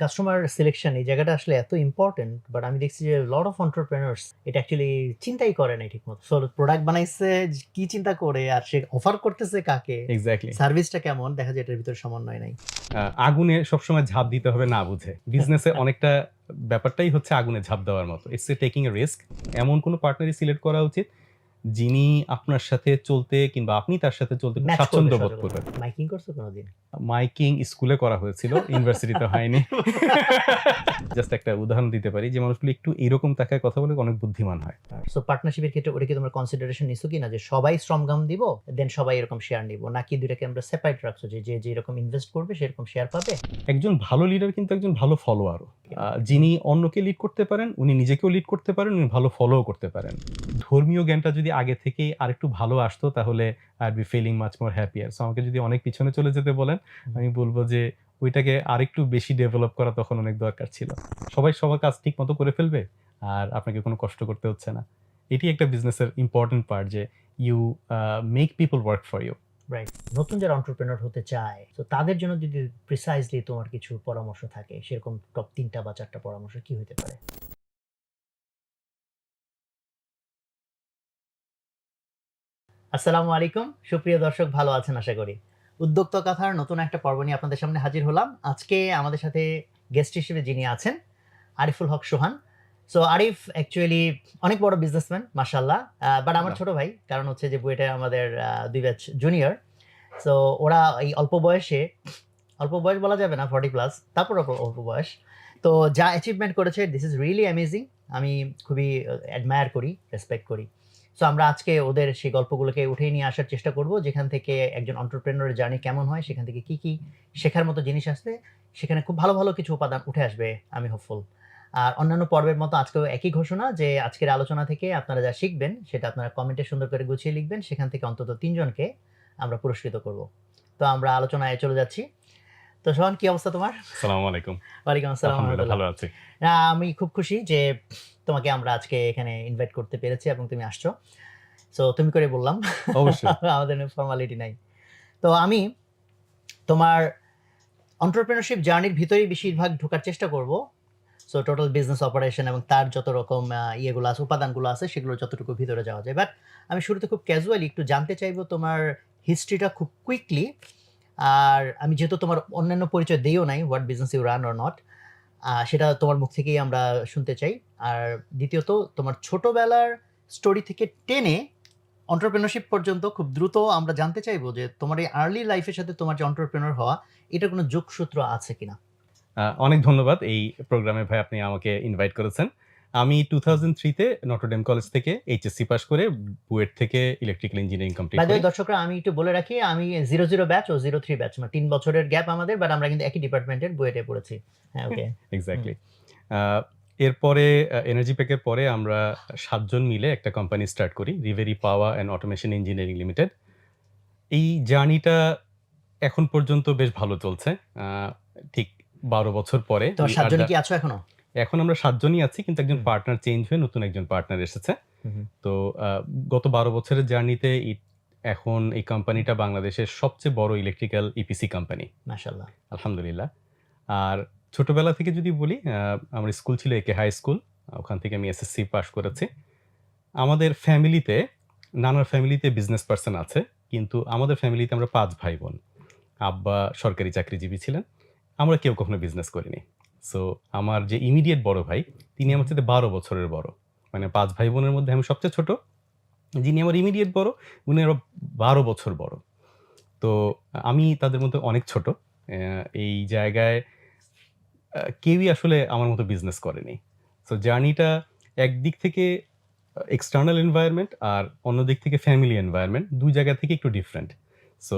Customer selection এই জায়গাটা আসলে এত ইম্পর্টেন্ট, বাট আমি দেখছি যে লট অফ এন্টারপ্রেনার্স এটা অ্যাকচুয়ালি চিন্তাই করে না ঠিকমতো। সো প্রোডাক্ট বানাইছে কি চিন্তা করে, আর সে অফার করতেছে কাকে, এক্স্যাক্টলি। সার্ভিসটা কেমন, দেখা যায় এটার ভিতরে সমন্বয় নাই। আগুনে সবসময় ঝাঁপ দিতে হবে না বুঝে। বিজনেসে অনেকটা ব্যাপারটাই হচ্ছে আগুনে ঝাঁপ দেওয়ার মতো। It's a taking a risk. এমন কোনো পার্টনারই সিলেক্ট করা উচিত যিনি আপনার সাথে চলতে কিংবা আপনি তার সাথে চলতে খুব ম্যাচ করবে স্বাচ্ছন্দ্য বোধ সহযোগিতা। করবেন। মাইকিং করছো কোনোদিন? মাইকিং স্কুলে করা হয়েছিল, ইউনিভার্সিটিতে হয়নি। জাস্ট একটা উদাহরণ দিতে পারি যে মানুষগুলো একটু এরকম তাকায় কথা বলে অনেক বুদ্ধিমান হয়। সো পার্টনারশিপের ক্ষেত্রে ওটা কি তোমরা কনসিডারেশন নিছো কিনা যে সবাই শ্রমঘাম দিব দেন সবাই এরকম শেয়ার নিব, নাকি দুইটাকে আমরা সেপারেট রাখছো যে যে যেরকম ইনভেস্ট করবে সেরকম শেয়ার পাবে? একজন ভালো লিডার কিন্তু একজন ভালো ফলোয়ারও। যিনি অন্যকে লিড করতে পারেন, উনি নিজেকেও লিড করতে পারেন, উনি ভালো ফলোও করতে পারেন। ধর্মীয় জ্ঞানটা যদি আগে থেকেই আরেকটু ভালো আসতো তাহলে I be feeling much more happier. So আমাকে যদি অনেক পিছনে চলে যেতে বলেন, আমি বলবো যে ওইটাকে আরেকটু বেশি ডেভেলপ করা তখন অনেক দরকার ছিল। সবাই সবার কাজ ঠিক মতো করে ফেলবে আর আপনাকে কোনো কষ্ট করতে হচ্ছে না। এটি একটা বিজনেসের ইম্পর্টেন্ট পার্ট যে you make people work for you. Right. নতুন যারা এন্টারপ্রেনার হতে চায় তো তাদের জন্য যদি প্রিসাইজলি তোমার কিছু পরামর্শ থাকে, সেরকম টপ 3টা বা 4টা পরামর্শ কি হতে পারে? আসসালামু আলাইকুম, সুপ্রিয় দর্শক, ভালো আছেন আশা করি। উদ্যোক্তা কথার নতুন একটা পর্ব নিয়ে আপনাদের সামনে হাজির হলাম। আজকে আমাদের সাথে গেস্ট হিসেবে যিনি আছেন, আরিফুল হক সোহান। সো আরিফ অ্যাকচুয়ালি অনেক বড় বিজনেসম্যান মাশাআল্লাহ। বাট আমার ছোট ভাই, কারণ হচ্ছে যে বুয়েটে আমাদের 2 ব্যাচ জুনিয়র। সো ওরা এই অল্প বয়স বলা যাবে না, 40 প্লাস, তারপর অল্প বয়স। তো যা অ্যাচিভমেন্ট করেছে দিস ইজ রিয়েলি অ্যামেজিং। আমি খুবই অ্যাডমায়ার করি, রেসপেক্ট করি। সো আমরা আজকে ওদের সেই গল্পগুলোকে উঠিয়ে নিয়ে আসার চেষ্টা করব, যেখান থেকে একজন এন্টারপ্রেনারের জার্নি কেমন হয়, সেখান থেকে কি শেখার মতো জিনিস আসছে, সেখানে খুব ভালো ভালো কিছু উপাদান উঠে আসবে, আমি হোপফুল। আর অন্যান্য পর্বের মতো আজকেও একই ঘোষণা যে আজকের আলোচনা থেকে আপনারা যা শিখবেন সেটা আপনারা কমেন্টে সুন্দর করে গুছিয়ে লিখবেন, সেখান থেকে অন্তত 3 জনকে আমরা পুরস্কৃত করব। তো আমরা আলোচনায় চলে যাচ্ছি। তো সোহান, কি অবস্থা তোমার? আসসালামু আলাইকুম। ওয়ালাইকুম আসসালাম। আলহামদুলিল্লাহ ভালো আছি। আমি খুব খুশি যে তোমাকে আমরা আজকে এখানে ইনভাইট করতে পেরেছি এবং তুমি আসছো। সো তুমি করে বললাম। অবশ্যই। আমাদের ফর্মালিটি নাই। তো আমি তোমার এন্টারপ্রেনারশিপ জার্নির ভিতরেই বেশিরভাগ ঢোকার চেষ্টা করব। সো টোটাল বিজনেস অপারেশন এবং তার যত রকম ইয়েগুলো আছে, উপাদানগুলো আছে, সেগুলো যতটুকু ভিতরে যাওয়া যায়। বাট আমি শুরুতে খুব ক্যাজুয়ালি একটু জানতে চাইবো তোমার হিস্ট্রিটা খুব কুইকলি। আর আমি যেহেতু তোমার অন্যান্য পরিচয় দিইও নাই, what business you run or not, সেটা তোমার মুখ থেকেই আমরা শুনতে চাই। আর দ্বিতীয়ত তোমার ছোটবেলার স্টোরি থেকে টেনে এন্টারপ্রেনারশিপ পর্যন্ত খুব দ্রুত আমরা জানতে চাইবো যে তোমার এই আর্লি লাইফের সাথে তোমার যে এন্টারপ্রেনার হওয়া, এটার কোনো যোগসূত্র আছে কিনা? অনেক ধন্যবাদ এই প্রোগ্রামে ভাই, আপনি আমাকে ইনভাইট করেছেন। আমি 2003 তে নটরডেম কলেজ থেকে এইচএসসি পাস করে বুয়েট থেকে electrical engineering complete by the করি। ওয়ে দর্শকরা, আমি একটু বলে রাখি, আমি 00 ব্যাচ ও 03 ব্যাচ, মানে 3 বছরের গ্যাপ আমাদের, বাট আমরা কিন্তু একই ডিপার্টমেন্টের বুয়েটে পড়েছি। হ্যাঁ, ওকে। এক্স্যাক্টলি। এরপরে এনার্জি প্যাকের পরে আমরা 7 জন মিলে একটা কোম্পানি স্টার্ট করি, Reverie power and automation engineering limited. এই জার্নিটা এখন পর্যন্ত বেশ ভালো চলছে। ঠিক 12 বছর পরে তোমার 7 জনই কি আছো এখনো? এখন আমরা 7 জনই আছি, কিন্তু একজন পার্টনার চেঞ্জ হয়ে নতুন একজন পার্টনার এসেছে। তো গত 12 বছরের জার্নিতে এখন এই কোম্পানিটা বাংলাদেশের সবচেয়ে বড় ইলেকট্রিক্যাল ইপিসি কোম্পানি। মাশাআল্লাহ। আলহামদুলিল্লাহ। আর ছোটবেলা থেকে যদি বলি, আমার স্কুল ছিল একে হাই স্কুল। ওখান থেকে আমি এসএসসি পাস করেছি। আমাদের ফ্যামিলিতে, নানার ফ্যামিলিতে বিজনেস পারসন আছে, কিন্তু আমাদের ফ্যামিলিতে আমরা 5 ভাই বোন। আব্বা সরকারি চাকরিজীবী ছিলেন। আমরা কেউ কখনো বিজনেস করিনি। সো আমার যে ইমিডিয়েট বড় ভাই, তিনি আমার চাইতে 12 বছরের বড়। মানে 5 ভাই বোনের মধ্যে আমি সবচেয়ে ছোট। যিনি আমার ইমিডিয়েট বড়, উনি আরো 12 বছর বড়। তো আমি তাদের মধ্যে অনেক ছোট। এই জায়গায় কেউই আসলে আমার মতো বিজনেস করেনি। সো জার্নিটা একদিক থেকে এক্সটার্নাল এনভায়রনমেন্ট আর অন্য দিক থেকে ফ্যামিলি এনভায়রনমেন্ট, 2 জায়গা থেকে একটু ডিফারেন্ট। সো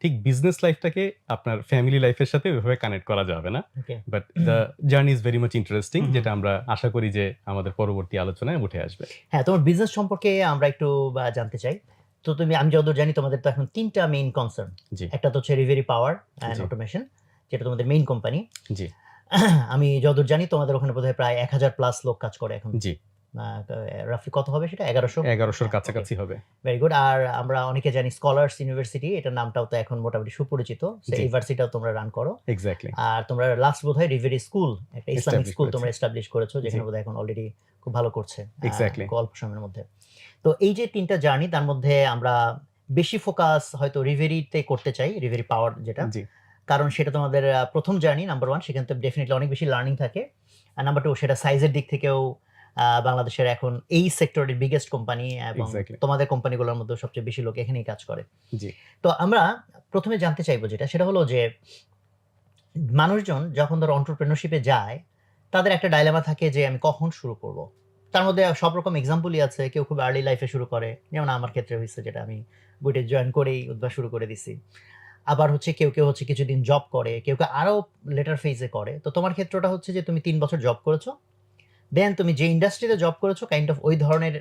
ঠিক বিজনেস লাইফটাকে আপনার ফ্যামিলি লাইফের সাথে ওইভাবে কানেক্ট করা যাবে না। Okay. But the journey is very much interesting, যেটা আমরা আশা করি যে আমাদের পরবর্তী আলোচনায় উঠে আসবে। হ্যাঁ, তোমার বিজনেস সম্পর্কে আমরা একটু জানতে চাই। তো আমি যতদূর জানি তোমাদের তো এখন 3টা মেইন কনসার্ন। জি, একটা তো হচ্ছে রিভেরি পাওয়ার অ্যান্ড জি, অটোমেশন, যেটা তোমাদের মেইন কোম্পানি। জি, আমি যতদূর জানি তোমাদের ওখানে বোধহয় প্রায় 1000 প্লাস লোক কাজ করে এখন। জি। রাফলি কত হবে সেটা 1100? 1100-র ওকে, কাছাকাছি হবে। Very good. আর আমরা অনেকে জানি স্কলার্স ইউনিভার্সিটি, এটার নামটাও তো এখন মোটামুটি সুপরিচিত। সো জি, এই ভার্সিটিটাও তোমরা রান করো। এক্সাক্টলি। আর তোমরা লাস্ট বোধহয় রিভেরি স্কুল, একটা ইসলামিক এস্টাবলিশ স্কুল করেছি। তোমরা এস্টাবলিশ করেছো, জি, যেখানে বোধহয় এখন অলরেডি খুব ভালো করছে এক্সাক্টলি। অল্প সময়ের মধ্যে। তো এই যে ৩ টা জার্নি, তার মধ্যে আমরা বেশি ফোকাস হয়তো রিভেরিতে করতে চাই, রিভেরি পাওয়ার যেটা। জি, কারণ সেটা তোমাদের ১ম জার্নি, নাম্বার 1, সেখানে তো ডেফিনিটলি অনেক বেশি লার্নিং থাকে। আর নাম্বার 2, সেটা সাইজের দিক থেকেও বাংলাদেশের এখন এই সেক্টরের বিগেস্ট কোম্পানি, এবং এক্সাক্টলি। তোমাদের কোম্পানিগুলোর মধ্যে সবচেয়ে বেশি লোক এখানেই কাজ করে। জি, তো আমরা ১ম এ জানতে চাইবো যেটা, সেটা হলো যে মানুষজন যখন ধরো এন্টারপ্রেনিউরশিপ এ যায়, তাদের একটা ডাইলেমা থাকে যে আমি কখন শুরু করব? তার মধ্যে সব রকম এক্সাম্পলই আছে। কেউ খুব আর্লি লাইফ এ শুরু করে। যেমন আমার ক্ষেত্রে হইছে, যেটা আমি বুয়েটে জয়েন করেই উদ্ভাস শুরু করে দিছি। আবার হচ্ছে কেউ হচ্ছে কিছুদিন জব করে, কেউ আরো লেটার ফেজ এ করে। তো তোমার ক্ষেত্রটা হচ্ছে যে তুমি ৩ বছর জব করেছো। দেন তুমি যে ইন্ডাস্ট্রিতে জব করেছো, কাইন্ড অফ ওই ধরনের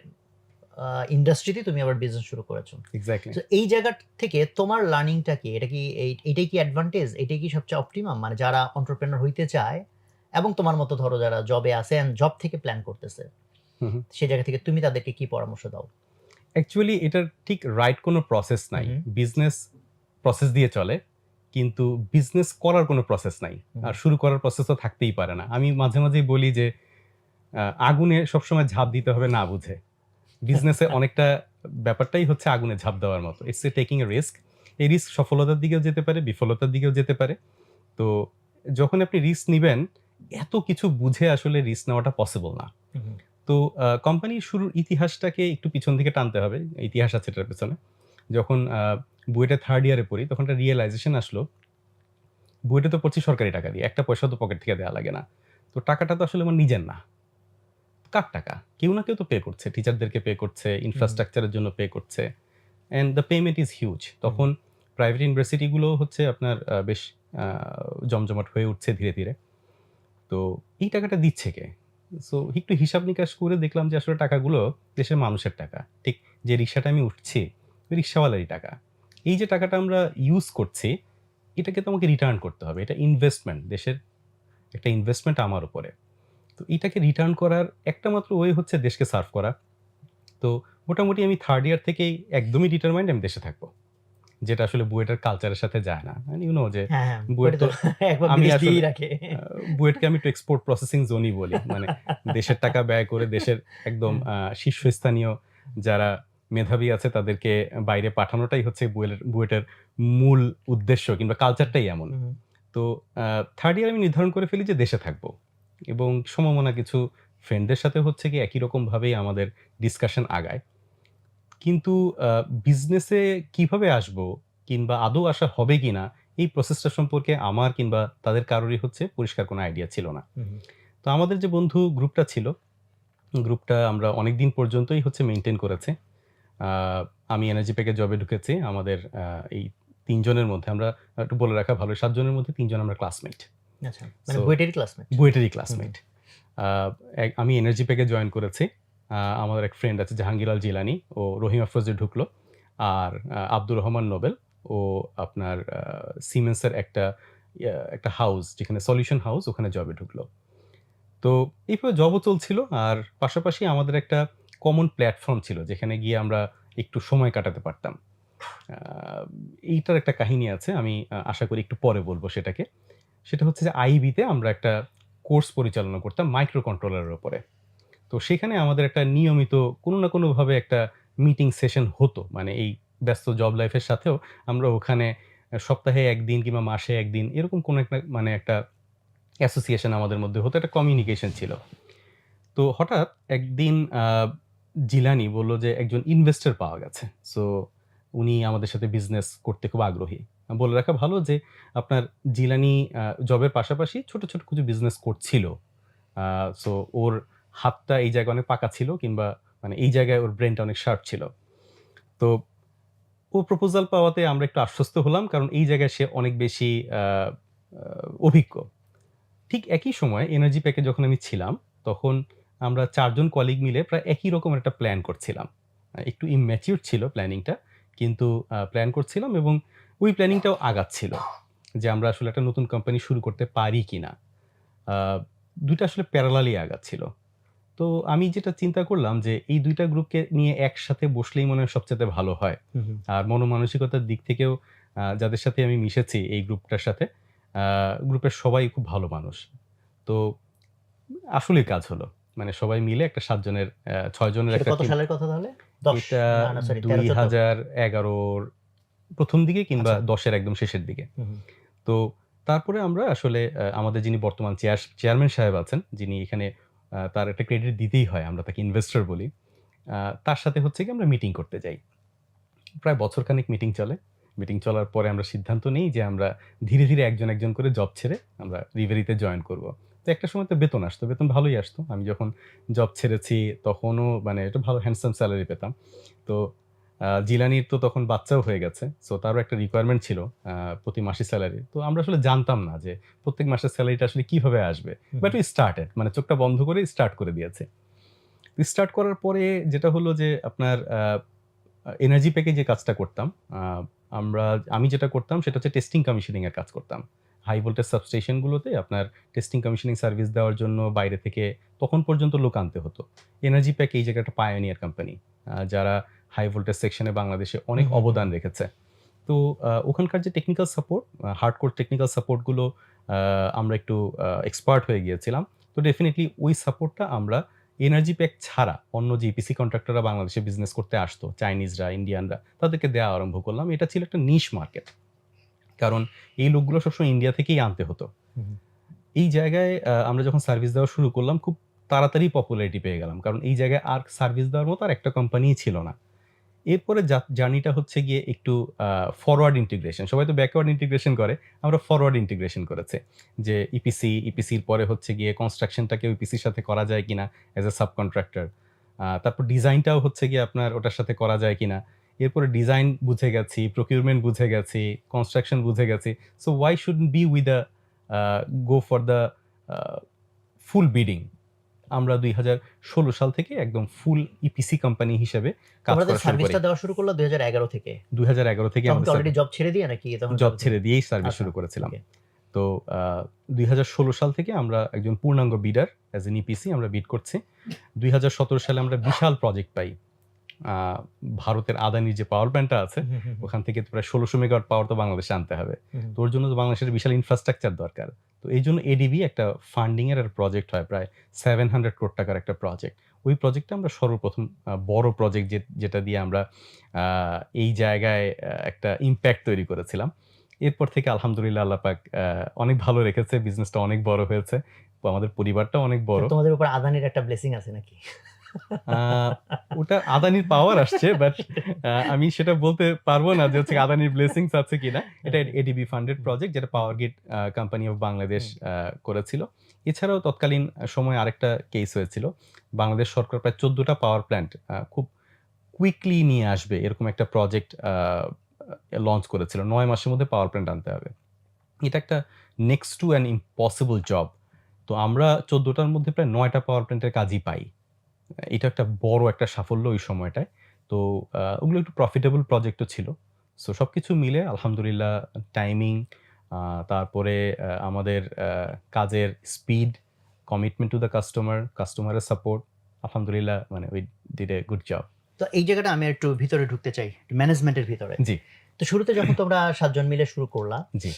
ইন্ডাস্ট্রিতে তুমি আবার বিজনেস শুরু করেছো। এক্সাক্টলি। সো এই জায়গা থেকে তোমার লার্নিংটা কি? এটা কি এইটাই কি অ্যাডভান্টেজ? এটাই কি সবচেয়ে অপটিমাম? মানে যারা এন্টারপ্রেনিউর হইতে চায় এবং তোমার মতো ধরো যারা জবে আছে এন্ড জব থেকে প্ল্যান করতেছে, হু, হু। সেই জায়গা থেকে তুমি তাদেরকে কি পরামর্শ দাও? অ্যাকচুয়ালি এটার ঠিক রাইট কোনো প্রসেস হু, নাই। হু, বিজনেস প্রসেস দিয়ে চলে। কিন্তু বিজনেস করার কোনো প্রসেস নাই। হু, আর শুরু করার প্রসেস তো থাকতেই পারে না। আমি মাঝে, মাঝেই বলি যে আগুনে সবসময় ঝাঁপ দিতে হবে না বুঝে। বিজনেসে অনেকটা ব্যাপারটাই হচ্ছে আগুনে ঝাঁপ দেওয়ার মতো। It's a taking a risk. এই রিস্ক সফলতার দিকেও যেতে পারে, বিফলতার দিকেও যেতে পারে। তো যখন আপনি রিস্ক নিবেন, এত কিছু বুঝে আসলে রিস্ক নেওয়াটা পসিবল না। হু, হু, তো কোম্পানির শুরুর ইতিহাসটাকে একটু পিছন থেকে টানতে হবে। ইতিহাস আছে এটার পেছনে। যখন বুয়েটে 3rd ইয়ারে পড়ি, তখন একটা রিয়ালাইজেশন আসলো, বুয়েটে তো পড়ছি সরকারি টাকা দিয়ে। একটা পয়সাও তো পকেট থেকে দেয়া লাগে না। তো টাকাটা তো আসলে আমার নিজের না। কার টাকা? কেউ না কেউ তো পে করছে। টিচারদেরকে পে করছে, হু, হু, ইনফ্রাস্ট্রাকচার এর জন্য পে করছে। And the payment is huge. হু, তখন প্রাইভেট ইউনিভার্সিটি গুলোও হচ্ছে আপনার বেশ আ জমজমাট হয়ে উঠছে ধীরে, ধীরে। তো এই টাকাটা দিচ্ছে কে? সো একটু হিসাব নিকাশ করে দেখলাম যে আসলে টাকাগুলো দেশের মানুষের টাকা। ঠিক যে রিক্সাটা আমি উঠছি, ওই রিক্শাওয়ালারই টাকা। এই যে টাকাটা আমরা ইউজ করছি, এটাকে তো আমাকে রিটার্ন করতে হবে। এটা ইনভেস্টমেন্ট। দেশের একটা ইনভেস্টমেন্ট আমার উপরে। তো এটাকে রিটার্ন করার একটা মাত্র ওয়ে হচ্ছে দেশকে সার্ভ করা। তো মোটামুটি আমি 3rd ইয়ার থেকেই একদমই ডিটারমাইন্ড আমি দেশে থাকবো। যেটা আসলে বুয়েটের কালচারের সাথে যায় না। অ্যান্ড ইউ নো যে হ্যাঁ, হ্যাঁ, বুয়েট ওটা তো তো একবার আমি বিদেশ আসলে দিয়েই রাখে। বুয়েটকে আমি একটু এক্সপোর্ট প্রসেসিং জোনই বলি। মানে দেশের টাকা ব্যয় করে দেশের একদম শীর্ষস্থানীয় যারা মেধাবী আছে তাদেরকে বাইরে পাঠানোটাই হচ্ছে বুয়েটের মূল উদ্দেশ্য কিংবা কালচারটাই এমন। হু, হু, তো 3rd ইয়ার আমি নির্ধারণ করে ফেলি যে দেশে থাকবো। এবং সমমনা কিছু ফ্রেন্ডদের সাথে হচ্ছে গিয়ে একই রকমভাবেই আমাদের ডিসকাশন আগায়। কিন্তু বিজনেসে কিভাবে আসবো কিংবা আদৌ আসা হবে কিনা এই প্রসেসটা সম্পর্কে আমার কিংবা তাদের কারোরই হচ্ছে পরিষ্কার কোনো আইডিয়া ছিল না। হু, হু, তো আমাদের যে বন্ধু গ্রুপটা ছিল, গ্রুপটা আমরা অনেকদিন পর্যন্তই হচ্ছে মেইনটেইন করেছি। আ আমি এনার্জি প্যাকে জবে ঢুকেছি। আমাদের এই ৩ জনের মধ্যে আমরা একটু বলে রাখা ভালো ৭ জনের মধ্যে ৩ জন আমরা ক্লাসমেট। আচ্ছা। মানে সো বুয়েটেরই ক্লাসমেট? বুয়েটেরই হু, হু, ক্লাসমেট। আ আমি এনার্জি প্যাকে জয়েন করেছি। আমাদের এক ফ্রেন্ড আছে জাহাঙ্গীর আল জিলানী। ও রহিম আফরোজে ঢুকলো। আর আব্দুর রহমান নোবেল ও আপনার সিমেন্সের একটা হাউস যেখানে সলিউশন হাউস ওখানে জবে ঢুকলো। তো এইভাবে জবও চলছিল। আর পাশাপাশি আমাদের একটা কমন প্ল্যাটফর্ম ছিল যেখানে গিয়ে আমরা একটু সময় কাটাতে পারতাম। আ এইটার একটা কাহিনী আছে। আমি আশা করি একটু পরে বলব সেটাকে। সেটা হচ্ছে যে আইবিতে আমরা একটা কোর্স পরিচালনা করতাম মাইক্রো কন্ট্রোলারের উপরে। তো সেখানে আমাদের একটা নিয়মিত কোনো না কোনোভাবে একটা মিটিং সেশন হতো। মানে এই ব্যস্ত জব লাইফের সাথেও আমরা ওখানে সপ্তাহে ১ দিন কিংবা মাসে ১ দিন এরকম কোনো একটা মানে একটা অ্যাসোসিয়েশন আমাদের মধ্যে হতো। একটা কমিউনিকেশন ছিল। তো হঠাৎ একদিন জিলানি বলল যে একজন ইনভেস্টর পাওয়া গেছে। সো উনি আমাদের সাথে বিজনেস করতে খুব আগ্রহী। বলে রাখা ভালো যে আপনার জিলানি জবের পাশাপাশি ছোট, ছোট কিছু বিজনেস করছিল। আ সো ওর হাতটা এই জায়গায় অনেক পাকা ছিল কিংবা মানে এই জায়গায় ওর ব্রেইনটা অনেক শার্প ছিল। তো ও প্রপোজাল পাওয়াতে আমরা একটু আশ্বস্ত হলাম। কারণ এই জায়গায় সে অনেক বেশি আ আ অভিজ্ঞ। ঠিক একই সময় এনার্জি প্যাকে যখন আমি ছিলাম, তখন আমরা ৪ জন কলিগ মিলে প্রায় একই রকমের একটা প্ল্যান করছিলাম। একটু ইম্যাচিউর ছিল প্ল্যানিংটা। কিন্তু প্ল্যান করছিলাম এবং ওই প্ল্যানিংটাও আগাচ্ছিল। যে আমরা আসলে একটা নতুন কোম্পানি শুরু করতে পারি কিনা। আ ২ টা আসলে প্যারালালি আগাচ্ছিল। তো আমি যেটা চিন্তা করলাম যে এই ২ টা গ্রুপকে নিয়ে একসাথে বসলেই মনে হয় সবচাইতে ভালো হয়। আর মনোমানসিকতার দিক থেকেও যাদের সাথে আমি মিশেছি এই গ্রুপটার সাথে, আ গ্রুপের সবাই খুব ভালো মানুষ। তো আসলেই কাজ হলো। মানে সবাই মিলে একটা ৭ জনের ৬ জনের সেটা একটা কত টিম। সালের কথা তাহলে? ১০ এটা না সরি ১৩-১৪? ২০১১ র ১ম দিকে কিংবা আচ্ছা। ১০ এর একদম শেষের দিকে। হুম, হুম। তো তারপরে আমরা আসলে আমাদের যিনি বর্তমান চেয়ারম্যান সাহেব আছেন, যিনি এখানে তার একটা ক্রেডিট দিতেই হয়। আমরা তাকে ইনভেস্টর বলি। আ তার সাথে হচ্ছে গিয়ে আমরা মিটিং করতে যাই। প্রায় বছরখানেক মিটিং চলে। মিটিং চলার পরে আমরা সিদ্ধান্ত নেই যে আমরা ধীরে, ধীরে একজন, একজন করে জব ছেড়ে আমরা রিভেরিতে জয়েন করব। তো একটা সময় তো বেতন আসতো। বেতন ভালোই আসতো। আমি যখন জব ছেড়েছি তখনও মানে একটা ভালো হ্যান্ডসাম সেলারি পেতাম। তো জিলানির তো তখন বাচ্চাও হয়ে গেছে। সো তারও একটা রিকোয়ারমেন্ট ছিল আ প্রতি মাসে সেলারি। তো আমরা আসলে জানতাম না যে প্রত্যেক মাসের সেলারিটা আসলে কিভাবে আসবে। হুম, বাট হুম। উই স্টার্টেড মানে চোখটা বন্ধ করে স্টার্ট করে দিয়েছি। স্টার্ট করার পরে যেটা হলো যে আপনার এনার্জি প্যাকে যে কাজটা করতাম, আ আমি যেটা করতাম সেটা হচ্ছে টেস্টিং কমিশনিং এর কাজ করতাম। হাই ভোল্টেজ সাবস্টেশন গুলোতে আপনার টেস্টিং কমিশনিং সার্ভিস দেওয়ার জন্য বাইরে থেকে তখন পর্যন্ত লোক আনতে হতো। এনার্জি প্যাক এই জায়গাটা পায়োনিয়ার কোম্পানি। যারা হাই ভোল্টেজ সেকশনে বাংলাদেশে অনেক হুম, হুম, হুম, অবদান হুম। রেখেছে। তো ওখানকার যে technical support, hardcore technical support গুলো আ আমরা একটু এক্সপার্ট হয়ে গিয়েছিলাম। তো ডেফিনিটলি ওই সাপোর্টটা আমরা এনার্জি প্যাক ছাড়া অন্য যে ইপিসি কন্ট্রাক্টররা বাংলাদেশে বিজনেস করতে আসতো, চাইনিজরা, ইন্ডিয়ানরা, তাদেরকে দেয়া আরম্ভ করলাম। এটা ছিল একটা নিশ মার্কেট। কারণ এই লোকগুলো সবসময় ইন্ডিয়া থেকেই আনতে হতো। হুম, হুম। এই জায়গায় আমরা যখন সার্ভিস দেওয়া শুরু করলাম, খুব তাড়াতাড়ি পপুলারিটি পেয়ে গেলাম। কারণ এই জায়গায় আর সার্ভিস দেওয়ার মতো আর একটা কোম্পানিই ছিল না। এরপরে জার্নিটা হচ্ছে গিয়ে একটু আ ফরওয়ার্ড ইন্টিগ্রেশন। সবাই তো ব্যাকওয়ার্ড ইন্টিগ্রেশন করে। আমরা ফরওয়ার্ড ইন্টিগ্রেশন করেছি। যে ইপিসির পরে হচ্ছে গিয়ে কনস্ট্রাকশনটাকেও ইপিসির সাথে করা যায় কিনা এস এ সাবকন্ট্রাক্টর। তারপর ডিজাইনটাও হচ্ছে গিয়ে আপনার ওটার সাথে করা যায় কিনা। এরপরে ডিজাইন বুঝে গেছি, প্রকিউরমেন্ট বুঝে গেছি, কনস্ট্রাকশন বুঝে গেছি। So why shouldn't be with a go for the a full bidding. আমরা ২০১৬ সাল থেকে একদম ফুল ইপিসি কোম্পানি হিসেবে কাজ তোমরা তো করা শুরু করি। সার্ভিসটা দেওয়া শুরু করলা ২০১১ থেকে। ২০১১ থেকে তখন কি আমাদের অলরেডি জব ছেড়ে দিয়ে নাকি তখন জব জবে ছিলেন? ছেড়ে দিয়েই সার্ভিস আচ্ছা, শুরু করেছিলাম। ওকে। তো আ ২০১৬ সাল থেকে আমরা একজন পূর্ণাঙ্গ বিডার অ্যাজ এন ইপিসি আমরা বিড করছি। ২০১৭ সালে আমরা বিশাল প্রজেক্ট পাই। আ ভারতের আদানির যে পাওয়ার প্ল্যান্টটা আছে, হুম, হুম, হুম, হুম, ওখান থেকে তো প্রায় ১৬০০ মেগাওয়াট পাওয়ার তো বাংলাদেশে আনতে হবে। হুম, হুম। তো ওর জন্য তো বাংলাদেশের বিশাল ইনফ্রাস্ট্রাকচার দরকার। তো এইজন্য এডিবি একটা ফান্ডিং এর একটা প্রজেক্ট হয় প্রায় ৭০০ ক্রোড় টাকার একটা প্রজেক্ট। ওই প্রজেক্টটা আমরা সর্বপ্রথম বড় প্রজেক্ট যেটা দিয়ে আমরা আ এই জায়গায় একটা ইমপ্যাক্ট তৈরি করেছিলাম। এরপর থেকে আলহামদুলিল্লাহ আল্লাহ পাক অনেক ভালো রেখেছে। বিজনেসটা অনেক বড় হয়েছে। তো আমাদের পরিবারটাও অনেক তো বড়। তোমাদের উপর আদানির একটা ব্লেসিং আছে নাকি? আ ওটা আদানির পাওয়ার আসছে। বাট সেটাই। আমি সেটা বলতে পারব না যে হচ্ছে আদানির ব্লেসিংস আছে কিনা। এটা ওকে। এডিবি ফান্ডেড হুম, প্রজেক্ট যেটা হুম, power grid company of Bangladesh হুম, করেছিল। এছাড়াও তৎকালীন সময়ে আরেকটা কেস হয়েছিল। বাংলাদেশ সরকার প্রায় ১৪ টা পাওয়ার প্ল্যান্ট খুব কুইকলি নিয়ে আসবে এরকম একটা প্রজেক্ট লঞ্চ করেছিল। ৯ মাসের মধ্যে পাওয়ার প্ল্যান্ট আনতে হবে। এটা একটা next to an impossible job. তো আমরা ১৪ টার মধ্যে প্রায় ৯ টা পাওয়ার প্ল্যান্টের কাজই পাই। এটা একটা বড় একটা সাফল্য ওই সময়টায়। তো ওগুলো একটু প্রফিটেবল প্রজেক্টও ছিল। সো সবকিছু মিলে আলহামদুলিল্লাহ টাইমিং, আ তারপরে আমাদের কাজের স্পিড, কমিটমেন্ট টু দ্যা কাস্টমারের সাপোর্ট, আলহামদুলিল্লাহ মানে we did a good job. তো এই জায়গাটা আমি একটু ভিতরে ঢুকতে চাই। ম্যানেজমেন্টের ভিতরে। জি, তো শুরুতে যখন তোমরা ৭ জন মিলে শুরু করলা, জি।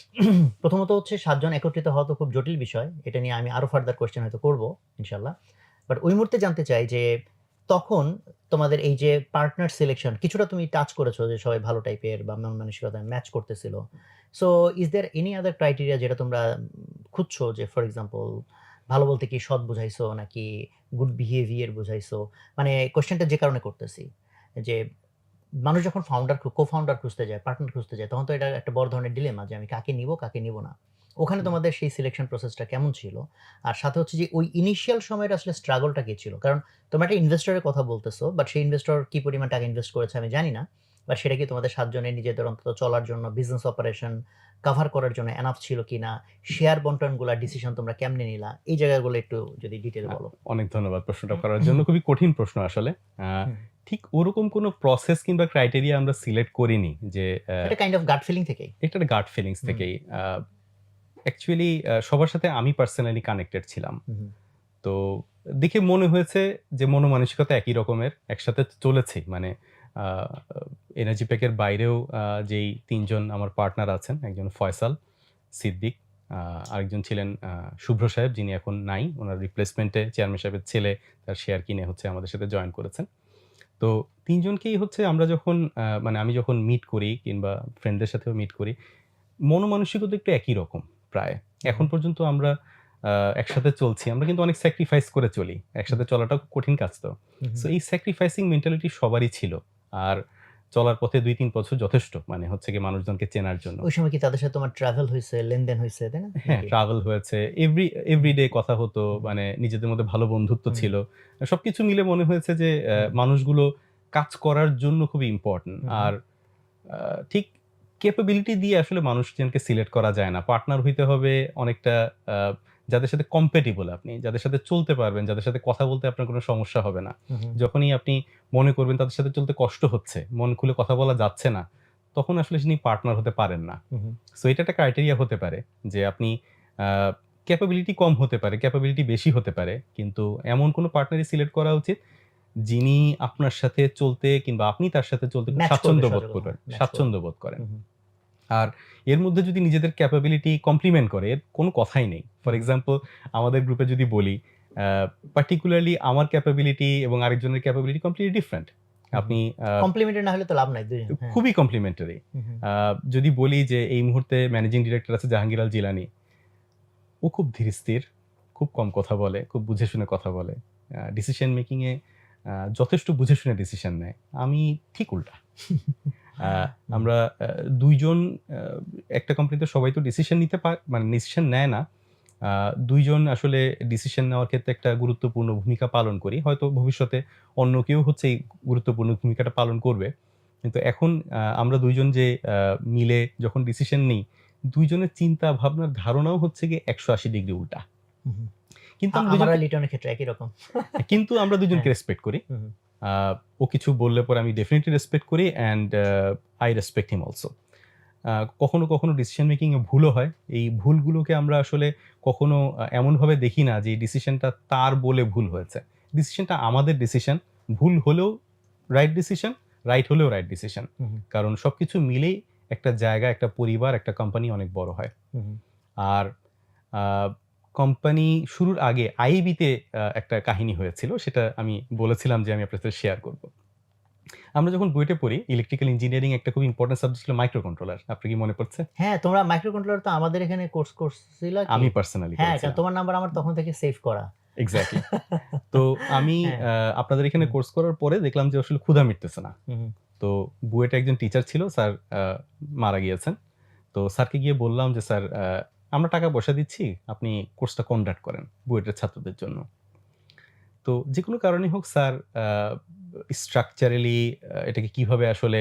প্রথমত হচ্ছে ৭ জন একত্রিত হওয়া তো খুব জটিল বিষয়। এটা নিয়ে আমি আরো ফার্দার কোয়েশ্চেন হয়তো করব ইনশাআল্লাহ। বাট ওই মুহূর্তে জানতে চাই যে তখন তোমাদের এই যে পার্টনার সিলেকশন কিছুটা তুমি টাচ করেছো যে সবাই ভালো টাইপের বা মন মানসিকতায় ম্যাচ করতেছিল। So is there any other criteria যেটা তোমরা খুঁজছো যে ফর এক্সাম্পল ভালো বলতে কি সৎ বুঝাইছো নাকি গুড বিহেভিয়ার বুঝাইছো? মানে কোয়েশ্চেনটা যে কারণে করতেছি যে মানুষ যখন কো-ফাউন্ডার খুঁজতে যায়, পার্টনার খুঁজতে যায়, তখন তো এটা একটা বড় ধরনের ডিলেমা যে আমি কাকে নিবো, কাকে নিবো না। ওখানে তোমাদের সেই সিলেকশন প্রসেসটা কেমন ছিল? আর সাথে হচ্ছে যে ওই ইনিশিয়াল সময়ের আসলে স্ট্রাগলটা কি ছিল? কারণ তোমরা একটা ইনভেস্টরের কথা বলতেছো, বাট সেই ইনভেস্টর কি পরিমাণ টাকা ইনভেস্ট করেছে আমি জানি না। বাট সেটা কি তোমাদের ৭ জনের নিজেদের অন্তত চলার জন্য বিজনেস অপারেশন কভার করার জন্য এনাফ ছিল কিনা? শেয়ার বন্টনগুলা ডিসিশন তোমরা কেমনে নিলা? এই জায়গাগুলো একটু যদি ডিটেইল আ বলো। অনেক ধন্যবাদ প্রশ্নটা করার জন্য। খুবই কঠিন প্রশ্ন আসলে। আ হুম। ঠিক ওরকম কোনো প্রসেস কিংবা ক্রাইটেরিয়া আমরা সিলেক্ট করিনি যে এটা কাইন্ড অফ গাট ফিলিং থেকেই। এটা একটা গাট ফিলিংস হুম, থেকেই। অ্যাকচুয়ালি সবার সাথে আমি পার্সোনালি কানেক্টেড ছিলাম। হুম, হুম, তো দেখে মনে হয়েছে যে মনোমানসিকতা একই রকমের, একসাথে চলেছি। মানে এনার্জি প্যাকের বাইরেও যেই ৩ জন আমার পার্টনার আছেন, একজন ফয়সাল, সিদ্দিক, আরেকজন ছিলেন শুভ্র সাহেব, যিনি এখন নাই। উনার রিপ্লেসমেন্টে চেয়ারম্যান সাহেবের ছেলে তার শেয়ার কিনে হচ্ছে আমাদের সাথে জয়েন করেছেন। তো ৩ জনকেই হচ্ছে আমরা যখন মানে আমি যখন মিট করি কিংবা ফ্রেন্ডদের সাথেও মিট করি, মনোমানসিকতা একটু একই রকম প্রায়। এখন পর্যন্ত আমরা একসাথে চলছি। আমরা কিন্তু অনেক স্যাক্রিফাইস করে চলি। একসাথে চলাটাও খুব কঠিন কাজ তো। সো এই স্যাক্রিফাইসিং মেন্টালিটি সবারই ছিল। আর চলার পথে ২-৩ বছর যথেষ্ট। মানে হচ্ছে গিয়ে মানুষজনকে চেনার জন্য। ওই সময় কি তাদের সাথে তোমার ট্রাভেল হইছে, লেনদেন হইছে, তাই না? হ্যাঁ, নাকি? ট্রাভেল হয়েছে। এভরিডে কথা হতো। মানে নিজেদের মধ্যে ভালো বন্ধুত্ব হুম। ছিল। সবকিছু মিলে মনে হয়েছে যে হুম। মানুষগুলো কাজ করার জন্য খুবই ইম্পোর্টেন্ট। হুম। আর ঠিক ক্যাপাবিলিটি দিয়ে আসলে মানুষজনকে সিলেক্ট করা যায় না। পার্টনার হইতে হবে অনেকটা আ যাদের সাথে কম্প্যাটিবল আপনি, যাদের সাথে চলতে পারবেন, যাদের সাথে কথা বলতে আপনার কোনো সমস্যা হবে না। হুম। যখনই আপনি মনে করবেন তাদের সাথে চলতে কষ্ট হচ্ছে, মন খুলে কথা বলা যাচ্ছে না, তখন আসলে তিনি পার্টনার হতে পারেন না। হুম। সো এটা একটা ক্রাইটেরিয়া হতে পারে যে আপনি আ ক্যাপাবিলিটি কম হতে পারে, ক্যাপাবিলিটি বেশি হতে পারে। কিন্তু এমন কোনো পার্টনারই সিলেক্ট করা উচিত যিনি আপনার সাথে চলতে কিংবা আপনি তার সাথে চলতে খুব ম্যাচ করবে স্বাচ্ছন্দ্য বোধ সহজে, করবেন, ম্যাচ করবে। স্বাচ্ছন্দ্য বোধ করেন। হুম। আর এর মধ্যে যদি নিজেদের ক্যাপাবিলিটি কমপ্লিমেন্ট করে, এর কোনো কথাই নেই। ফর এক্সাম্পল আমাদের গ্রুপে যদি বলি, আ পার্টিকুলারলি আমার ক্যাপাবিলিটি এবং আরেকজনের ক্যাপাবিলিটি কমপ্লিটলি ডিফারেন্ট। আপনি কমপ্লিমেন্টারি না হলে তো লাভ নাই দুইজন। হ্যাঁ। খুবই কমপ্লিমেন্টারি। হুম। আ যদি বলি যে এই মুহূর্তে ম্যানেজিং ডিরেক্টর আছে জাহাঙ্গীর আল জিলানী। ও খুব ধীরস্থির, খুব কম কথা বলে, খুব বুঝে শুনে কথা বলে। ডিসিশন মেকিং এ যথেষ্ট বুঝে শুনে ডিসিশন নেয়। আমি ঠিক উল্টা। আ আমরা ২ জন আ একটা কোম্পানিতে সবাই তো ডিসিশন নিতে মানে ডিসিশন নেয় না। ২ জন আসলে ডিসিশন নেওয়ার ক্ষেত্রে একটা গুরুত্বপূর্ণ ভূমিকা পালন করি। হয়তো ভবিষ্যতে অন্য কেউ হচ্ছে এই গুরুত্বপূর্ণ ভূমিকাটা পালন করবে। কিন্তু এখন আমরা ২ জন যে মিলে যখন ডিসিশন নিই, ২ জনের চিন্তা ভাবনার ধারণাও হচ্ছে গিয়ে ১৮০ ডিগ্রি উল্টা। হুম। কিন্তু আমরা ২ আমার আর জনকে লিটনের ক্ষেত্রে একই রকম। কিন্তু আমরা ২ জনকে হ্যাঁ। রেসপেক্ট করি। হুম। আ ও কিছু বললে পরে আমি ডেফিনিটলি রেসপেক্ট করি and I respect him also. কখনো ডিসিশন মেকিং এ ভুলও হয়। এই ভুলগুলোকে আমরা আসলে কখনো এমনভাবে দেখি না যে এই ডিসিশনটা তার বলে ভুল হয়েছে। ডিসিশনটা আমাদের ডিসিশন। ভুল হলেও রাইট ডিসিশন, রাইট হলেও রাইট ডিসিশন। হুম। কারণ সবকিছু মিলেই একটা জায়গা, একটা পরিবার, একটা কোম্পানি অনেক বড় হয়। হুম। আর আ কোম্পানি শুরুর আগে আইবিতে একটা কাহিনী হয়েছিল। সেটা আমি বলেছিলাম যে আমি আপনার সাথে শেয়ার করব। আমরা যখন বুয়েটে পড়ি, ইলেকট্রিক্যাল ইঞ্জিনিয়ারিং একটা খুব ইম্পোর্টেন্ট সাবজেক্ট ছিল মাইক্রো কন্ট্রোলার। আপনার কি মনে পড়ছে? হ্যাঁ, তোমরা মাইক্রো কন্ট্রোলার তো আমাদের এখানে কোর্স করছিলা কি? আমি পার্সোনালি হ্যাঁ, কারণ করেছিলাম। তোমার নাম্বার আমার তখন থেকে সেভ করা। এক্সাক্টলি। তো আমি হ্যাঁ। আপনাদের এখানে হুম। কোর্স করার পরে দেখলাম যে আসলে ক্ষুধা মিটতেছে না। হুম। তো বুয়েটে একজন টিচার ছিল, স্যার মারা গিয়েছেন। তো স্যারকে গিয়ে বললাম যে, "স্যার আমরা টাকা পয়সা দিচ্ছি, আপনি কোর্সটা কন্ডাক্ট করেন বুয়েটের ছাত্রদের জন্য।" তো যেকোনো কারণেই হোক স্যার স্ট্রাকচারালি এটাকে কিভাবে আসলে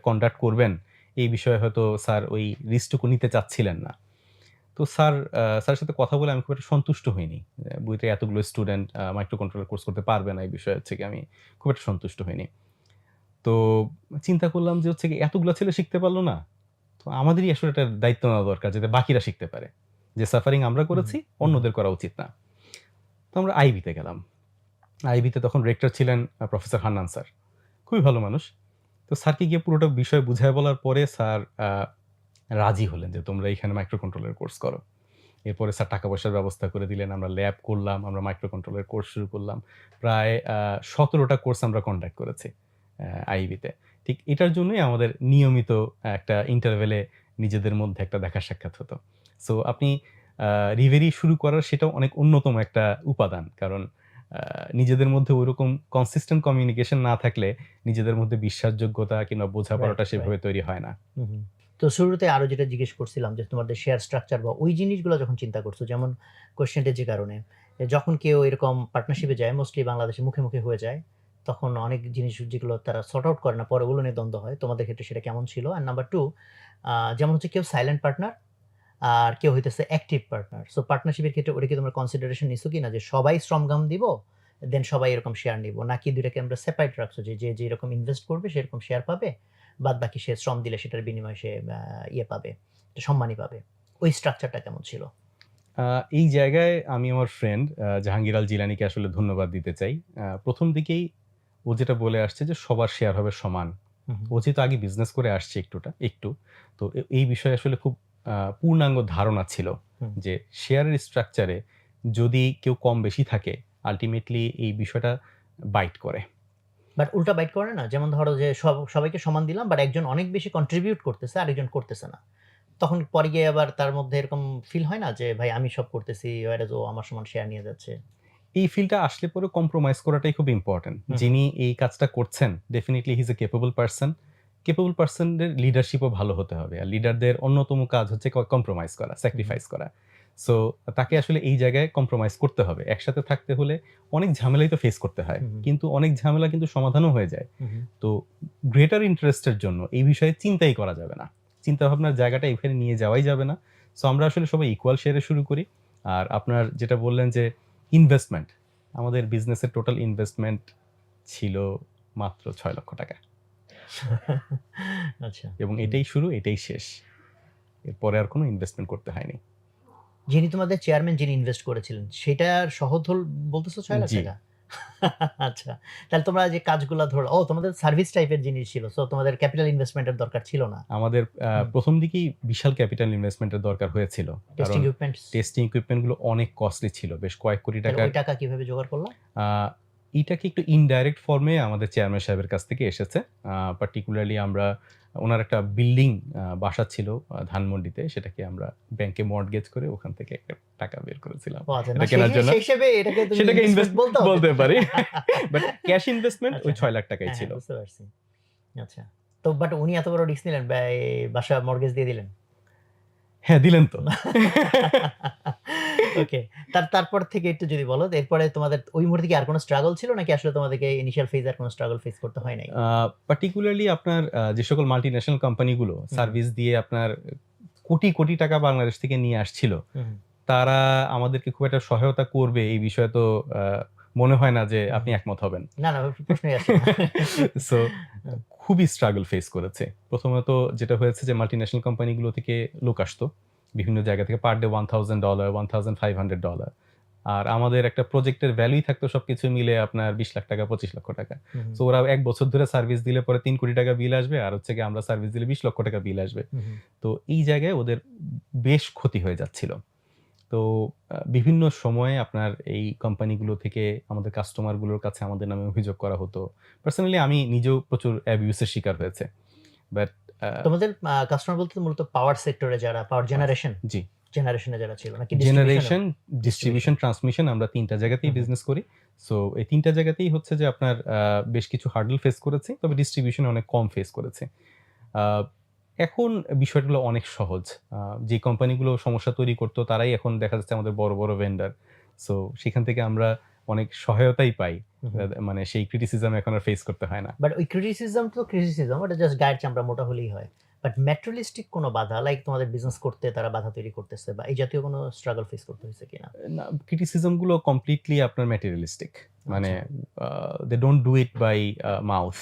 কন্ডাক্ট করবেন, এই বিষয়ে হয়তো স্যার ওই রিস্কটুকু নিতে চাচ্ছিলেন না। তো স্যারের সাথে কথা বলে আমি খুব একটা সন্তুষ্ট হইনি। বুয়েটে এতগুলো স্টুডেন্ট মাইক্রো কন্ট্রোলার কোর্স করতে পারবে না, এই বিষয়ে হচ্ছে গিয়ে আমি খুব একটা সন্তুষ্ট হইনি। তো চিন্তা করলাম যে হচ্ছে গিয়ে এতগুলা ছেলে শিখতে পারল না। তো আমাদেরই আসলে এটার দায়িত্ব নেওয়া দরকার যাতে বাকিরা শিখতে পারে। যে সাফারিং আমরা হুম। করেছি, অন্যদের করা উচিত না। তো আমরা আইবিতে গেলাম। আইবিতে তখন রেক্টর ছিলেন প্রফেসর হান্নান স্যার। খুবই ভালো মানুষ। তো স্যারকে গিয়ে পুরোটা বিষয় বুঝায় বলার পরে স্যার রাজি হলেন যে, "তোমরা এখানে মাইক্রো কন্ট্রোলার কোর্স করো।" এরপরে স্যার টাকা-পয়সার ব্যবস্থা করে দিলেন। আমরা ল্যাব করলাম, আমরা মাইক্রো কন্ট্রোলার কোর্স শুরু করলাম। প্রায় ১৭ টা কোর্স আমরা কন্ডাক্ট করেছি আইবিতে। ঠিক এটার জন্যই আমাদের নিয়মিত একটা ইন্টারভ্যালে নিজেদের মধ্যে একটা দেখা সাক্ষাৎ হতো। সো আপনি আ রিভেরি শুরু করার সেটাও অনেক অন্যতম একটা উপাদান। কারণ আ নিজেদের মধ্যে ঐরকম কনসিস্টেন্ট কমিউনিকেশন না থাকলে নিজেদের মধ্যে বিশ্বাসযোগ্যতা কিংবা রাইট, বোঝাপড়াটা রাইট। সেভাবে তৈরি হয় না। হুম। তো শুরুতে আরো যেটা জিজ্ঞেস করছিলাম যে তোমাদের শেয়ার স্ট্রাকচার বা ওই জিনিসগুলো যখন চিন্তা করছো যেমন কোয়েশ্চেনটা যে কারণে যখন কেউ এরকম পার্টনারশিপে যায় মোস্টলি বাংলাদেশে মুখে হয়ে যায় তখন অনেক জিনিস যেগুলো তারা সর্ট আউট করে না পরে ওগুলো নিয়ে দ্বন্দ্ব হয় তোমাদের ক্ষেত্রে সেটা কেমন ছিল আর নাম্বার 2 যেমন হচ্ছে কেউ সাইলেন্ট পার্টনার আর কেউ হইতেছে অ্যাক্টিভ পার্টনার সো পার্টনারশিপের ক্ষেত্রে ওটা কি তোমরা কনসিডারেশন নিছো কিনা যে সবাই শ্রমঘাম দিব দেন সবাই এরকম শেয়ার নিব নাকি দুইটাকে আমরা সেপারেট রাখছো যে যে যেরকম ইনভেস্ট করবে সেরকম শেয়ার পাবে বাদ বাকি সে শ্রম দিলে সেটার বিনিময়ে সে ইয়ে পাবে, একটা সম্মানই পাবে। ওই স্ট্রাকচারটা কেমন ছিল? এই জায়গায় আমি আমার ফ্রেন্ড জাহাঙ্গীর আল জিলানীকে আসলে ধন্যবাদ দিতে চাই। প্রথম দিকেই ও যেটা বলে আসছে যে সবার শেয়ার হবে সমান। ও যেহেতু আগে বিজনেস করে আসছে একটু। তো এই বিষয়ে আসলে খুব পূর্ণাঙ্গ ধারণা ছিল হুম। যে শেয়ারের স্ট্রাকচারে যদি কেউ কম বেশি থাকে আল্টিমেটলি এই বিষয়টা বাইট করে। বাট উল্টা বাইট করে না? যেমন ধরো যে সবাইকে সমান দিলাম, বাট একজন অনেক বেশি কন্ট্রিবিউট করতেছে, আরেকজন করতেছে না। তখন পরে গিয়ে আবার তার মধ্যে এরকম ফিল হয় না যে ভাই আমি সব করতেছি, whereas ও আমার সমান শেয়ার নিয়ে যাচ্ছে? এই ফিল্ডটা আসলে পরে কম্প্রোমাইজ করাটাই খুব ইম্পর্টেন্ট। হুম, যিনি এই কাজটা করছেন definitely he is a capable person. Capable পারসনদের লিডারশিপও ভালো হতে হবে। আর লিডারদের অন্যতম কাজ হচ্ছে কম্প্রোমাইজ করা, স্যাক্রিফাইস করা। সো তাকে আসলে এই জায়গায় কম্প্রোমাইজ করতে হবে। একসাথে থাকতে হলে অনেক ঝামেলাই তো ফেস করতে হয়। হুম, হুম। কিন্তু অনেক ঝামেলা কিন্তু সমাধানও হয়ে যায়। হুম, তো গ্রেটার ইন্টারেস্টের জন্য এই বিষয়ে চিন্তাই করা যাবে না। চিন্তাভাবনার জায়গাটা এখানে নিয়ে যাওয়াই যাবে না। সো আমরা আসলে সবাই ইকুয়াল শেয়ারে শুরু করি। আর আপনার যেটা বললেন যে ইনভেস্টমেন্ট, আমাদের বিজনেসের টোটাল ইনভেস্টমেন্ট ছিল মাত্র ৳৬,০০,০০০ আচ্ছা। এবং এটাই শুরু, এটাই শেষ। এরপরে আর কোনো ইনভেস্টমেন্ট করতে হয়নি। যিনি তোমাদের চেয়ারম্যান যিনি ইনভেস্ট করেছিলেন, সেটার সহধল বলতেছো ৳৬,০০,০০০? জি, আচ্ছা। তাহলে তোমরা যে কাজগুলা তোমাদের সার্ভিস টাইপের জিনিস ছিল। সো তোমাদের ক্যাপিটাল ইনভেস্টমেন্ট এর দরকার ছিল না। আমাদের হুম। ১ম দিকেই বিশাল ক্যাপিটাল ইনভেস্টমেন্টের দরকার হয়েছিল। টেস্টিং কারণ ইকুইপমেন্টস। টেস্টিং ইকুইপমেন্ট গুলো অনেক কস্টলি ছিল। বেশ কয়েক কোটি তাহলে টাকার। ওই টাকা কিভাবে জোগাড় করলা? আ এইটাকে একটু ইনডাইরেক্ট ফর্মে আমাদের চেয়ারম্যান সাহেবের কাছ থেকে এসেছে। পার্টিকুলারলি আমরা উনার একটা বিল্ডিং বাসা ছিল ধানমন্ডিতে। সেটাকে আমরা ব্যাংকে মর্টগেজ করে ওখান থেকে একটা টাকা বের করেছিলাম। ও আচ্ছা। না এটা কেনার জন্য। সেই হিসেবে এটাকে তুমি সেটাকে ইনভেস্টমেন্ট বলতে হবে। বলতে পারি। বাট ক্যাশ ইনভেস্টমেন্ট আচ্ছা, ওই হ্যাঁ। ৳৬,০০,০০০ হ্যাঁ, ছিল। হ্যাঁ, বুঝতে পারছি। আচ্ছা। তো বাট উনি এত বড় রিস্ক নিলেন, বাসা মর্টগেজ দিয়ে দিলেন। হ্যাঁ, দিলেন তো। ওকে। তারপর থেকে একটু যদি বলো, এরপরে তোমাদের ওই মুহূর্তে কি আর কোন স্ট্রাগল ছিল নাকি আসলে তোমাদেরকে ইনিশিয়াল ফেজ এ আর কোন স্ট্রাগল ফেস করতে হয় নাই? আ পার্টিকুলারলি আপনার যে সকল মাল্টিন্যাশনাল কোম্পানিগুলো হুম, সার্ভিস দিয়ে আপনার কোটি, কোটি টাকা বাংলাদেশ থেকে নিয়ে আসছিল। হুম, তারা আমাদেরকে খুব একটা সহায়তা করবে এই বিষয়ে তো আ মনে হয় না যে হুম, আপনি হুম। একমত হবেন। না, না, প্রশ্নই আসে না। সো হুম, খুবই স্ট্রাগল ফেস করেছে। প্রথমত যেটা হয়েছে যে মাল্টিন্যাশনাল কোম্পানিগুলো থেকে লোক আসতো। বিভিন্ন জায়গা থেকে পার ডে $1,000, $1,500 আর আমাদের একটা প্রজেক্টের ভ্যালুই থাকতো সবকিছু মিলে আপনার ৳২০,০০,০০০, ৳২৫,০০,০০০। হুম, সো ওরা ১ বছর ধরে সার্ভিস দিলে পরে ৳৩,০০,০০,০০০ বিল আসবে আর হচ্ছে গিয়ে আমরা সার্ভিস দিলে ৳২০,০০,০০০ বিল আসবে। হুম, হুম। তো এই জায়গায় ওদের বেশ ক্ষতি হয়ে যাচ্ছিল। তো বিভিন্ন সময়ে আপনার এই কোম্পানিগুলো থেকে আমাদের কাস্টমারগুলোর কাছে আমাদের নামে অভিযোগ করা হতো। পার্সোনালি আমি নিজেও প্রচুর অ্যাবিউস এর শিকার হয়েছে। বাট আ তোমাদের কাস্টমার বলতে মূলত পাওয়ার সেক্টরে যারা, পাওয়ার জেনারেশন জি। জেনারেশনে যারা ছিল নাকি ডিস্ট্রিবিউশনও? জেনারেশন, ডিস্ট্রিবিউশন, ট্রান্সমিশন আমরা ৩ টা জায়গাতেই হুম, হুম, বিজনেস করি। সো এই ৩ টা জায়গাতেই হচ্ছে যে আপনার বেশ কিছু হার্ডল ফেস করেছি। তবে ডিস্ট্রিবিউশন এ অনেক কম ফেস করেছি। আ এখন বিষয়গুলো অনেক সহজ। আ যে কোম্পানিগুলো সমস্যা তৈরি করত তারাই এখন দেখা যাচ্ছে আমাদের বড়, বড় ভেন্ডর। সো সেখান থেকে আমরা অনেক সহায়তাই পাই। হুম, হুম। মানে সেই ক্রিটিসিজম এখন আর ফেস করতে হয় না। বাট ওই ক্রিটিসিজম তো ক্রিটিসিজম, ওটা জাস্ট গায়ের চামড়া মোটা হলেই হয়। বাট ম্যাটেরিয়ালিস্টিক কোনো বাধা, লাইক তোমাদের বিজনেস করতে তারা বাধা তৈরি করতেছে বা এই জাতীয় কোনো স্ট্রাগল ফেস করতে হইছে কিনা? না, ক্রিটিসিজম গুলো কমপ্লিটলি আপনার ম্যাটেরিয়ালিস্টিক। মানে আচ্ছা। They don't do it by mouth,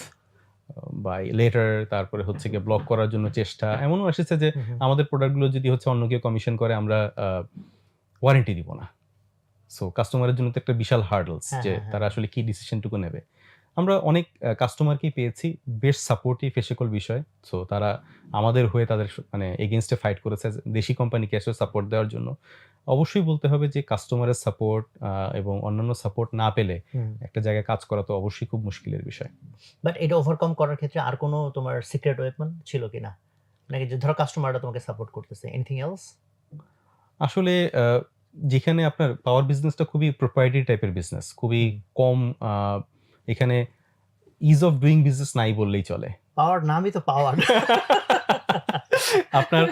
by letter, তারপরে হচ্ছে গিয়ে ব্লক করার জন্য চেষ্টা। এমনও এসেছে যে হুম, হুম। আমাদের প্রোডাক্ট গুলো যদি হচ্ছে অন্য কেউ কমিশন করে আমরা ওয়ারেন্টি দিব না। সো কাস্টমারের জন্য তো একটা বিশাল হার্ডলস হ্যাঁ, যে হ্যাঁ, হ্যাঁ, তারা হ্যাঁ। আসলে কি ডিসিশন টুকু নেবে। আমরা অনেক কাস্টমারকেই পেয়েছি বেশ সাপোর্টিভ এ সকল বিষয়। সো তারা আমাদের হয়ে তাদের মানে এগেইনস্ট এ ফাইট করেছে দেশি কোম্পানিকে আসলে সাপোর্ট দেওয়ার জন্য। অবশ্যই বলতে হবে যে কাস্টমারের সাপোর্ট এবং অন্যান্য সাপোর্ট না পেলে হুম। একটা জায়গায় কাজ করা তো অবশ্যই খুব মুশকিলের বিষয়। বাট এটা ওভারকাম করার ক্ষেত্রে আর কোনো তোমার সিক্রেট ওয়েপন ছিল কিনা? নাকি যে ধরো কাস্টমাররা তোমাকে সাপোর্ট করতেছে। Anything else? আসলে যেখানে আপনার পাওয়ার বিজনেসটা খুবই প্রোপ্রাইটারি টাইপের বিজনেস। খুবই হুম। কম এখানে ইজ অফ ডুইং বিজনেস নাই বললেই চলে। পাওয়ার নামই তো পাওয়ার। আপনার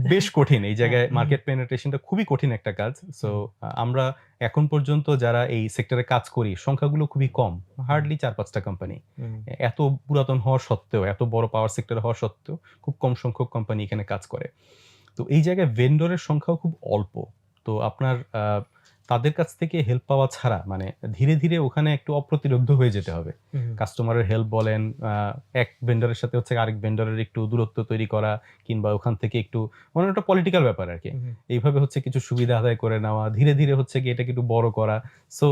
বেশ কঠিন। এই হ্যাঁ, জায়গায় হুম, মার্কেট পেনিট্রেশন টা খুবই কঠিন একটা কাজ। সো হুম, আমরা এখন পর্যন্ত যারা এই সেক্টরে কাজ করি সংখ্যাগুলো খুবই কম। হুম, হার্ডলি ৪-৫ টা কোম্পানি। হুম, এত পুরাতন হওয়া সত্ত্বেও, এত বড় পাওয়ার সেক্টরে হওয়া সত্ত্বেও খুব কম সংখ্যক কোম্পানি এখানে কাজ করে। তো এই জায়গায় ভেন্ডরের সংখ্যাও খুব অল্প। তো আপনার তাদের কাছ থেকে হেল্প পাওয়া ছাড়া মানে ধীরে ধীরে ওখানে একটু অপ্রতিরোধ্য হয়ে যেতে হবে। কাস্টমারের হেল্প বলেন, এক ভেন্ডরের সাথে হচ্ছে আরেক ভেন্ডরের একটু দূরত্ব তৈরি করা, কিংবা ওখান থেকে একটু মানে একটা পলিটিক্যাল ব্যাপার আর কি। এইভাবে হচ্ছে কিছু সুবিধা আদায় করে নেওয়া, ধীরে ধীরে হচ্ছে কি এটাকে একটু বড় করা। So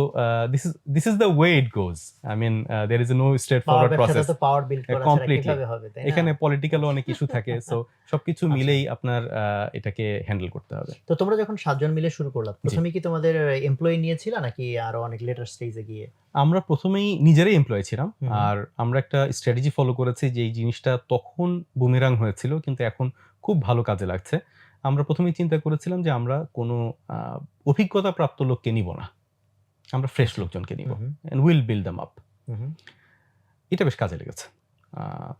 this is the way it goes. I mean there is no straight power forward ব্যবসাটা প্রসেস। তো পাওয়ার বিল্ড করা ছাড়া কমপ্লিটলি কিভাবে হবে, তাই না? এখানে পলিটিক্যালও অনেক ইস্যু থাকে। সো সবকিছু আচ্ছা। মিলেই আপনার এটাকে হ্যান্ডেল করতে হবে। তো তোমরা যখন 7 জন মিলে শুরু করলা, প্রথমে কি তোমাদের এমপ্লয়ি নিয়েছিল নাকি আরো অনেক লেটার স্টেজে গিয়ে? আমরা প্রথমেই নিজেরাই এমপ্লয়ি ছিলাম। হুম। আর আমরা একটা স্ট্র্যাটেজি ফলো করেছি যে এই জিনিসটা তখন বুমেরাং হয়েছিল, কিন্তু এখন খুব ভালো কাজে লাগছে। আমরা প্রথমেই চিন্তা করেছিলাম যে আমরা কোনো অভিজ্ঞতা প্রাপ্ত লোককে নিব না, আমরা ফ্রেশ লোকজনকে নিব, and will build them up. এটা বেশ কাজে লেগেছে।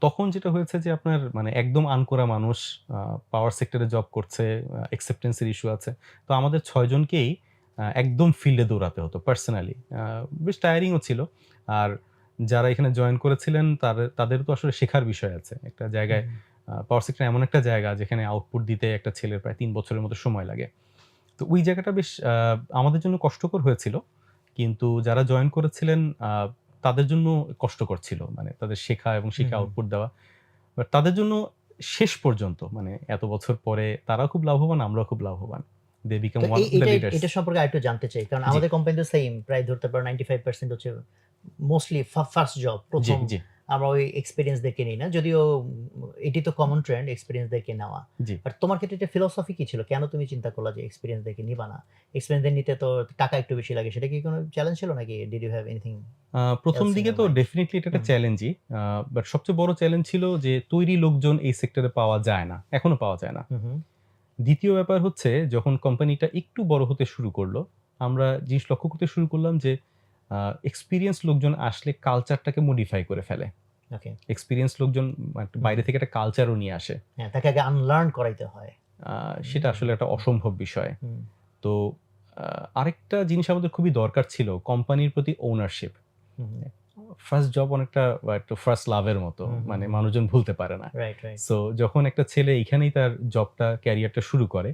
তখন যেটা হয়েছে যে আপনার মানে একদম আনকোরা মানুষ, পাওয়ার সেক্টরে জব করছে, অ্যাকসেপ্টেন্সের ইস্যু আছে। তো আমাদের 6 জনকেই একদম ফিল্ডে দৌড়াতে হতো পার্সোনালি। বেশ টায়ারিংও ছিল। আর যারা এখানে জয়েন করেছিলেন তাদের তো আসলে শেখার বিষয় আছে। একটা জায়গায় পাওয়ার সেক্টর এমন একটা জায়গা যেখানে আউটপুট দিতে একটা ছেলের প্রায় 3 বছরের মতো সময় লাগে। তো ওই জায়গাটা বেশ আমাদের জন্য কষ্টকর হয়েছিল। কিন্তু যারা জয়েন করেছিলেন তাদের জন্য কষ্টকর ছিল। মানে তাদের শেখা এবং শিখে আউটপুট দেওয়া। বাট তাদের জন্য শেষ পর্যন্ত মানে এত বছর পরে তারাও খুব লাভবান, আমরাও খুব লাভবান। They become one of the leaders. এটা সম্পর্কে আরেকটু জানতে চাই, কারণ আমাদের কোম্পানিতে সেম প্রায় ধরতে পারো 95% হচ্ছে মোস্টলি ফার্স্ট জব, জি প্রথম জি আমরা ওই এক্সপেরিয়েন্স দেখে নিই না, যদিও এটি তো কমন ট্রেন্ড এক্সপেরিয়েন্স দেখে নেওয়া। জি। বাট তোমার ক্ষেত্রে এটা ফিলোসফি কি ছিল? কেন তুমি চিন্তা করলা যে এক্সপেরিয়েন্স দেখে নিবা না? এক্সপেরিয়েন্স নিতে তো টাকা একটু বেশি লাগে, সেটা কি কোনো চ্যালেঞ্জ ছিল নাকি? Did you have anything? প্রথম else in দিকে your তো mind? ডেফিনিটলি এটা একটা চ্যালেঞ্জই। বাট সবচেয়ে বড় চ্যালেঞ্জ ছিল যে তৈরি লোকজন এই সেক্টরে পাওয়া যায় না, এখনো পাওয়া যায় না। দ্বিতীয় ব্যাপার হচ্ছে যখন কোম্পানিটা একটু বড় হতে শুরু করলো, আমরা জিনিস লক্ষ্য করতে শুরু করলাম যে এক্সপেরিয়েন্স লোকজন আসলে কালচারটাকে মডিফাই করে ফেলে। ওকে। এক্সপেরিয়েন্স লোকজন বাইরে থেকে একটা কালচারও নিয়ে আসে। হ্যাঁ, তাকে আগে আনলার্ন করাইতে হয়। সেটা আসলে একটা অসম্ভব বিষয়। তো আরেকটা জিনিস আমাদের খুবই দরকার ছিল কোম্পানির প্রতি ওনারশিপ। ফার্স্ট জব অনেকটা একটু ফার্স্ট লাভের মতো, মানে মানুষজন ভুলতে পারে না। Right, right. সো যখন একটা ছেলে এখানেই তার জবটা ক্যারিয়ারটা শুরু করে,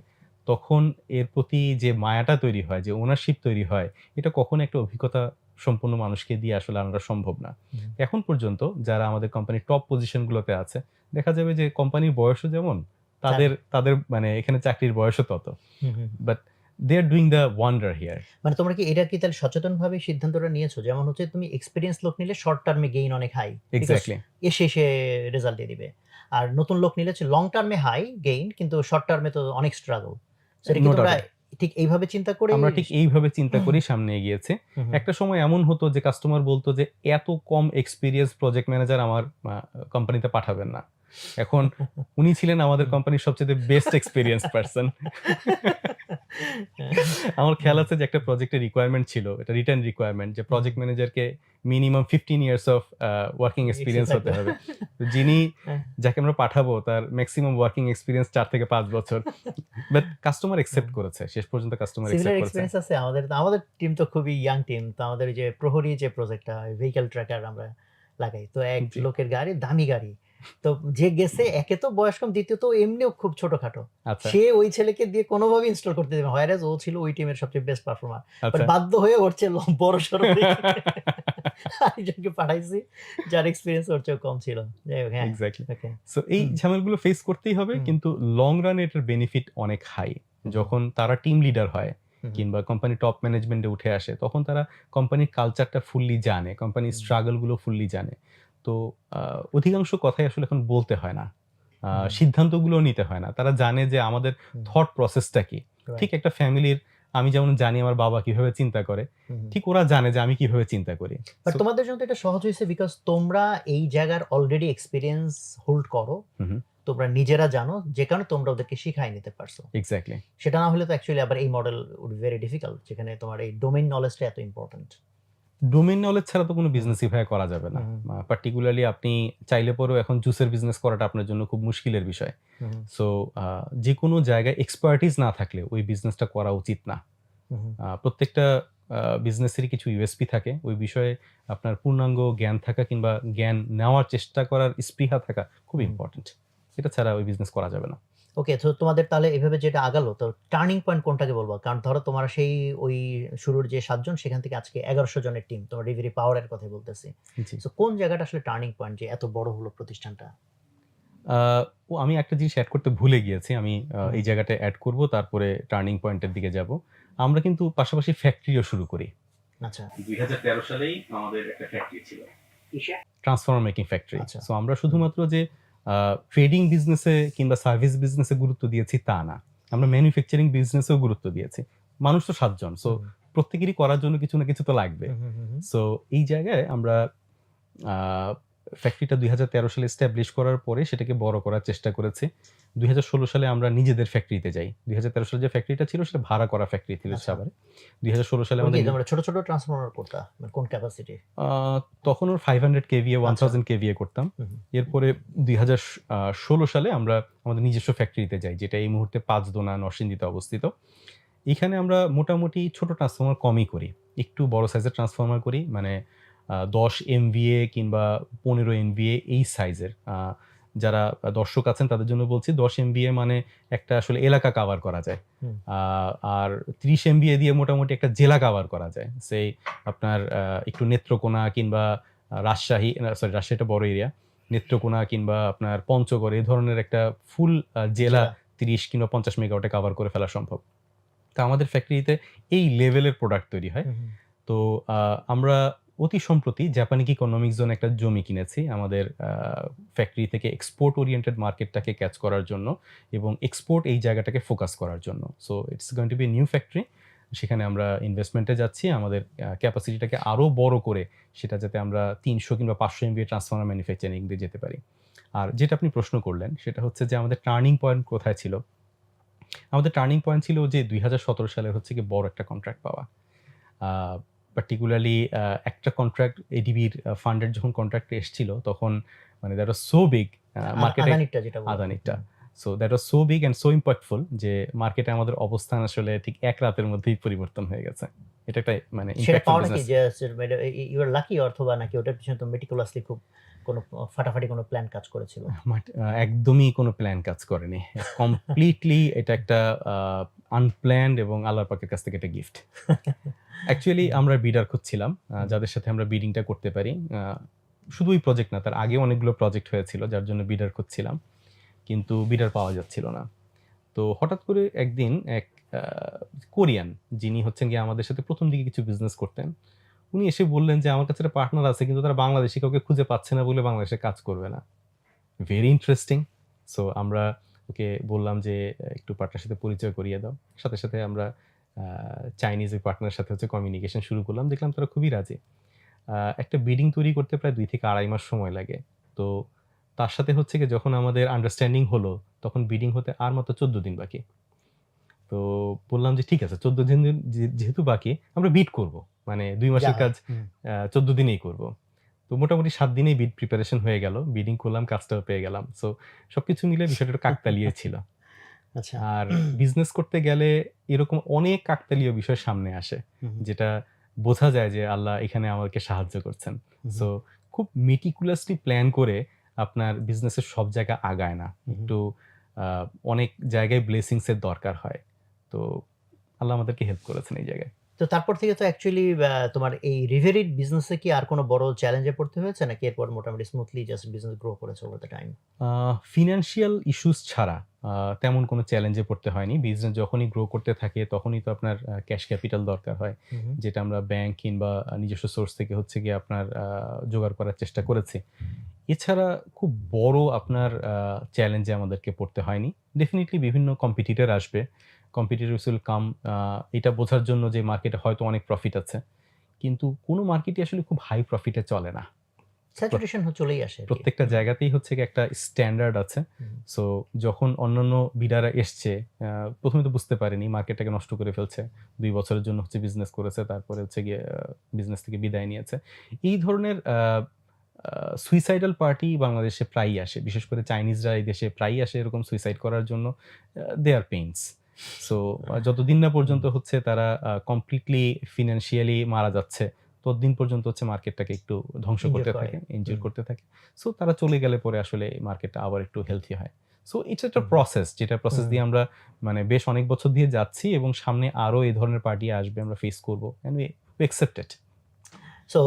তখন এর প্রতি যে মায়াটা তৈরি হয়, যে ওনারশিপ তৈরি হয়, এটা কখনো একটা অভিজ্ঞতা সম্পন্ন মানুষকে দিয়ে আসলে আনাটা সম্ভব না। এখন পর্যন্ত যারা আমাদের কোম্পানির টপ পজিশনগুলোতে আছে, দেখা যাবে যে কোম্পানির বয়সও যেমন, তাদের মানে এখানে চাকরির বয়সও তত। But they are doing the wonder here. মানে তোমরা কি এটা কি তাহলে সচেতনভাবে সিদ্ধান্তটা নিয়েছো? যেমন হচ্ছে তুমি এক্সপেরিয়েন্স লোক নিলে শর্ট টার্মে গেইন অনেক হাই, এক্স্যাক্টলি। এসে রেজাল্ট দিয়ে দিবে। আর নতুন লোক নিলে হচ্ছে লং টার্মে হাই গেইন, কিন্তু শর্ট টার্মে তো অনেক স্ট্রাগল। সেটা কি নো তোমরা ডাউট। ঠিক এইভাবে চিন্তা করে? আমরা ঠিক এইভাবে চিন্তা করেই সামনে এগিয়েছি। একটা সময় এমন হতো যে কাস্টমার বলতো যে এত কম এক্সপেরিয়েন্স প্রজেক্ট ম্যানেজার আমার কোম্পানিতে পাঠাবেন না। এখন উনি ছিলেন আমাদের কোম্পানির সবচেয়ে বেস্ট এক্সপেরিয়েন্স পারসন। আমার খেয়াল আছে যে একটা প্রজেক্টের রিকোয়ারমেন্ট ছিল, এটা রিটেন রিকোয়ারমেন্ট, যে প্রজেক্ট ম্যানেজারকে minimum 15 years of working experience হতে হবে। তো যিনি যাকে আমরা পাঠাবো তার ম্যাক্সিমাম ওয়ার্কিং এক্সপেরিয়েন্স 4 থেকে 5 বছর। বাট কাস্টমার অ্যাকসেপ্ট করেছে, শেষ পর্যন্ত কাস্টমার সিমিলার অ্যাকসেপ্ট করেছে। এক্সপেরিয়েন্স আছে আমাদের টিম তো খুবই ইয়াং টিম। তো আমাদের যে প্রহরী যে প্রজেক্টটা, ভেহিকল ট্র্যাকার আমরা লাগাই, তো এক জি। লোকের গাড়ি, দামি গাড়ি। তো যে গেছে, একে তো বয়স কম, দ্বিতীয়ত এমনিও খুব ছোটখাটো। আচ্ছা সে ওই ছেলেকে দিয়ে কোনোভাবে ইনস্টল করতে দেবে, হোয়ার এজ ও ছিল ওই টিমের সবচেয়ে বেস্ট পারফর্মার। বাট আচ্ছা। বাধ্য হয়ে ওর চেয়ে বড় সড়ো আরেকজনকে পাঠাইছি যার এক্সপেরিয়েন্স ওর চেয়ে কম ছিল। যাই হোক, হ্যাঁ। এক্স্যাক্টলি। ওকে। সো এই ঝামেলাগুলো ফেস করতেই হবে, কিন্তু লং রানে এটার বেনিফিট অনেক হাই। যখন তারা টিম লিডার হয় কিংবা কোম্পানি টপ ম্যানেজমেন্টে উঠে আসে, তখন তারা কোম্পানির কালচারটা ফুললি জানে, কোম্পানির স্ট্রাগল গুলো ফুললি জানে। তো অধিকাংশ কথাই আসলে এখন বলতে হয় না, সিদ্ধান্তগুলো নিতে হয় না। তারা জানে যে আমাদের থট প্রসেসটা কি। ঠিক একটা ফ্যামিলির আমি যেমন জানি আমার বাবা কিভাবে চিন্তা করে, ঠিক ওরা জানে যে আমি কিভাবে চিন্তা করি। বাট তোমাদের জন্য তো এটা সহজ হয়েছে, বিকজ তোমরা এই জায়গার অলরেডি এক্সপেরিয়েন্স হোল্ড করো, তোমরা নিজেরা জানো, যে কারণে তোমরা ওদেরকে শিখাই নিতে পারছো। এক্স্যাক্টলি। সেটা না হলে তো অ্যাকচুয়ালি আবার এই মডেল উড ভেরি ডিফিকাল্ট, যেখানে তোমার এই ডোমেইন নলেজটা এত ইম্পর্টেন্ট। ডোমেইন নলেজ ছাড়া তো কোনো বিজনেসই ভাই করা যাবে না। পার্টিকুলারলি আপনি চাইলে পরেও এখন জুসের বিজনেস করাটা আপনার জন্য খুব মুশকিলের বিষয়। সো যে কোনো জায়গায় এক্সপার্টিস না থাকলে ওই বিজনেসটা করা উচিত না। প্রত্যেকটা বিজনেসেরই কিছু ইউএসপি থাকে, ওই বিষয়ে আপনার পূর্ণাঙ্গ জ্ঞান থাকা কিংবা জ্ঞান নেওয়ার চেষ্টা করার স্পৃহা থাকা খুব ইম্পর্টেন্ট। এটা ছাড়া ওই বিজনেস করা যাবে না। ওকে, তো তোমাদের তাহলে এভাবে যেটা আগালো, তো টার্নিং পয়েন্ট কোনটাকে বলবো? কারণ ধরো তোমরা সেই ওই শুরুর যে ৭ জন সেখান থেকে আজকে ১১০০ জনের টিম। তোমার ডেলিভারি পাওয়ার এর কথাই বলতেছি। জি। সো কোন জায়গাটা আসলে টার্নিং পয়েন্ট যে এত বড় হলো প্রতিষ্ঠানটা? আ আমি একটা জিনিস এড করতে ভুলে গিয়েছি। আমি হুম। এই জায়গাটায় এড করব, তারপরে টার্নিং পয়েন্ট এর দিকে যাব। আমরা কিন্তু পাশাপাশি ফ্যাক্টরিও শুরু করি। আচ্ছা। ২০১৩ সালেই আমাদের একটা ফ্যাক্টরি ছিল। কিসে? Transformer making factory. আচ্ছা। সো আমরা শুধুমাত্র যে ট্রেডিং বিজনেসে কিংবা সার্ভিস বিজনেসে গুরুত্ব দিয়েছি তা না। আমরা ম্যানুফ্যাকচারিং বিজনেসেও গুরুত্ব দিয়েছি। মানুষ তো ৭ জন। সো হুম, প্রত্যেকেরই করার জন্য কিছু না কিছু তো লাগবে। হুম, হুম, হুম, হুম। সো এই জায়গায় আমরা আ ফ্যাক্টরিটা ২০১৩ সালে এস্টাবলিশ করার পরে সেটাকে বড় করার চেষ্টা করেছি। ২০১৬ সালে আমরা নিজেদের ফ্যাক্টরিতে যাই। ২০১৩ সালে যে ফ্যাক্টরিটা ছিল সেটা ভাড়া করা ফ্যাক্টরি ছিল আচ্ছা। সাভারে। ২০১৬ সালে ওগুলো কি আমাদের তোমরা ছোট, ছোট ট্রান্সফরমার করতা? মানে কোন ক্যাপাসিটি? আ তখন ওর 500 কেভিএ, আচ্ছা। 1000 কেভিএ করতাম। হুম, হুম। এরপরে ২০১৬ সালে আমরা আমাদের নিজস্ব ফ্যাক্টরিতে যাই, যেটা এই মুহূর্তে পাঁচদোনা নরসিংদীতে অবস্থিত। এখানে আমরা মোটামুটি ছোট ট্রান্সফরমার কমই করি। একটু বড় সাইজের ট্রান্সফরমার করি। মানে ১০ এমভিএ কিংবা ১৫ এমভিএ এই সাইজের। যারা দর্শক আছেন তাদের জন্য বলছি, ১০ এমভিএ মানে একটা আসলে এলাকা কাভার করা যায়। হুম। আ আর ৩০ এমভিএ দিয়ে মোটামুটি একটা জেলা কাভার করা যায়। সেই আপনার একটু নেত্রকোনা কিংবা রাজশাহী, রাজশাহীটা বড় এরিয়া। নেত্রকোনা কিংবা আপনার পঞ্চগড় এই ধরনের একটা ফুল জেলা জেলা। ৩০ কিংবা ৫০ মেগাওয়াটে কাভার করে ফেলা সম্ভব। তো আমাদের ফ্যাক্টরিতে এই লেভেলের প্রোডাক্ট তৈরি হয়। হুম, হুম। তো আমরা অতি সম্প্রতি জাপানিক ইকোনমিক জোনে একটা জমি কিনেছি আমাদের ফ্যাক্টরি থেকে এক্সপোর্ট ওরিয়েন্টেড মার্কেটটাকে ক্যাচ করার জন্য এবং এক্সপোর্ট এই জায়গাটাকে ফোকাস করার জন্য। So it's going to be new factory. সেখানে আমরা ইনভেস্টমেন্টে যাচ্ছি। আমাদের ক্যাপাসিটিটাকে আরো বড় করে সেটা যাতে আমরা ৩০০ কিংবা ৫০০ এমভিএ ট্রান্সফর্মার ম্যানুফ্যাকচারিং দিয়ে যেতে পারি। আর যেটা আপনি প্রশ্ন করলেন সেটা হচ্ছে যে আমাদের টার্নিং পয়েন্ট কোথায় ছিল? আমাদের টার্নিং পয়েন্ট ছিল যে ২০১৭ সালে হচ্ছে গিয়ে বড় একটা কন্ট্রাক্ট পাওয়া। আ পার্টিকুলারলি একটা কন্ট্রাক্ট এডিবির ফান্ডের যখন কন্ট্রাক্টটা এসছিল তখন মানে দ্যাট ওয়াজ সো বিগ মার্কেটে। আদানিরটা যেটা বলা হয়। আদানিরটা। Hmm. So that was so big and so impactful যে মার্কেটে আমাদের অবস্থান আসলে ঠিক এক রাতের মধ্যেই পরিবর্তন হয়ে গেছে। এটা একটা মানে সেটা ইমপ্যাক্টফুল পাওয়াটা কি বিজনেস। যে ইউ আর লাকি, অথবা নাকি ওটার পিছনে তো মেটিকুলাসলি খুব কোনো ফাটাফাটি কোনো প্ল্যান কাজ করেছিল? একদমই কোনো প্ল্যান কাজ করেনি। কমপ্লিটলি এটা একটা আ আনপ্ল্যান্ড এবং আল্লাহ পাকের কাছ থেকে একটা গিফট। অ্যাকচুয়ালি হুম, আমরা বিডার খুঁজছিলাম হুম। যাদের সাথে আমরা বিডিংটা করতে পারি। শুধু ওই প্রজেক্ট না, তার আগেও অনেকগুলো প্রজেক্ট হয়েছিল যার জন্য বিডার খুঁজছিলাম। কিন্তু বিডার পাওয়া যাচ্ছিল না। তো হঠাৎ করে একদিন এক আ কোরিয়ান, যিনি হচ্ছেন গিয়ে আমাদের সাথে ১ম দিকে কিছু বিজনেস করতেন। উনি এসে বললেন যে, "আমার কাছে একটা পার্টনার আছে কিন্তু তারা বাংলাদেশী কাউকে খুঁজে পাচ্ছে না বলে বাংলাদেশে কাজ করবে না।" Very interesting. সো আমরা ওকে বললাম যে, "একটু পার্টনারের সাথে পরিচয় করিয়ে দাও।" সাথে, সাথে আমরা আ চাইনিজ ওই পার্টনারের সাথে হচ্ছে কমিউনিকেশন শুরু করলাম। দেখলাম তারা খুবই রাজি। একটা বিডিং তৈরি করতে প্রায় ২ থেকে ২.৫ মাস সময় লাগে। তো তার সাথে হচ্ছে গিয়ে যখন আমাদের আন্ডারস্ট্যান্ডিং হলো, তখন বিডিং হতে আর মাত্র ১৪ দিন বাকি। তো বললাম যে, "ঠিক আছে, ১৪ দিন যেহেতু বাকি আমরা বিড করব। মানে ২ যা মাসের হয়। কাজ হুম। ১৪ দিনেই করব।" তো মোটামুটি ৭ দিনেই বিড প্রিপারেশন হয়ে গেল। বিডিং করলাম, কাজটাও পেয়ে গেলাম। সো সবকিছু মিলে বিষয়টা একটু কাকতালীয় ছিল। আচ্ছা। আর বিজনেস করতে গেলে এরকম অনেক কাকতালীয় বিষয় সামনে আসে। হুম, হুম, যেটা বোঝা যায় যে আল্লাহ এখানে আমাকে সাহায্য করছেন। হুম, সো খুব meticulously প্ল্যান করে আপনার বিজনেসের সব জায়গা আগায় না। হুম, হুম। একটু আ অনেক জায়গায় ব্লেসিংস এর দরকার হয়। তো আল্লাহ আমাদেরকে হেল্প করেছেন এই জায়গায়। তো তারপর থেকে তো অ্যাকচুয়ালি তোমার এই রিভেরির বিজনেসে কি আর কোনো বড় চ্যালেঞ্জ এ পড়তে হয়েছে? নাকি এরপর মোটামুটি স্মুথলি জাস্ট বিজনেস গ্রো করেছে over the time? A financial issues ছাড়া তেমন কোনো চ্যালেঞ্জে পড়তে হয়নি। বিজনেস যখনই গ্রো করতে থাকে তখনই তো আপনার ক্যাশ ক্যাপিটাল দরকার হয়। হুম, হুম। যেটা আমরা ব্যাংক কিংবা নিজস্ব সোর্স থেকে হচ্ছে গিয়ে আপনার জোগাড় করার চেষ্টা করেছি। এছাড়া খুব বড় আপনার চ্যালেঞ্জে আমাদেরকে পড়তে হয়নি। ডেফিনিটলি বিভিন্ন কম্পিটিটর আসবে। কম্পিটিটরস উইল কাম, এটা বোঝার জন্য যে মার্কেটে হয়তো অনেক প্রফিট আছে। কিন্তু কোন মার্কেটই আসলে খুব হাই প্রফিটে চলে না। প্র স্যাচুরেশন চলেই আসে আরকি। প্রত্যেকটা জায়গাতেই হচ্ছে গিয়ে একটা স্ট্যান্ডার্ড আছে। হুম, সো যখন অন্যান্য বিডাররা এসছে, ১ম এ তো বুঝতে পারেনি, মার্কেটটাকে নষ্ট করে ফেলছে। ২ বছরের জন্য হচ্ছে বিজনেস করেছে। তারপরে হচ্ছে গিয়ে বিজনেস থেকে বিদায় নিয়েছে। এই ধরনের আ আ সুইসাইডাল পার্টি বাংলাদেশে প্রায়ই আসে। বিশেষ করে চাইনিজরা এই দেশে প্রায়ই আসে এরকম সুইসাইড করার জন্য। দে আর পেইনস। সো যতদিন না হুম। পর্যন্ত হচ্ছে তারা কমপ্লিটলি ফিন্যান্সিয়ালি মারা যাচ্ছে, ততদিন পর্যন্ত হচ্ছে মার্কেটটাকে একটু ধ্বংস এনজয় করতে করে। থাকে, এনজয় হুম। করতে থাকে। সো তারা চলে গেলে পরে আসলে মার্কেটটা আবার একটু হেলথি হয়। সো ইটস একটা হুম। প্রসেস, যেটা প্রসেস হুম। দিয়ে আমরা মানে বেশ অনেক বছর দিয়ে যাচ্ছি এবং সামনে আরো এই ধরনের পার্টি আসবে, আমরা ফেস করব, and we accept it. So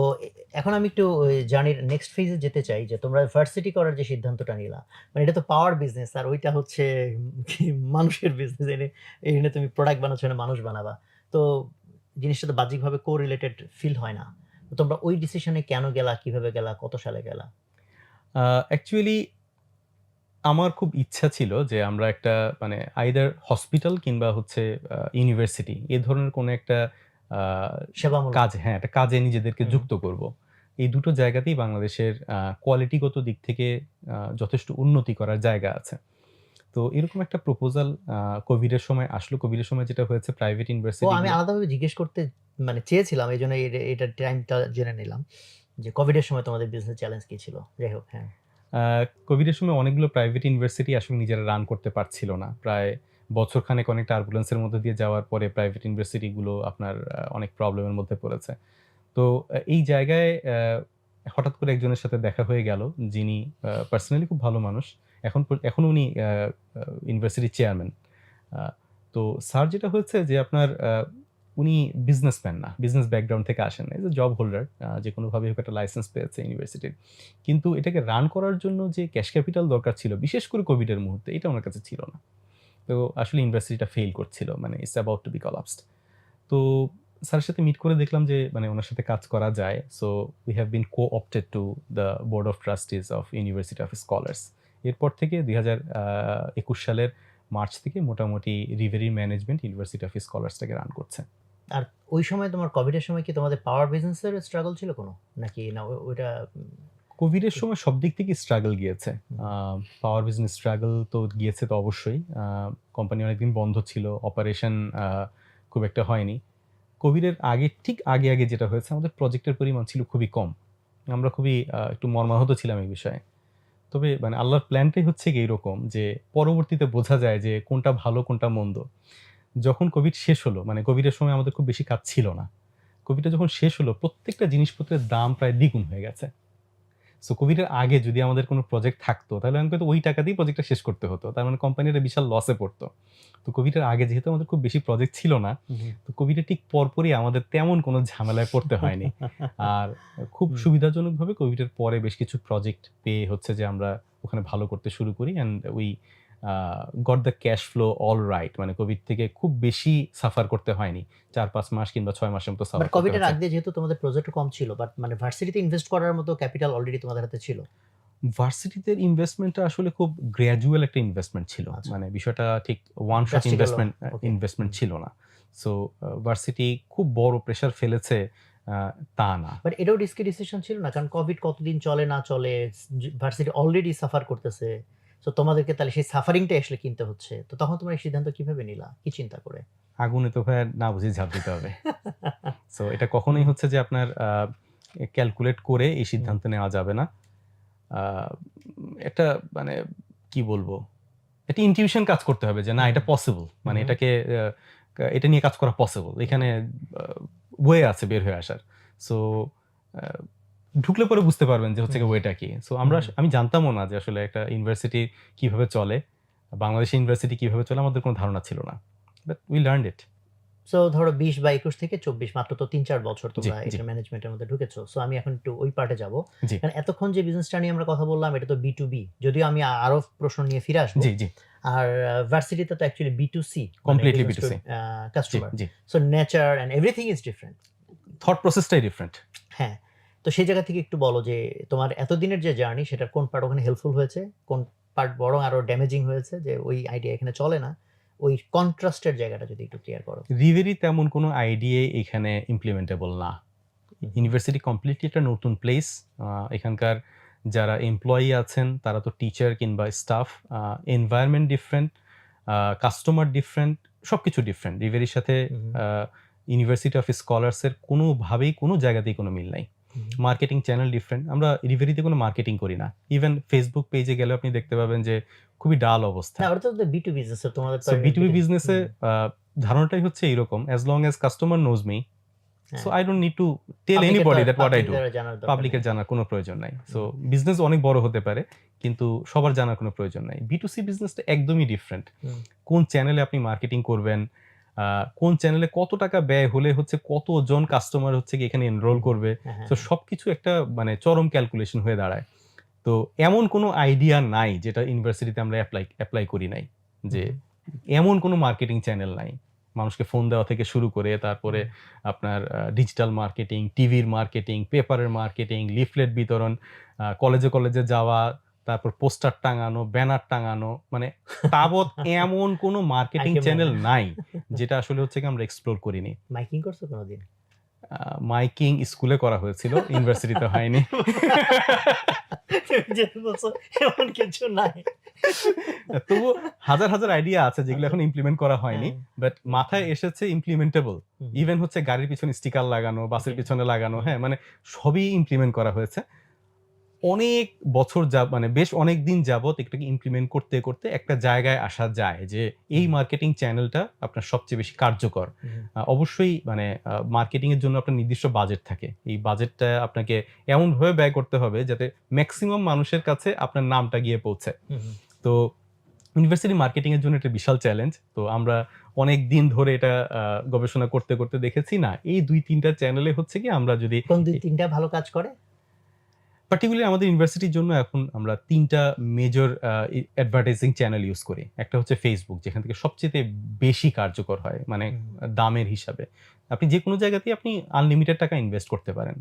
এখন আমি একটু ওই জার্নির নেক্সট ফেজে যেতে চাই যে তোমরা ভার্সিটি করার যে সিদ্ধান্তটা নিলা। মানে এটা তো পাওয়ার বিজনেস আর ওইটা হচ্ছে কি মানুষের বিজনেস। এখানে তুমি প্রোডাক্ট বানাচ্ছ না মানুষ বানাবা। তো জিনিসটা তো বাহ্যিকভাবে কোরিলেটেড ফিল হয় না। তো তোমরা ওই ডিসিশনে কেন গেলা? কিভাবে গেলা? কত সালে গেলা? অ্যাকচুয়ালি আমার খুব ইচ্ছা ছিল যে আমরা একটা মানে আইদার হসপিটাল কিংবা হচ্ছে ইউনিভার্সিটি এ ধরনের কোনো একটা আ সেবামূলক। কাজ, হ্যাঁ, একটা কাজে নিজেদেরকে হুম। যুক্ত করব। এই দুটো জায়গাতেই বাংলাদেশের কোয়ালিটিগত দিক থেকে যথেষ্ট উন্নতি করার জায়গা আছে। তো এরকম একটা প্রপোজাল কোভিডের সময় আসলো। কোভিডের সময় যেটা হয়েছে প্রাইভেট ও আমি ইউনিভার্সিটিগুলো আলাদাভাবে জিজ্ঞেস করতে মানে চেয়েছিলাম। এজন্য এটার টাইমটা জেনে নিলাম। যে কোভিডের সময় তোমাদের বিজনেস চ্যালেঞ্জ কি ছিল? যাই হোক, হ্যাঁ। আ কোভিডের সময় অনেকগুলো প্রাইভেট ইউনিভার্সিটি আসলে নিজেরা রান করতে পারছিল না। প্রায় বছরখানেক অনেক টার্বুলেন্স এর মধ্যে দিয়ে যাওয়ার পরে প্রাইভেট ইউনিভার্সিটি গুলো আপনার অনেক প্রবলেমের মধ্যে পড়েছে। তো এই জায়গায় হঠাৎ করে একজনের সাথে দেখা হয়ে গেল, যিনি পার্সোনালি খুব ভালো মানুষ। এখনো উনি ইউনিভার্সিটির চেয়ারম্যান। আ তো স্যার যেটা হয়েছে যে আপনার উনি বিজনেসম্যান না। বিজনেস ব্যাকগ্রাউন্ড থেকে আসেন না। Is a job holder. যেকোনোভাবে হোক একটা লাইসেন্স পেয়েছে ইউনিভার্সিটির। কিন্তু এটাকে রান করার জন্য যে ক্যাশ ক্যাপিটাল দরকার ছিল, বিশেষ করে কোভিডের মুহূর্তে, এটা উনার কাছে ছিল না। তো আসলে ইউনিভার্সিটিটা ফেইল করছিল। মানে it's about to be collapsed. তো স্যারের সাথে মিট করে দেখলাম যে মানে উনার সাথে কাজ করা যায়। So we have been co-opted to the board of trustees of university of scholars. এরপর থেকে ২০২১ সালের মার্চ থেকে মোটামুটি রিভেরি ম্যানেজমেন্ট ইউনিভার্সিটি অফ স্কলার্সটাকে রান করছে। আর ওই সময় তোমার কোভিডের সময় কি তোমাদের পাওয়ার বিজনেস এর স্ট্রাগল ছিল কোনো? নাকি না ওইটা কোভিডের সময় সব দিক থেকেই স্ট্রাগল গিয়েছে। হুম। আ পাওয়ার বিজনেস স্ট্রাগল তো গিয়েছে তো অবশ্যই। কোম্পানি অনেকদিন বন্ধ ছিল। অপারেশন খুব একটা হয়নি। কোভিডের আগে ঠিক আগে যেটা হয়েছে, আমাদের প্রজেক্টের পরিমাণ ছিল খুবই কম। আমরা খুবই একটু মর্মাহত ছিলাম এই বিষয়ে। তবে মানে আল্লাহর প্ল্যানটাই হচ্ছে গিয়ে এরকম যে পরবর্তীতে বোঝা যায় যে কোনটা ভালো কোনটা মন্দ। যখন কোভিড শেষ হলো, মানে কোভিডের সময় আমাদের খুব বেশি কাজ ছিল না। কোভিডটা যখন শেষ হলো, প্রত্যেকটা জিনিসপত্রের দাম প্রায় দ্বিগুণ হয়ে গেছে। সো কোভিডের আগে যদি আমাদের কোনো প্রজেক্ট থাকতো, তাহলে আমাকে তো ওই টাকা দিয়েই প্রজেক্টটা শেষ করতে হতো। তার মানে কোম্পানিটা বিশাল লসে পড়তো। তো কোভিডের আগে যেহেতু আমাদের খুব বেশি প্রজেক্ট ছিল না, হুম। তো কোভিডের ঠিক পরপরই আমাদের তেমন কোনো ঝামেলায় পড়তে হয়নি। আর খুব হুম। সুবিধাজনকভাবে কোভিডের পরে বেশ কিছু প্রজেক্ট পেয়ে হচ্ছে যে আমরা ওখানে ভালো করতে শুরু করি, and we got the cash flow all right. মানে কোভিড থেকে খুব বেশি সাফার করতে হয়নি। ৪-৫ মাস কিংবা ৬ মাসের মতো বাট সাফার করতে কোভিড এর হয়েছে। আগ দিয়ে যেহেতু তোমাদের প্রজেক্ট কম ছিল, বাট মানে ভার্সিটিতে ইনভেস্ট করার মতো ক্যাপিটাল অলরেডি তোমাদের হাতে ছিল। ভার্সিটিতে ইনভেস্টমেন্টটা আসলে খুব গ্র্যাজুয়াল একটা ইনভেস্টমেন্ট ছিল। আচ্ছা। মানে বিষয়টা ঠিক ওয়ান শট ড্রাস্টিক হলো। ওকে। ইনভেস্টমেন্ট হুম। ছিল না। সো ভার্সিটি খুব বড় প্রেশার ফেলেছে তা না। বাট এটাও রিস্কি ডিসিশন ছিল না? কারণ কোভিড কতদিন চলে না চলে, ভার্সিটি অলরেডি সাফার করতেছে। সো তোমাদেরকে তাহলে সেই সাফারিংটা আসলে কিনতে হচ্ছে। তো তখন তোমরা এই সিদ্ধান্ত কিভাবে নিলা? কি চিন্তা করে? আগুনে তো ভাইয়া না বুঝেই ঝাঁপ দিতে হবে। সো এটা হুম। কখনোই হচ্ছে যে আপনার ক্যালকুলেট করে এই হুম। সিদ্ধান্ত নেওয়া যাবে না। আ একটা মানে কি বলবো? একটা ইনটিউশন কাজ করতে হবে যে না, হুম। এটা পসিবল। মানে হুম। এটাকে এটা নিয়ে কাজ করা পসিবল। এখানে আ ওয়ে আছে বের হয়ে আসার। সো আ ঢুকলে পরে বুঝতে পারবেন যে হচ্ছে হুম। গিয়ে ওয়েটা কি। সো হুম। আমি জানতামও না যে আসলে একটা ইউনিভার্সিটি কিভাবে চলে। বাংলাদেশের ইউনিভার্সিটি কিভাবে চলে আমাদের কোনো ধারণা ছিল না। But we learned it. So ধরো ২০ বা ২১ থেকে ২৪ মাত্র তো ৩-৪ বছর জি, তোমরা জি, এটার ম্যানেজমেন্টের মধ্যে ঢুকেছো। সো আমি এখন একটু ওই পার্টে যাবো। জি, কারণ এতক্ষণ যে বিজনেসটা নিয়ে আমরা কথা বললাম এটা তো B2B। যদিও আমি আরো প্রশ্ন নিয়ে ফিরে আসবো। জি, জি। আর ভার্সিটিতে তো অ্যাকচুয়ালি B2C মানে কমপ্লিটলি বিজনেস টু B2C। জি, কাস্টমার। জি। So nature and everything is different. Thought প্রসেসটাই ডিফারেন্ট। হ্যাঁ। তো সেই জায়গা থেকে একটু বলো যে তোমার এতদিনের যে জার্নি সেটার কোন পার্ট ওখানে হেল্পফুল হয়েছে? কোন পার্ট বরং আরো ড্যামেজিং হয়েছে যে ওই আইডিয়া এখানে চলে না? ওই কন্ট্রাস্টের জায়গাটা যদি একটু ক্লিয়ার করো। রিভেরি তেমন কোনো আইডিয়াই এখানে ইমপ্লিমেন্টেবল না। হুম। ইউনিভার্সিটি কমপ্লিটলি একটা নতুন প্লেস। এখানকার যারা এমপ্লয়ি আছেন তারা তো টিচার কিংবা staff. Environment different, customer different, সবকিছু ডিফারেন্ট। রিভেরির সাথে hmm. Uh university of scholars এর কোনোভাবেই কোনো জায়গাতেই কোনো মিল নাই। হুম। Marketing channel different. আমরা রিভেরিতে কোনো মার্কেটিং করি না। ইভেন ফেসবুক পেজে গেলেও আপনি দেখতে পাবেন যে খুবই ডাল অবস্থা। না ওটা তো B2 বিজনেস তোমাদের তো সো বিটুবি বিজনেসে হুম। ধারণাটাই হচ্ছে এইরকম, as long as customer knows me, so I don't need to tell anybody that what I do. পাবলিকের পাবলিকের জানার কোনো প্রয়োজন নাই। সো বিজনেস অনেক বড় হতে পারে, কিন্তু সবার জানার কোনো প্রয়োজন নাই। B2C বিজনেসটা একদমই ডিফারেন্ট। কোন চ্যানেলে আপনি মার্কেটিং করবেন, কোন চ্যানেলে কত টাকা ব্যয় হলে হচ্ছে কতজন কাস্টমার হচ্ছে কি এখানে এনরোল করবে, তো সবকিছু একটা মানে চরম ক্যালকুলেশন হয়ে দাঁড়ায়। তো এমন কোনো আইডিয়া নাই যেটা ইউনিভার্সিটিতে আমরা অ্যাপ্লাই করি নাই, যে এমন কোনো মার্কেটিং চ্যানেল নাই। মানুষকে ফোন দেওয়া থেকে শুরু করে তারপরে আপনার ডিজিটাল মার্কেটিং, টিভির মার্কেটিং, পেপারের মার্কেটিং, লিফলেট বিতরণ, কলেজে কলেজে যাওয়া, তারপর পোস্টার টাঙানো, ব্যানার টাঙানো, মানে তাবৎ এমন কোনো মার্কেটিং চ্যানেল নাই যেটা আসলে হচ্ছে কি আমরা এক্সপ্লোর করিনি। মাইকিং করছো কোনোদিন? মাইকিং স্কুলে করা হয়েছিল, ইউনিভার্সিটিতে হয়নি। এমন কিছু নাই। তবু হাজার হাজার আইডিয়া আছে যেগুলো এখন ইমপ্লিমেন্ট করা হয়নি, বাট মাথায় এসেছে ইমপ্লিমেন্টেবল। ইভেন হচ্ছে গাড়ির পিছনে স্টিকার লাগানো, বাসের পিছনে লাগানো, হ্যাঁ মানে সবই ইমপ্লিমেন্ট করা হয়েছে। অনেক বছর মানে বেশ অনেক দিন যাবত এটাকে ইমপ্লিমেন্ট করতে করতে একটা জায়গায় আসা যায় যে এই মার্কেটিং চ্যানেলটা আপনার সবচেয়ে বেশি কার্যকর। অবশ্যই মানে মার্কেটিং এর জন্য আপনার নির্দিষ্ট বাজেট থাকে। এই বাজেটটা আপনাকে এমনভাবে ব্যয় করতে হবে যাতে ম্যাক্সিমাম মানুষের কাছে আপনার নামটা গিয়ে পৌঁছায়। তো ইউনিভার্সিটি মার্কেটিং এর জন্য একটা বিশাল চ্যালেঞ্জ। তো আমরা অনেক দিন ধরে এটা গবেষণা করতে করতে দেখেছি না, এই 2-3টা চ্যানেলে হচ্ছে কি আমরা যদি কোন 2-3টা ভালো কাজ করে, পার্টিকুলারলি আমাদের ইউনিভার্সিটির জন্য এখন আমরা 3টা মেজর অ্যাডভার্টাইজিং চ্যানেল ইউজ করি। একটা হচ্ছে ফেসবুক, যেখান থেকে সবচেয়ে বেশি কার্যকর হয় মানে দামের হিসাবে। আপনি যে কোনো জায়গাতেই আপনি আনলিমিটেড টাকা ইনভেস্ট করতে পারেন,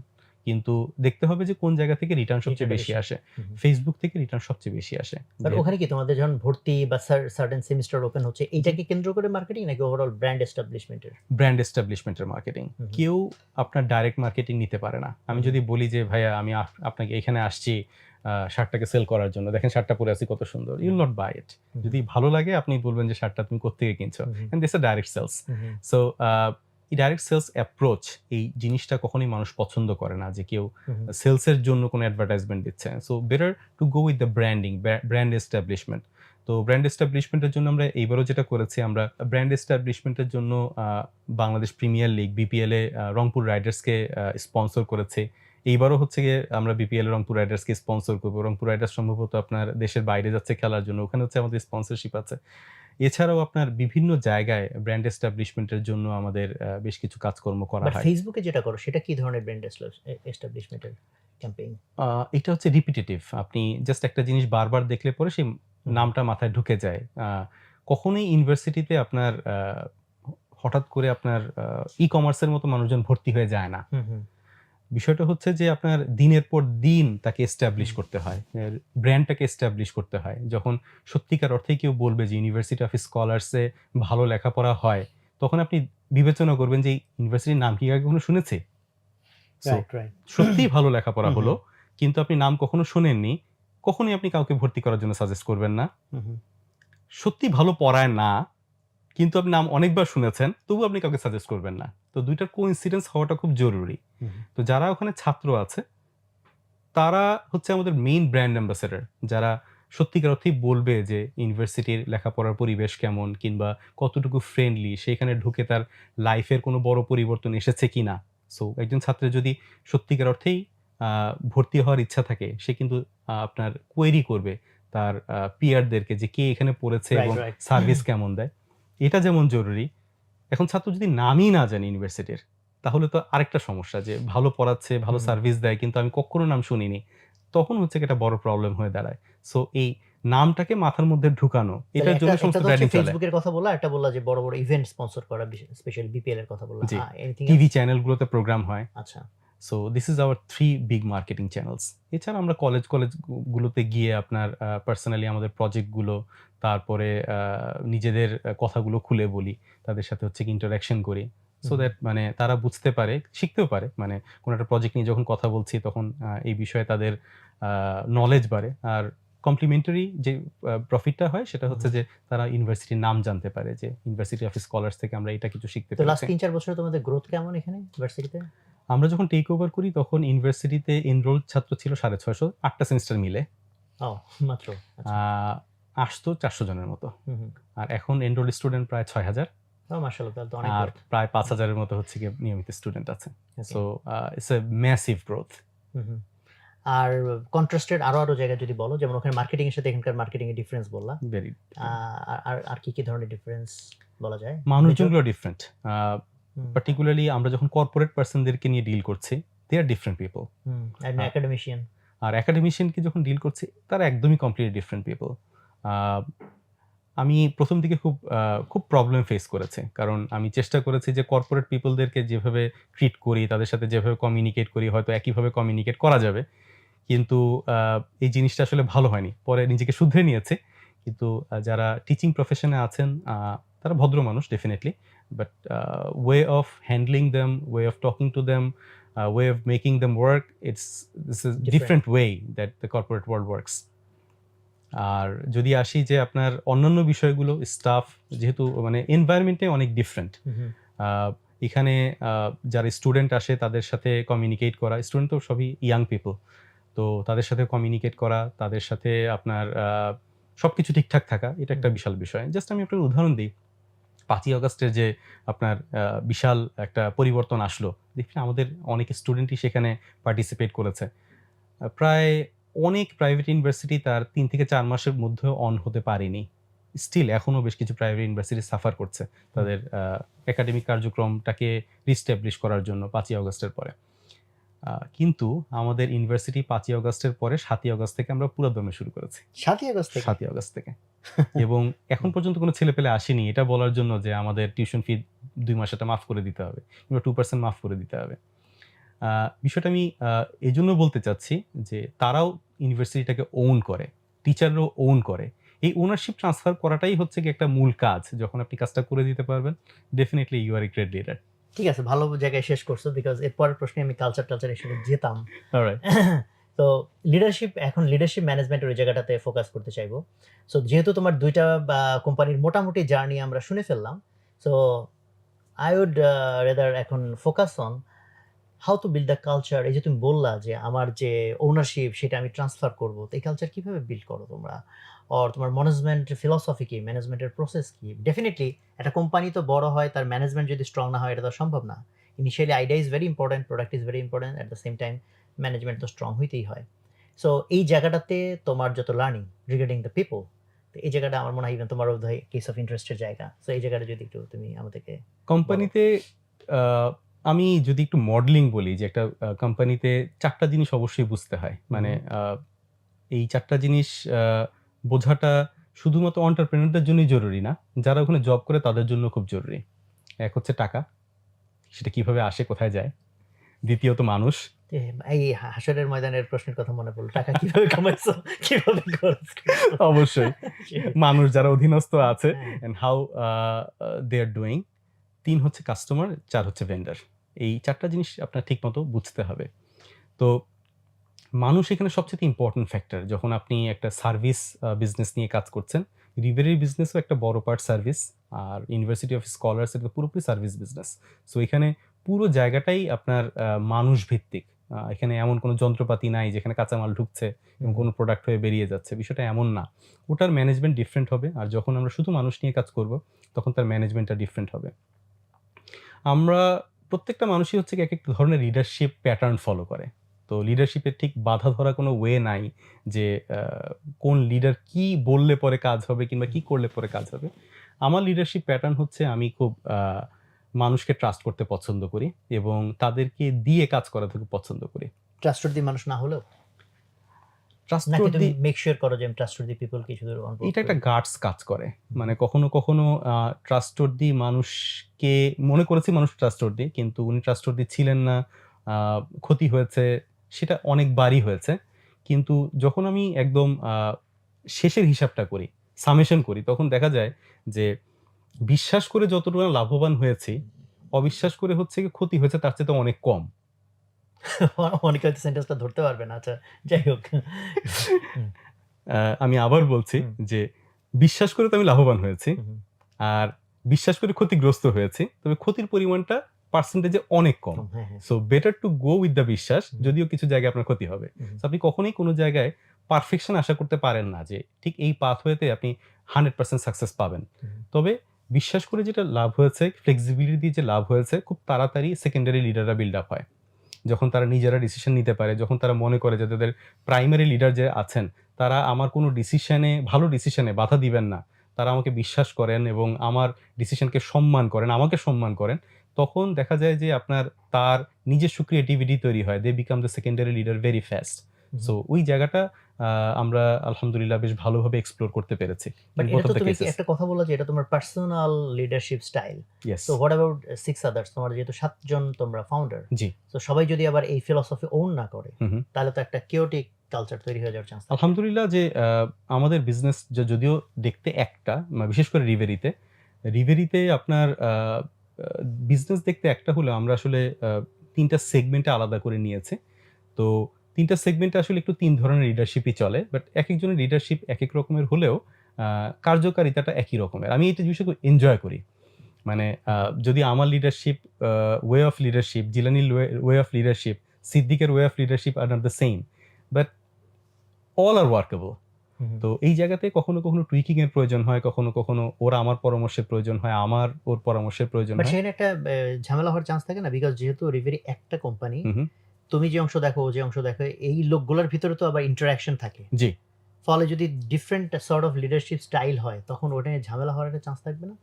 কিন্তু দেখতে হবে যে কোন জায়গা থেকে রিটার্ন সবচেয়ে বেশি আসে। ফেসবুক থেকে রিটার্ন সবচেয়ে বেশি আসে। বাট ওখানে কি তোমাদের যখন ভর্তি বা সার্টেন সেমিস্টার ওপেন হচ্ছে, এইটাকে কেন্দ্র করে মার্কেটিং নাকি ওভারঅল ব্র্যান্ড এস্টাবলিশমেন্টের? ব্র্যান্ড এস্টাবলিশমেন্টের মার্কেটিং। কেউ আপনার ডাইরেক্ট মার্কেটিং নিতে পারে না। আমি যদি বলি যে ভাইয়া আমি আপনাকে এখানে আসছি শার্টটাকে সেল করার জন্য, দেখেন শার্টটা পরে আছি কত সুন্দর, ইউ উইল নট বাই ইট। যদি ভালো লাগে আপনি বলবেন যে শার্টটা তুমি কোত্থেকে কিনছো, and this is direct sales. So এই ডাইরেক্ট সেলস অ্যাপ্রোচ, এই জিনিসটা কখনোই মানুষ পছন্দ করে না যে কেউ সেলসের জন্য কোনো অ্যাডভার্টাইজমেন্ট দিচ্ছে। So better to go with the branding, brand establishment. তো ব্র্যান্ড এস্টাবলিশমেন্টের জন্য আমরা এইবারও যেটা করেছি, আমরা ব্র্যান্ড এস্টাবলিশমেন্টের জন্য বাংলাদেশ প্রিমিয়ার লিগ BPL এ রংপুর রাইডার্সকে স্পন্সর করেছি। এইবারও হচ্ছে গিয়ে আমরা BPL রংপুর রাইডার্সকে স্পন্সর করবো। রংপুর রাইডার্স সম্ভবত আপনার দেশের বাইরে যাচ্ছে খেলার জন্য, ওখানে হচ্ছে আমাদের স্পন্সরশিপ আছে। এছাড়াও আপনার বিভিন্ন জায়গায় ব্র্যান্ড এস্টাবলিশমেন্টের জন্য আমাদের বেশ কিছু কাজকর্ম করা হয়। ফেসবুকে যেটা করো সেটা কি ধরনের ব্র্যান্ড এস্টাবলিশমেন্টের ক্যাম্পেইন? এটা হচ্ছে রিপিটেটিভ। আপনি জাস্ট একটা জিনিস বারবার দেখলে পরে সেই নামটা মাথায় ঢুকে যায়। কখনোই ইউনিভার্সিটিতে আপনার হঠাৎ করে আপনার ই-কমার্সের মতো মানুষজন ভর্তি হয়ে যায় না। বিষয়টা হচ্ছে যে আপনার দিনের পর দিন তাকে এস্টাবলিশ করতে হয়, ব্র্যান্ডটাকে এস্টাবলিশ করতে হয়। যখন সত্যিকার অর্থেই কেউ বলবে যে ইউনিভার্সিটি অফ স্কলার্সে ভালো লেখাপড়া হয়, তখন আপনি বিবেচনা করবেন যে ইউনিভার্সিটির নাম কি আগে কখনো শুনেছে? সত্যিই ভালো লেখাপড়া হলো, কিন্তু আপনি নাম কখনো শোনেননি, কখনোই আপনি কাউকে ভর্তি করার জন্য সাজেস্ট করবেন না। সত্যি ভালো পড়ায় না, কিন্তু আপনি নাম অনেকবার শুনেছেন, তবু আপনি কাউকে সাজেস্ট করবেন না। তো দুইটার কোইন্সিডেন্স হওয়াটা খুব জরুরি। তো যারা ওখানে ছাত্র আছে তারা হচ্ছে আমাদের মেইন ব্র্যান্ড অ্যাম্বাসেডর, যারা সত্যিকার অর্থেই বলবে যে ইউনিভার্সিটির লেখাপড়ার পরিবেশ কেমন, কিংবা কতটুকু ফ্রেন্ডলি, সেখানে ঢুকে তার লাইফের কোনো বড় পরিবর্তন এসেছে কিনা। সো একজন ছাত্রের যদি সত্যিকার অর্থেই ভর্তি হওয়ার ইচ্ছা থাকে, সে কিন্তু আপনার কোয়েরি করবে তার পিয়ারদেরকে যে কে এখানে পড়েছে এবং সার্ভিস কেমন দেয়। এটা যেমন জরুরি। এখন ছাত্র যদি নামই না জানে ইউনিভার্সিটির, তাহলে তো আরেকটা সমস্যা, যে ভালো পড়াচ্ছে, ভালো সার্ভিস দেয়, কিন্তু আমি কখনো নাম শুনিনি, তখন হচ্ছে একটা বড় প্রবলেম হয়ে দাঁড়ায়। সো এই নামটাকে মাথার মধ্যে ঢুকানো, এটার জন্য সমস্ত ব্র্যান্ডিং চলে। ফেসবুকের কথা বলা, একটা বললা যে বড় বড় ইভেন্ট স্পন্সর করা, স্পেশালি BPL এর কথা বললা, টিভি চ্যানেলগুলোতে প্রোগ্রাম হয়। আচ্ছা, so this is our 3 big marketing channels. এছাড়া আমরা কলেজগুলোতে গিয়ে আপনার পার্সোনালি আমাদের প্রজেক্টগুলো, তারপরে নিজেদের কথাগুলো খুলে বলি, তাদের সাথে হচ্ছে ইন্টারাকশন করি, সো দ্যাট মানে তারা বুঝতে পারে, শিখতেও পারে। মানে কোনো একটা প্রজেক্ট নিয়ে যখন কথা বলছি তখন এই বিষয়ে তাদের নলেজ বাড়ে। আর কমপ্লিমেন্টারি যে প্রফিটটা হয় সেটা হচ্ছে যে তারা ইউনিভার্সিটির নাম জানতে পারে, যে ইউনিভার্সিটি অফ স্কলার্স থেকে আমরা এটা কিছু শিখতে তো পেরেছি। লাস্ট 3-4 বছরে তোমাদের গ্রোথ কেমন এখানে ইউনিভার্সিটিতে? আমরা যখন টেক ওভার করি তখন ইউনিভার্সিটিতে এনরোল ছাত্র ছিল 650, 8টা সেমিস্টার মিলে। মাত্র আসতো 400 জনের মতো। আর এখন এনরোল স্টুডেন্ট প্রায় 6000। মাশাআল্লাহ, তাহলে তো অনেক আর growth। প্রায় ৫,০০০ এর মতো হচ্ছে গিয়ে নিয়মিত স্টুডেন্ট আছে। Okay. So it's a massive growth. Hmm. আর কন্ট্রাস্টেড আরো জায়গায় যদি বলো, যেমন ওখানে মার্কেটিং এর সাথে এখানকার মার্কেটিং এর ডিফারেন্স বললা। ভেরি আর কি ধরনের ডিফারেন্স বলা যায়? মানুষজনগুলো ডিফারেন্ট। হুম, পার্টিকুলারলি আমরা যখন কর্পোরেট পারসনদেরকে নিয়ে ডিল করছি, দে আর ডিফারেন্ট পিপল। and academician। আর একাডেমিশিয়ানকে যখন ডিল করছি, তারা একদমই কমপ্লিটলি ডিফারেন্ট পিপল। আমি প্রথম দিকে খুব প্রবলেম ফেস করেছি। কারণ আমি চেষ্টা করেছি যে কর্পোরেট পিপলদেরকে যেভাবে ট্রিট করি, তাদের সাথে যেভাবে কমিউনিকেট করি, হয়তো একইভাবে কমিউনিকেট করা যাবে। কিন্তু এই জিনিসটা আসলে ভালো হয়নি। পরে নিজেকে শুধরে নিয়েছি। কিন্তু যারা টিচিং প্রফেশনে আছেন, তারা ভদ্র মানুষ definitely. But way of handling them, way of talking to them, way of making them work, this is different way that the corporate world works. আর যদি আসি যে আপনার অন্যান্য বিষয়গুলো, স্টাফ যেহেতু মানে এনভায়রনমেন্টে অনেক ডিফারেন্ট। এখানে যারা স্টুডেন্ট আসে তাদের সাথে কমিউনিকেট করা, স্টুডেন্ট তো সবই ইয়াং পিপল, তো তাদের সাথে কমিউনিকেট করা, তাদের সাথে আপনার সবকিছু ঠিকঠাক থাকা, এটা একটা বিশাল বিষয়। জাস্ট আমি একটা উদাহরণ দিই। 5ই আগস্টের যে আপনার বিশাল একটা পরিবর্তন আসলো, দেখি আমাদের অনেক স্টুডেন্টই সেখানে পার্টিসিপেট করেছে। প্রায় অনেক প্রাইভেট ইউনিভার্সিটি তার ৩ থেকে ৪ মাসের মধ্যে অন হতে পারেনি। স্টিল এখনো বেশ কিছু প্রাইভেট ইউনিভার্সিটি সাফার করছে তাদের একাডেমিক কার্যক্রমটাকে রিস্টাবলিশ করার জন্য 5ই আগস্টের পরে। কিন্তু আমাদের ইউনিভার্সিটি 5ই আগস্টের পরে 7ই আগস্ট থেকে আমরা পুরো দমে শুরু করেছি। 7ই আগস্ট থেকে? 7ই আগস্ট থেকে। এবং এখন পর্যন্ত কোনো ছেলেপেলে আসেনি এটা বলার জন্য যে আমাদের টিউশন ফি 2 মাসেরটা মাফ করে দিতে হবে কিংবা 2% মাফ করে দিতে হবে। বিষয়টা আমি এজন্য বলতে চাচ্ছি যে তারাও ইউনিভার্সিটিটাকে ওন করে, টিচাররাও ওন করে। এই ওনারশিপ ট্রান্সফার করাটাই হচ্ছে গিয়ে একটা মূল কাজ। যখন আপনি কাজটা করে দিতে পারবেন, definitely you are a great leader. ঠিক আছে, ভালো জায়গায় শেষ করছো, বিকজ এর পরের প্রশ্নে আমি কালচার এসে যেতাম। অলরাইট। তো লিডারশিপ ম্যানেজমেন্টের ওই জায়গাটাতে ফোকাস করতে চাইবো। সো যেহেতু তোমার দুইটা কোম্পানির মোটামুটি জার্নি আমরা শুনে ফেললাম, সো আই উড রেদার এখন focus on how to build the culture. এই যে তুমি বললা যে আমার যে ওনারশিপ সেটা আমি ট্রান্সফার করবো, তো এই কালচার কিভাবে বিল্ড করো তোমরা, আর তোমার ম্যানেজমেন্ট ফিলসফি কি, ম্যানেজমেন্টের প্রসেস কি? ডেফিনেটলি একটা কোম্পানি তো বড় হয়, তার ম্যানেজমেন্ট যদি স্ট্রং না হয় এটা তো সম্ভব না। Initially idea is very important, product is very important, at the same time management তো স্ট্রং হইতেই হয়। সো এই জায়গাটাতে তোমার যত লার্নিং রিগার্ডিং দ্য পিপল, তো এই জায়গাটা আমার মনে হয় ইভেন তোমার কেস অফ ইন্টারেস্টের জায়গা। সো এই জায়গাটা যদি একটু তুমি আমাদেরকে কোম্পানিতে আমি যদি একটু মডেলিং বলি যে একটা কোম্পানিতে 4টা জিনিস অবশ্যই বুঝতে হয়। মানে এই 4টা জিনিস বোঝাটা শুধুমাত্র এন্টারপ্রেনারদের জন্যই জরুরি না, যারা ওখানে জব করে তাদের জন্য খুব জরুরি। এক হচ্ছে টাকা, সেটা কিভাবে আসে, কোথায় যায়। দ্বিতীয়ত মানুষ। এই হাসরের ময়দানের প্রশ্নের কথা মনে পড়লো, টাকা কিভাবে কামাইছো, কিভাবে খরচ করছো? অবশ্যই মানুষ যারা অধীনস্থ আছে হ্যাঁ। And how they are doing. 3 হচ্ছে কাস্টমার, 4 হচ্ছে ভেন্ডার। এই 4টা জিনিস আপনার ঠিকমতো বুঝতে হবে। তো মানুষ এখানে সবচেয়ে ইম্পর্টেন্ট ফ্যাক্টর। যখন আপনি একটা সার্ভিস বিজনেস নিয়ে কাজ করছেন, রিভারের বিজনেসও একটা বড় পার্ট সার্ভিস, আর ইউনিভার্সিটি অফ স্কলার্স এটা পুরোপুরি সার্ভিস বিজনেস। সো এখানে পুরো জায়গাটাই আপনার মানুষ ভিত্তিক। এখানে এমন কোনো যন্ত্রপাতি নাই যেখানে কাঁচামাল ঢুকছে এবং কোনো প্রোডাক্ট হয়ে বেরিয়ে যাচ্ছে, বিষয়টা এমন না। ওটার ম্যানেজমেন্ট ডিফারেন্ট হবে, আর যখন আমরা শুধু মানুষ নিয়ে কাজ করব তখন তার ম্যানেজমেন্টটা ডিফারেন্ট হবে। আমরা প্রত্যেকটা মানুষই হচ্ছে এক এক ধরনের লিডারশিপ প্যাটার্ন ফলো করে। তো লিডারশিপের ঠিক বাধা ধরা কোনো ওয়ে নাই যে কোন লিডার কি বললে পরে কাজ হবে কিংবা কি করলে পরে কাজ হবে। আমার লিডারশিপ প্যাটার্ন হচ্ছে আমি খুব মানুষকে ট্রাস্ট করতে পছন্দ করি এবং তাদেরকে দিয়ে কাজ করাতে খুব পছন্দ করি। ট্রাস্টওয়ার্দি মানুষ না হলেও নাকি তুমি ট্রাস্টওয়ার্দি মেক শিওর করো যে আমি ট্রাস্টওয়ার্দি পিপলকে শুধু অনবোর্ড এটা একটা গার্ডস কাজ করে। মানে কখনো ট্রাস্টওয়ার্দি মানুষকে মনে করেছি মানুষ ট্রাস্টওয়ার্দি, কিন্তু উনি ট্রাস্টওয়ার্দি ছিলেন না, ক্ষতি হয়েছে, সেটা অনেকবারই হয়েছে। কিন্তু যখন আমি একদম শেষের হিসাবটা করি, সামেশন করি, তখন দেখা যায় যে বিশ্বাস করে যতটুকু লাভবান হয়েছি, অবিশ্বাস করে হচ্ছে কি ক্ষতি হয়েছে তার চেয়ে তো অনেক কম। অনেকে হয়তো সেন্টেন্সটা ধরতে পারবে না। আচ্ছা, যাই হোক। আমি আবার বলছি যে বিশ্বাস করে তো আমি লাভবান হয়েছি, আর বিশ্বাস করে ক্ষতিগ্রস্ত হয়েছি, তবে ক্ষতির পরিমাণটা পার্সেন্টেজে অনেক কম। So better to go with the বিশ্বাস, যদিও কিছু জায়গায় আপনার ক্ষতি হবে। আপনি কখনোই কোনো জায়গায় পারফেকশন আশা করতে পারেন না যে ঠিক এই পাথওয়েতে আপনি 100% সাকসেস পাবেন। তবে বিশ্বাস করে যেটা লাভ হয়েছে, ফ্লেক্সিবিলিটি দিয়ে যে লাভ হয়েছে, খুব তাড়াতাড়ি সেকেন্ডারি লিডাররা বিল্ড আপ হয়। যখন তারা নিজেরা ডিসিশন নিতে পারে, যখন তারা মনে করে যে তাদের প্রাইমারি লিডার যে আছেন, তারা আমার কোনো ডিসিশনে, ভালো ডিসিশনে বাধা দিবেন না। তারা আমাকে বিশ্বাস করেন এবং আমার ডিসিশনকে সম্মান করেন, আমাকে সম্মান করেন। তখন দেখা যায় যে আপনার তার নিজস্ব ক্রিয়েটিভিটি তৈরি হয়। They become the secondary leader very fast. So ওই জায়গাটা আমরা আলহামদুলিল্লাহ বেশ ভালোভাবে এক্সপ্লোর করতে পেরেছি। বাট In এটা both of তো the তুমি কি cases. একটা কথা বললা যে এটা তোমার personal leadership style. Yes. So what about 6 others? তোমার যেহেতু 7 জন তোমরা ফাউন্ডার, জি। তো সবাই যদি আবার এই ফিলসফি ওন না করে, হু, হু। তাহলে তো একটা chaotic কালচার তৈরি হয়ে যাওয়ার চান্স থাকে। আলহামদুলিল্লাহ যে আমাদের বিজনেস যদিও দেখতে একটা, বিশেষ করে রিভেরিতে আপনার বিজনেস দেখতে একটা হলেও আমরা আসলে ৩ টা সেগমেন্টে আলাদা করে নিয়েছি। তো ৩ টা সেগমেন্টে আসলে একটু ৩ ধরনের লিডারশিপই চলে। বাট একেকজনের লিডারশিপ একেক রকমের হলেও কার্যকারিতাটা একই রকমের। আমি এটা জিনিসটা খুব এনজয় করি। মানে যদি আমার লিডারশিপ ওয়ে অফ লিডারশিপ, জিলানির ওয়ে অফ লিডারশিপ, সিদ্দিকের way of leadership are not the same. But all are workable. Hmm. তো এই জায়গাতে কখনো, কখনো টুইকিং এর প্রয়োজন হয়, কখনো, কখনো ওর আমার পরামর্শের প্রয়োজন হয়, আমার ওর পরামর্শের প্রয়োজন বাট হয়। সেখানে একটা ঝামেলা হওয়ার চান্স থাকে না? বিকজ যেহেতু রিভেরি একটা কোম্পানি, হু, হু। তুমি যে অংশ দেখো, ও যে অংশ দেখে, এই লোকগুলোর ভিতরে তো আবার ইন্টারঅ্যাকশন থাকে। জি। ফলে যদি different sort of leadership style হয়, তখন ওটা নিয়ে ঝামেলা হওয়ার একটা চান্স থাকবে না?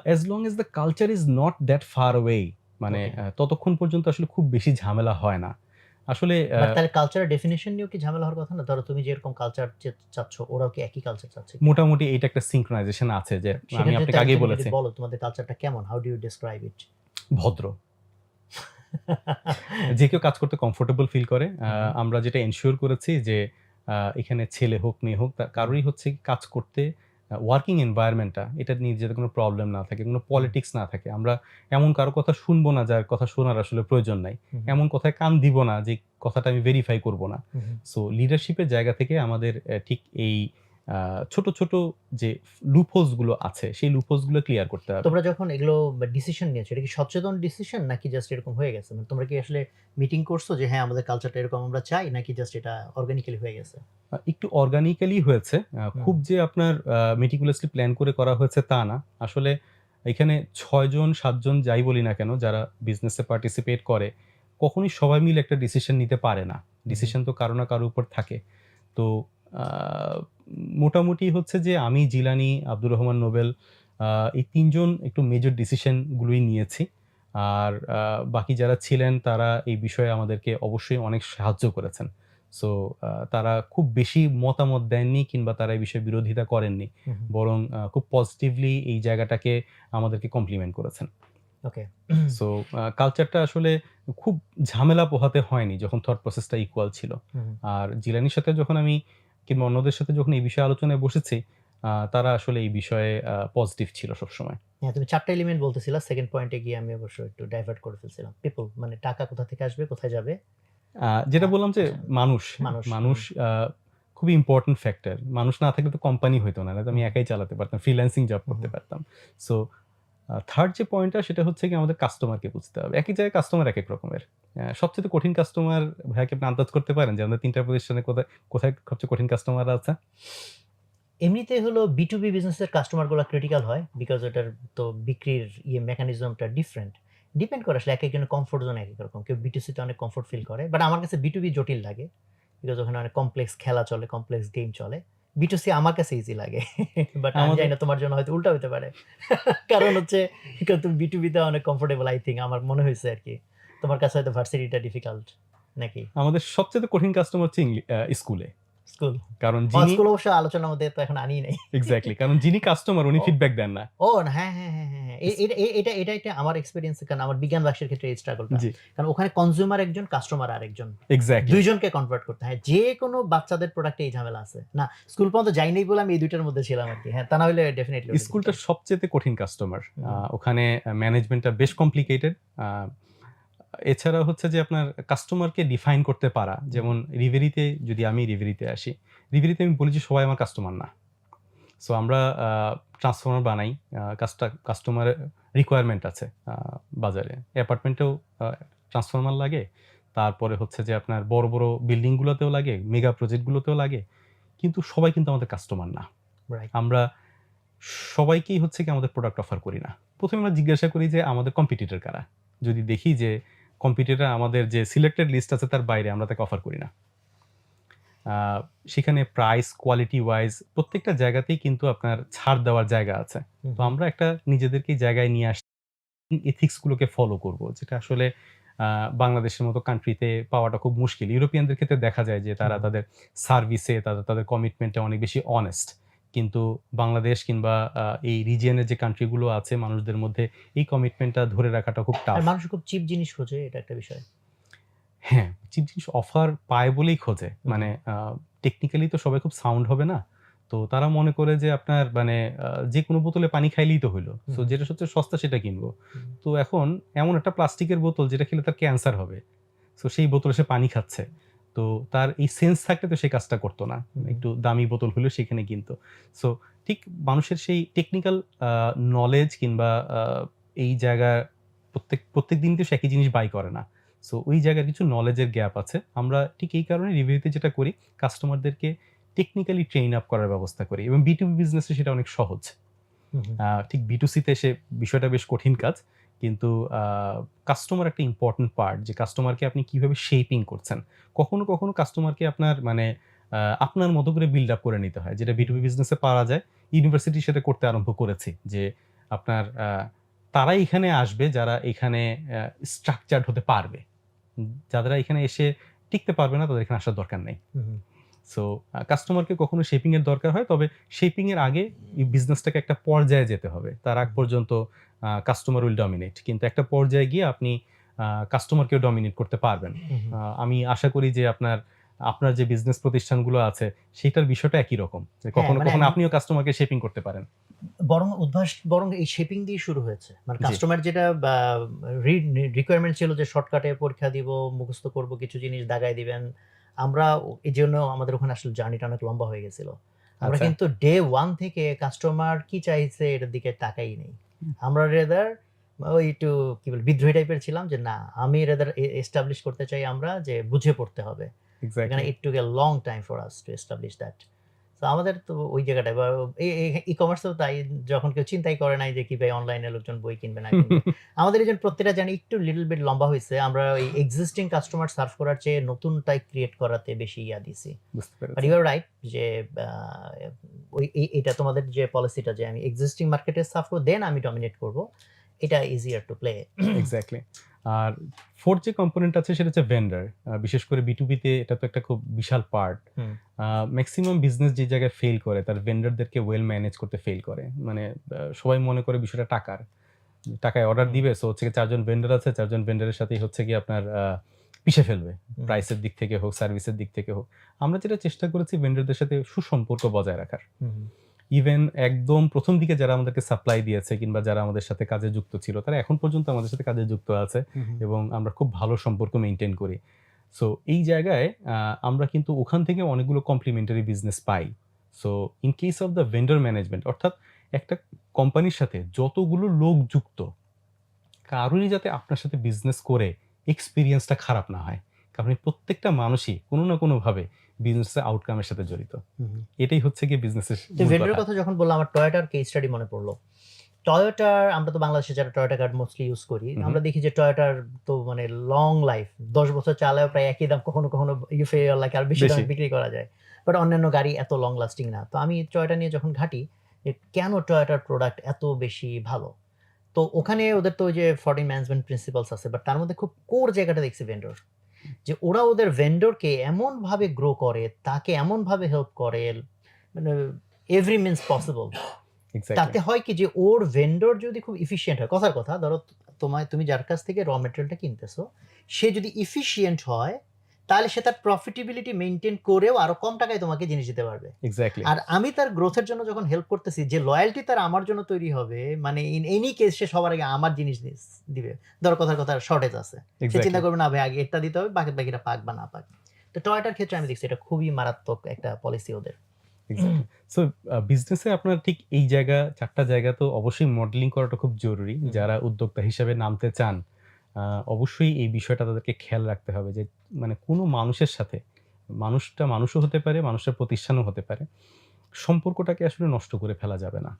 As long as the culture is not that far away, মানে Okay. ততক্ষণ পর্যন্ত আসলে খুব বেশি ঝামেলা হয় না। আসলে বাট তাহলে কালচারের ডেফিনিশন নিয়েও কি ঝামেলা হওয়ার কথা না? ধরো তুমি যেরকম কালচার চাচ্ছ, ওরাও কি একই কালচার চাচ্ছে? মোটামুটি এইটা একটা সিনক্রোনাইজেশন আছে যে আমি সেক্ষেত্রে আপনাকে তাহলে আগেই তুমি বলেছি, যদি বলো তোমাদের কালচারটা কেমন, হাউ ডু ইউ ডেসক্রাইব ইট? ভদ্র। যে কেউ কাজ করতে কমফোর্টেবল ফিল করে। আমরা যেটা এনশিওর করেছি যে এখানে ছেলে হোক, মেয়ে হোক, কারোরই হচ্ছে কি কাজ করতে ওয়ার্কিং এনভায়রনমেন্টটা এটা নিয়ে যাতে কোনো প্রবলেম না থাকে, কোনো পলিটিক্স না থাকে। আমরা এমন কারো কথা শুনবো না যার কথা শোনার আসলে প্রয়োজন নাই। এমন কথায় কান দিব না যে কথাটা আমি ভেরিফাই করব না। সো লিডারশিপের জায়গা থেকে আমাদের ঠিক এই ছোট, ছোট যে লুপহোলস গুলো আছে সেই লুপহোলস গুলো ক্লিয়ার করতে হবে। তোমরা যখন এগুলো ডিসিশন নিয়েছো, এটা কি সচেতন ডিসিশন নাকি জাস্ট এরকম হয়ে গেছে? মানে তোমরা কি আসলে মিটিং করছো যে হ্যাঁ আমাদের কালচারটা এরকম আমরা চাই, নাকি জাস্ট এটা অর্গানিক্যালি হয়ে গেছে? একটু অর্গানিক্যালি হয়েছে। খুব যে আপনার meticulously প্ল্যান করে করা হয়েছে তা না। আসলে এখানে ৬ জন ৭ জন যাই বলি না কেন যারা বিজনেসে পার্টিসিপেট করে, কখনোই সবাই মিলে একটা ডিসিশন নিতে পারে না। ডিসিশন তো কারো না কারো উপর থাকে। তো আ মোটামুটি হচ্ছে যে আমি, জিলানি, আব্দুর রহমান নোবেল, আ এই ৩ জন একটু মেজর ডিসিশন গুলোই নিয়েছি। আর বাকি যারা ছিলেন তারা এই বিষয়ে আমাদেরকে অবশ্যই অনেক সাহায্য করেছেন। সো তারা খুব বেশি মতামত দেননি কিংবা তারা এই বিষয়ে বিরোধিতা করেননি। বরং খুব পজিটিভলি এই জায়গাটাকে আমাদেরকে কমপ্লিমেন্ট করেছেন। ওকে। সো কালচারটা আসলে খুব ঝামেলা পোহাতে হয়নি যখন থট প্রসেসটা ইকুয়াল ছিল। আর জিলানির সাথে যখন আমি কিংবা অন্যদের সাথে যখন এই বিষয়ে আলোচনায় বসেছি, তারা আসলে এই বিষয়ে পজিটিভ ছিল সবসময়। হ্যাঁ, তুমি ৪ টা এলিমেন্ট বলতেছিলা। সেকেন্ড পয়েন্টে গিয়ে আমি অবশ্য একটু ডাইভার্ট করে ফেলছিলাম। পিপল মানে টাকা কোথা থেকে আসবে, কোথায় যাবে? যেটা বললাম যে আচ্ছা, মানুষ, মানুষ। মানুষ খুবই ইম্পোর্টেন্ট ফ্যাক্টর। মানুষ না থাকলে তো কোম্পানি হইতো না। নাহলে তো আমি একাই চালাতে পারতাম। ফ্রিল্যান্সিং জব করতে পারতাম। সো থার্ড যে পয়েন্টটা সেটা হচ্ছে গিয়ে আমাদের কাস্টমারকে বুঝতে হবে। একেক জায়গায় কাস্টমার একেক রকমের। সবচাইতে কঠিন কাস্টমার ভাইয়া কি আপনি আন্দাজ করতে পারেন যে আমাদের ৩ টা প্রতিষ্ঠানে কোথায়, কোথায় সবচেয়ে কঠিন কাস্টমার আছে? এমনিতে হলো B2B বিজনেসের কাস্টমার গুলা ক্রিটিক্যাল হয়। বিকজ ওটার তো বিক্রির মেকানিজমটা ডিফারেন্ট। ডিপেন্ড করে আসলে একেকজনের কমফোর্ট জোন একেক রকম। কেউ B2C তে অনেক কমফোর্ট ফিল করে। বাট আমার কাছে B2B জটিল লাগে। বিকজ ওখানে অনেক কমপ্লেক্স খেলা চলে, কমপ্লেক্স গেম চলে। B2C আমার কাছে ইজি লাগে। বাট আমি আমাদের জানি না তোমার জন্য হয়তো উল্টা হইতে পারে। কারণ হচ্ছে তুমি B2B তে অনেক কমফোর্টেবল আই থিংক, আমার মনে হইছে আরকি। তোমার কাছে হয়তো ভার্সিটিটা ডিফিকাল্ট নাকি? আমাদের সবচাইতে কঠিন কাস্টমার হচ্ছে স্কুলে। স্কুল? কারণ যিনি স্কুল অবশ্য আলোচনার মধ্যে তো এখন আনিই নাই। এক্সাক্টলি কারণ যিনি কাস্টমার উনি ও। ফিডব্যাক দেন না। ও না, হ্যাঁ, হ্যাঁ, হ্যাঁ, হ্যাঁ, হ্যাঁ। এটা আমার এক্সপেরিয়েন্স, কারণ আমার বিজ্ঞান বাক্সের ক্ষেত্রে এই স্ট্রাগলটা। জি, কারণ ওখানে কনজিউমার একজন, কাস্টমার আরেকজন। এক্সাক্টলি। ২ জনকে কনভার্ট করতে হয়। যেকোনো বাচ্চাদের প্রোডাক্টে এই ঝামেলা আছে। না, স্কুল পর্যন্ত যাই নাই বলে আমি এই ২ টার মধ্যে ছিলাম আরকি। হ্যাঁ, তা না হলে ডেফিনিটলি ওটা স্কুলটা যেতাম। সবচেয়ে কঠিন কাস্টমার। হুম। ওখানে ম্যানেজমেন্টটা বেশ কমপ্লিকেটেড। এছাড়া হচ্ছে যে আপনার কাস্টমারকে ডিফাইন করতে পারা। যেমন যদি আমি রিভেরিতে আসি, রিভেরিতে আমি বলি যে সবাই আমার কাস্টমার না। সো আমরা ট্রান্সফর্মার বানাই। কাস্টমারের রিকোয়ারমেন্ট আছে বাজারে। অ্যাপার্টমেন্টেও ট্রান্সফর্মার লাগে। তারপরে হচ্ছে যে আপনার বড়, বড় বিল্ডিং গুলোতেও লাগে, মেগা প্রজেক্ট গুলোতেও লাগে। কিন্তু সবাই কিন্তু আমাদের কাস্টমার না। রাইট। আমরা সবাইকেই হচ্ছে কি আমাদের প্রোডাক্ট অফার করি না। ১ম এ আমরা জিজ্ঞাসা করি যে আমাদের কম্পিটিটর কারা? যদি দেখি যে কম্পিটিটর আমাদের যে সিলেক্টেড লিস্ট আছে তার বাইরে, আমরা তাকে অফার করি না। আ সেখানে প্রাইস, কোয়ালিটি ওয়াইজ প্রত্যেকটা জায়গাতেই কিন্তু আপনার ছাড় দেওয়ার জায়গা আছে। হুম, তো হুম। আমরা একটা নিজেদেরকেই জায়গায় নিয়ে এথিক্স গুলোকে ফলো করব। যেটা আসলে আ বাংলাদেশের মতো কান্ট্রিতে পাওয়াটা খুব মুশকিল। ইউরোপিয়ানদের ক্ষেত্রে দেখা যায় যে তারা হুম, হুম। তাদের সার্ভিসে, তাদের কমিটমেন্টে অনেক বেশি অনেস্ট। কিন্তু বাংলাদেশ কিংবা এই রিজিয়নের যে কান্ট্রি গুলো আছে, মানুষদের মধ্যে এই কমিটমেন্টটা ধরে রাখাটা খুব আর টাফ। মানুষ খুব চিপ জিনিস খোঁজে, এটা একটা বিষয়। হ্যাঁ, চিপ জিনিস অফার পায় বলেই খোঁজে। হুম, মানে হুম। টেকনিক্যালি তো সবাই খুব সাউন্ড হবে না। তো তারা মনে করে যে আপনার মানে যেকোনো বোতলে পানি খাইলেই তো হইল। হুম, সো হুম। যেটা সবচেয়ে সস্তা সেটা কিনবো। হুম, তো এখন এমন একটা প্লাস্টিকের বোতল যেটা খেলে তার ক্যান্সার হবে। সো সেই বোতলে সে পানি খাচ্ছে। তো তার এই সেন্স থাকলে তো সে কাজটা করত না। হুম, হুম। একটু দামি বোতল হলেও সেখানে কিনতো। সো ঠিক মানুষের সেই টেকনিক্যাল আ নলেজ কিংবা আ এই জায়গায় প্রত্যেক দিন তো সে একই জিনিস বাই করে না। সো ওই জায়গায় কিছু নলেজের গ্যাপ আছে। আমরা ঠিক এই কারণে রিভিউতে যেটা করি, কাস্টমারদেরকে টেকনিক্যালি ট্রেইন আপ করার ব্যবস্থা করি এবং B2B বিজনেসে সেটা অনেক সহজ। হুম, হুম। ঠিক B2C তে এসে বিষয়টা বেশ কঠিন কাজ। কিন্তু আ কাস্টমার একটা ইম্পোর্টেন্ট পার্ট, যে কাস্টমারকে আপনি কিভাবে শেপিং করছেন। কখনো কাস্টমারকে আপনার মানে আপনার মতো করে বিল্ড আপ করে নিতে হয়। যেটা হুম, B2B হুম। বিজনেসে পারা যায়। ইউনিভার্সিটির সাথে করতে আরম্ভ করেছি। যে আপনার তারাই এখানে আসবে যারা এখানে স্ট্রাকচারড হতে পারবে। যারা এখানে এসে টিকতে পারবে না, তাদের এখানে আসার দরকার নেই। হুম, হুম। সো কাস্টমারকে কখনো শেপিং এর দরকার হয়। তবে শেপিং এর আগে এই বিজনেসটাকে একটা পর্যায়ে যেতে হবে। তার আগ হুম, হুম। পর্যন্ত কাস্টমার উইল ডমিনেট। কিন্তু একটা পর্যায়ে গিয়ে আপনি কাস্টমারকেও ডমিনেট করতে পারবেন। হুম, হুম। আমি আশা করি যে আপনার যে বিজনেস প্রতিষ্ঠানগুলো আছে, সেটার বিষয়টা একই রকম। যে হ্যাঁ, কখনো, মানে কখনো আপনিও কাস্টমারকে শেপিং করতে পারেন। বরং এই শেপিং দিয়ে শুরু হয়েছে। মানে জি, কাস্টমার যেটা বা রিকোয়ারমেন্ট ছিল যে শর্টকাটে পরীক্ষা দিব, মুখস্থ করব, কিছু জিনিস দাগায় দিবেন। আমরা এজন্য আমাদের ওখানে আসলে জার্নিটা অনেক লম্বা হয়ে গেছিল। আমরা আচ্ছা। কিন্তু ডে 1 থেকে কাস্টমার কি চাইছে এটার দিকে তাকাই নাই। আমরা রেদার ওই একটু কি বলে বিদ্রোহী টাইপের ছিলাম যে না, আমি রেদার এস্টাবলিশ করতে চাই আমরা যে বুঝে পড়তে হবে। এখানে exactly. It took a long time for us to establish that. তো আমাদের তো ওই জায়গাটায় বা ই-কমার্সেও তাই, যখন কেউ চিন্তাই করে নাই যে কিভাবে অনলাইনে লোকজন বই কিনবে না কিনবে। আমাদের এই যে প্রত্যেকটা জার্নি একটু লিটল বিট লম্বা হইছে। আমরা ওই এক্সিস্টিং কাস্টমার সার্ভ করার চেয়ে নতুনটাই ক্রিয়েট করাতে বেশি দিছি। বুঝতে বাট পেরেছি। ইউ আর রাইট যে আ ওই এটা তোমাদের যে পলিসিটা যে আমি এক্সিস্টিং মার্কেটে সার্ভ করব দেন আমি ডমিনেট করব। এটা ইজিয়ার টু প্লে। এক্সাক্টলি। আর 4th যে কম্পোনেন্ট আছে সেটা হচ্ছে ভেন্ডর। বিশেষ করে B2B তে এটা তো একটা খুব বিশাল পার্ট। হুম, মেক্সিমাম বিজনেস যে জায়গায় ফেইল করে, তার ভেন্ডরদেরকে ওয়েল ম্যানেজ করতে ফেইল করে। মানে সবাই মনে করে বিষয়টা টাকার। টাকায় অর্ডার হুম, দিবে, সো হচ্ছে গিয়ে ৪ জন ভেন্ডর আছে, ৪ জন ভেন্ডরের সাথেই হচ্ছে গিয়ে আপনার পিষে ফেলবে। হুম, প্রাইসের দিক থেকে হোক, সার্ভিসের দিক থেকে হোক। আমরা যেটা চেষ্টা করেছি ভেন্ডরদের সাথে সুসম্পর্ক বজায় রাখার। হুম, ইভেন একদম ১ম দিকে যারা আমাদেরকে সাপ্লাই দিয়েছে কিংবা যারা আমাদের সাথে কাজে যুক্ত ছিল, তারা এখন পর্যন্ত আমাদের সাথে কাজে যুক্ত আছে হুম, হুম, এবং আমরা খুব ভালো সম্পর্ক মেইনটেইন করি। সো এই জায়গায় আমরা কিন্তু ওখান থেকে অনেকগুলো কমপ্লিমেন্টারি বিজনেস পাই। So in case of the vendor management, অর্থাৎ একটা কোম্পানির সাথে যতগুলো লোক যুক্ত, কারোরই যাতে আপনার সাথে বিজনেস করে এক্সপেরিয়েন্সটা খারাপ না হয়। কারণ এই প্রত্যেকটা মানুষই কোনো না কোনোভাবে বিজনেসের আউটকাম এর সাথে জড়িত। হুম, হুম। এটাই হচ্ছে গিয়ে বিজনেসের তো মূল ভেন্ডরের কথা। কথা যখন বললাম, আমার টয়োটার কেস স্টাডি মনে পড়ল। টয়োটার আমরা তো বাংলাদেশে যারা টয়োটা কার্ড মোস্টলি ইউজ করি, হু, হু। আমরা দেখি যে টয়োটার তো মানে লং লাইফ ১০ বছর চালায়ও প্রায় একই দাম, কখনো ইউ ফিল লাইক আর বেশি বেশি। দামে বিক্রি করা যায়। বাট অন্যান্য গাড়ি এত লং লাস্টিং না। তো আমি টয়োটা নিয়ে যখন ঘাঁটি যে কেন টয়োটার প্রোডাক্ট এত বেশি ভালো? তো ওখানে ওদের তো ওই যে 14 ম্যানেজমেন্ট প্রিন্সিপালস আছে। বাট তার মধ্যে খুব কোর জায়গাটা দেখছি ভেন্ডর। যে ওরা ওদের ভেন্ডরকে এমনভাবে গ্রো করে, তাকে এমনভাবে হেল্প করে, মানে এভরি মিনস পসিবল। এক্সাক্টলি। তাতে হয় কি যে ওর ভেন্ডর যদি খুব এফিশিয়েন্ট হয়, কথার কথা ধরো তুমি যার কাছ থেকে মেটেরিয়ালটা কিনতেছো, সে যদি এফিশিয়েন্ট হয়, তাহলে সে তার প্রফিটেবিলিটি মেইনটেইন করেও আরো কম টাকায় তোমাকে জিনিস দিতে পারবে। এক্সাক্টলি। আর আমি তার গ্রোথ এর জন্য যখন হেল্প করতেছি, যে লয়াল্টি তার আমার জন্য তৈরি হবে, মানে ইন এনি কেস সে সবার আগে আমার জিনিস দিবে। ধরো কথার কথা শর্টেজ আছে। সে চিন্তা এক্সাক্টলি। করবে না ভাই আগে এটা দিতে হবে, বাকিটা পাক বা না পাক। তো টয়োটার ক্ষেত্রে আমি দেখছি এটা খুবই মারাত্মক একটা পলিসি ওদের। এক্সাক্টলি। সো বিজনেসে আপনার ঠিক এই জায়গা ৪ টা জায়গা তো অবশ্যই মডেলিং করাটা খুব জরুরি। হুম, যারা উদ্যোক্তা হিসেবে নামতে চান, অবশ্যই এই বিষয়টা তাদেরকে খেয়াল রাখতে হবে যে মানে কোনো মানুষের সাথে, মানুষটা মানুষও হতে পারে, মানুষের প্রতিষ্ঠানও হতে পারে। সম্পর্কটাকে আসলে নষ্ট করে ফেলা যাবে না।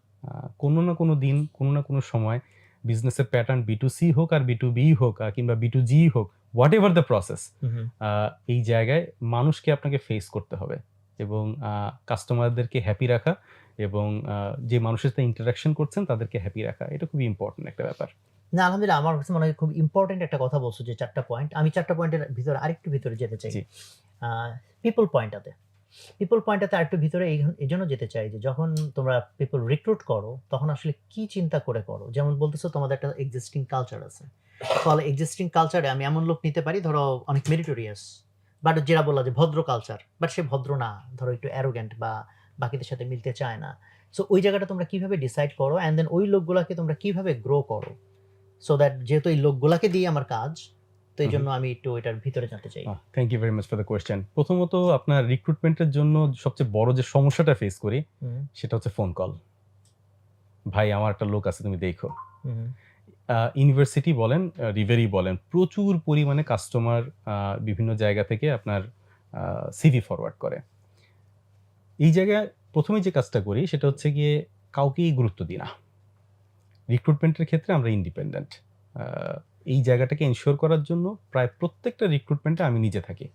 কোনো না কোনো দিন, কোনো না কোনো সময় বিজনেসের প্যাটার্ন B2C হোক আর B2B হোক কিংবা B2G হোক, হোয়াট এভার দ্য প্রসেস, এই জায়গায় মানুষকে আপনাকে ফেস করতে হবে এবং কাস্টমারদেরকে হ্যাপি রাখা এবং যে মানুষের সাথে ইন্টারাকশন করছেন তাদেরকে হ্যাপি রাখা, এটা খুবই ইম্পর্টেন্ট একটা ব্যাপার। না, আলহামদুলিল্লাহ, আমার কাছে মনে হয় খুব ইম্পর্টেন্ট একটা কথা বলছো, যে 4টা পয়েন্ট। আমি 4টা পয়েন্টের ভিতরে আরেকটু ভিতরে যেতে চাই। জি। পিপল পয়েন্টটাতে আরেকটু ভিতরে এই জন্য যেতে চাই যে যখন তোমরা পিপল রিক্রুট করো তখন আসলে কি চিন্তা করে করো? যেমন বলতেছো তোমাদের একটা এক্সিস্টিং কালচার আছে, তাহলে এক্সিস্টিং কালচারে আমি এমন লোক নিতে পারি, ধরো অনেক মেরিটোরিয়াস, বাট যেটা বললা যে ভদ্র কালচার, বাট সে ভদ্র না, ধরো একটু অ্যারোগ্যান্ট বা বাকিদের সাথে মিলতে চায় না। সো ওই জায়গাটা তোমরা কিভাবে ডিসাইড করো, অ্যান্ড দেন ওই লোকগুলাকে তোমরা কিভাবে গ্রো করো, সো দ্যাট যেহেতু এই লোকগুলাকে দিয়ে আমার কাজ, তো এই জন্য আমি একটু এটার ভিতরে জানতে চাই। Thank you very much for the question. প্রথমত আপনার রিক্রুটমেন্টের জন্য সবচেয়ে বড় যে সমস্যাটা ফেস করি সেটা হচ্ছে ফোন কল। ভাই আমার একটা লোক আছে, তুমি দেখো। ইউনিভার্সিটি বলেন, রিভেরি বলেন, প্রচুর পরিমাণে কাস্টমার বিভিন্ন জায়গা থেকে আপনার সিভি ফরওয়ার্ড করে। এই জায়গায় প্রথমে যে কাজটা করি সেটা হচ্ছে গিয়ে কাউকেই গুরুত্ব দিই না। রিক্রুটমেন্টের ক্ষেত্রে আমরা ইন্ডিপেন্ডেন্ট। এই জায়গাটাকে এনশিওর করার জন্য প্রায় প্রত্যেকটা রিক্রুটমেন্টে আমি নিজে থাকি।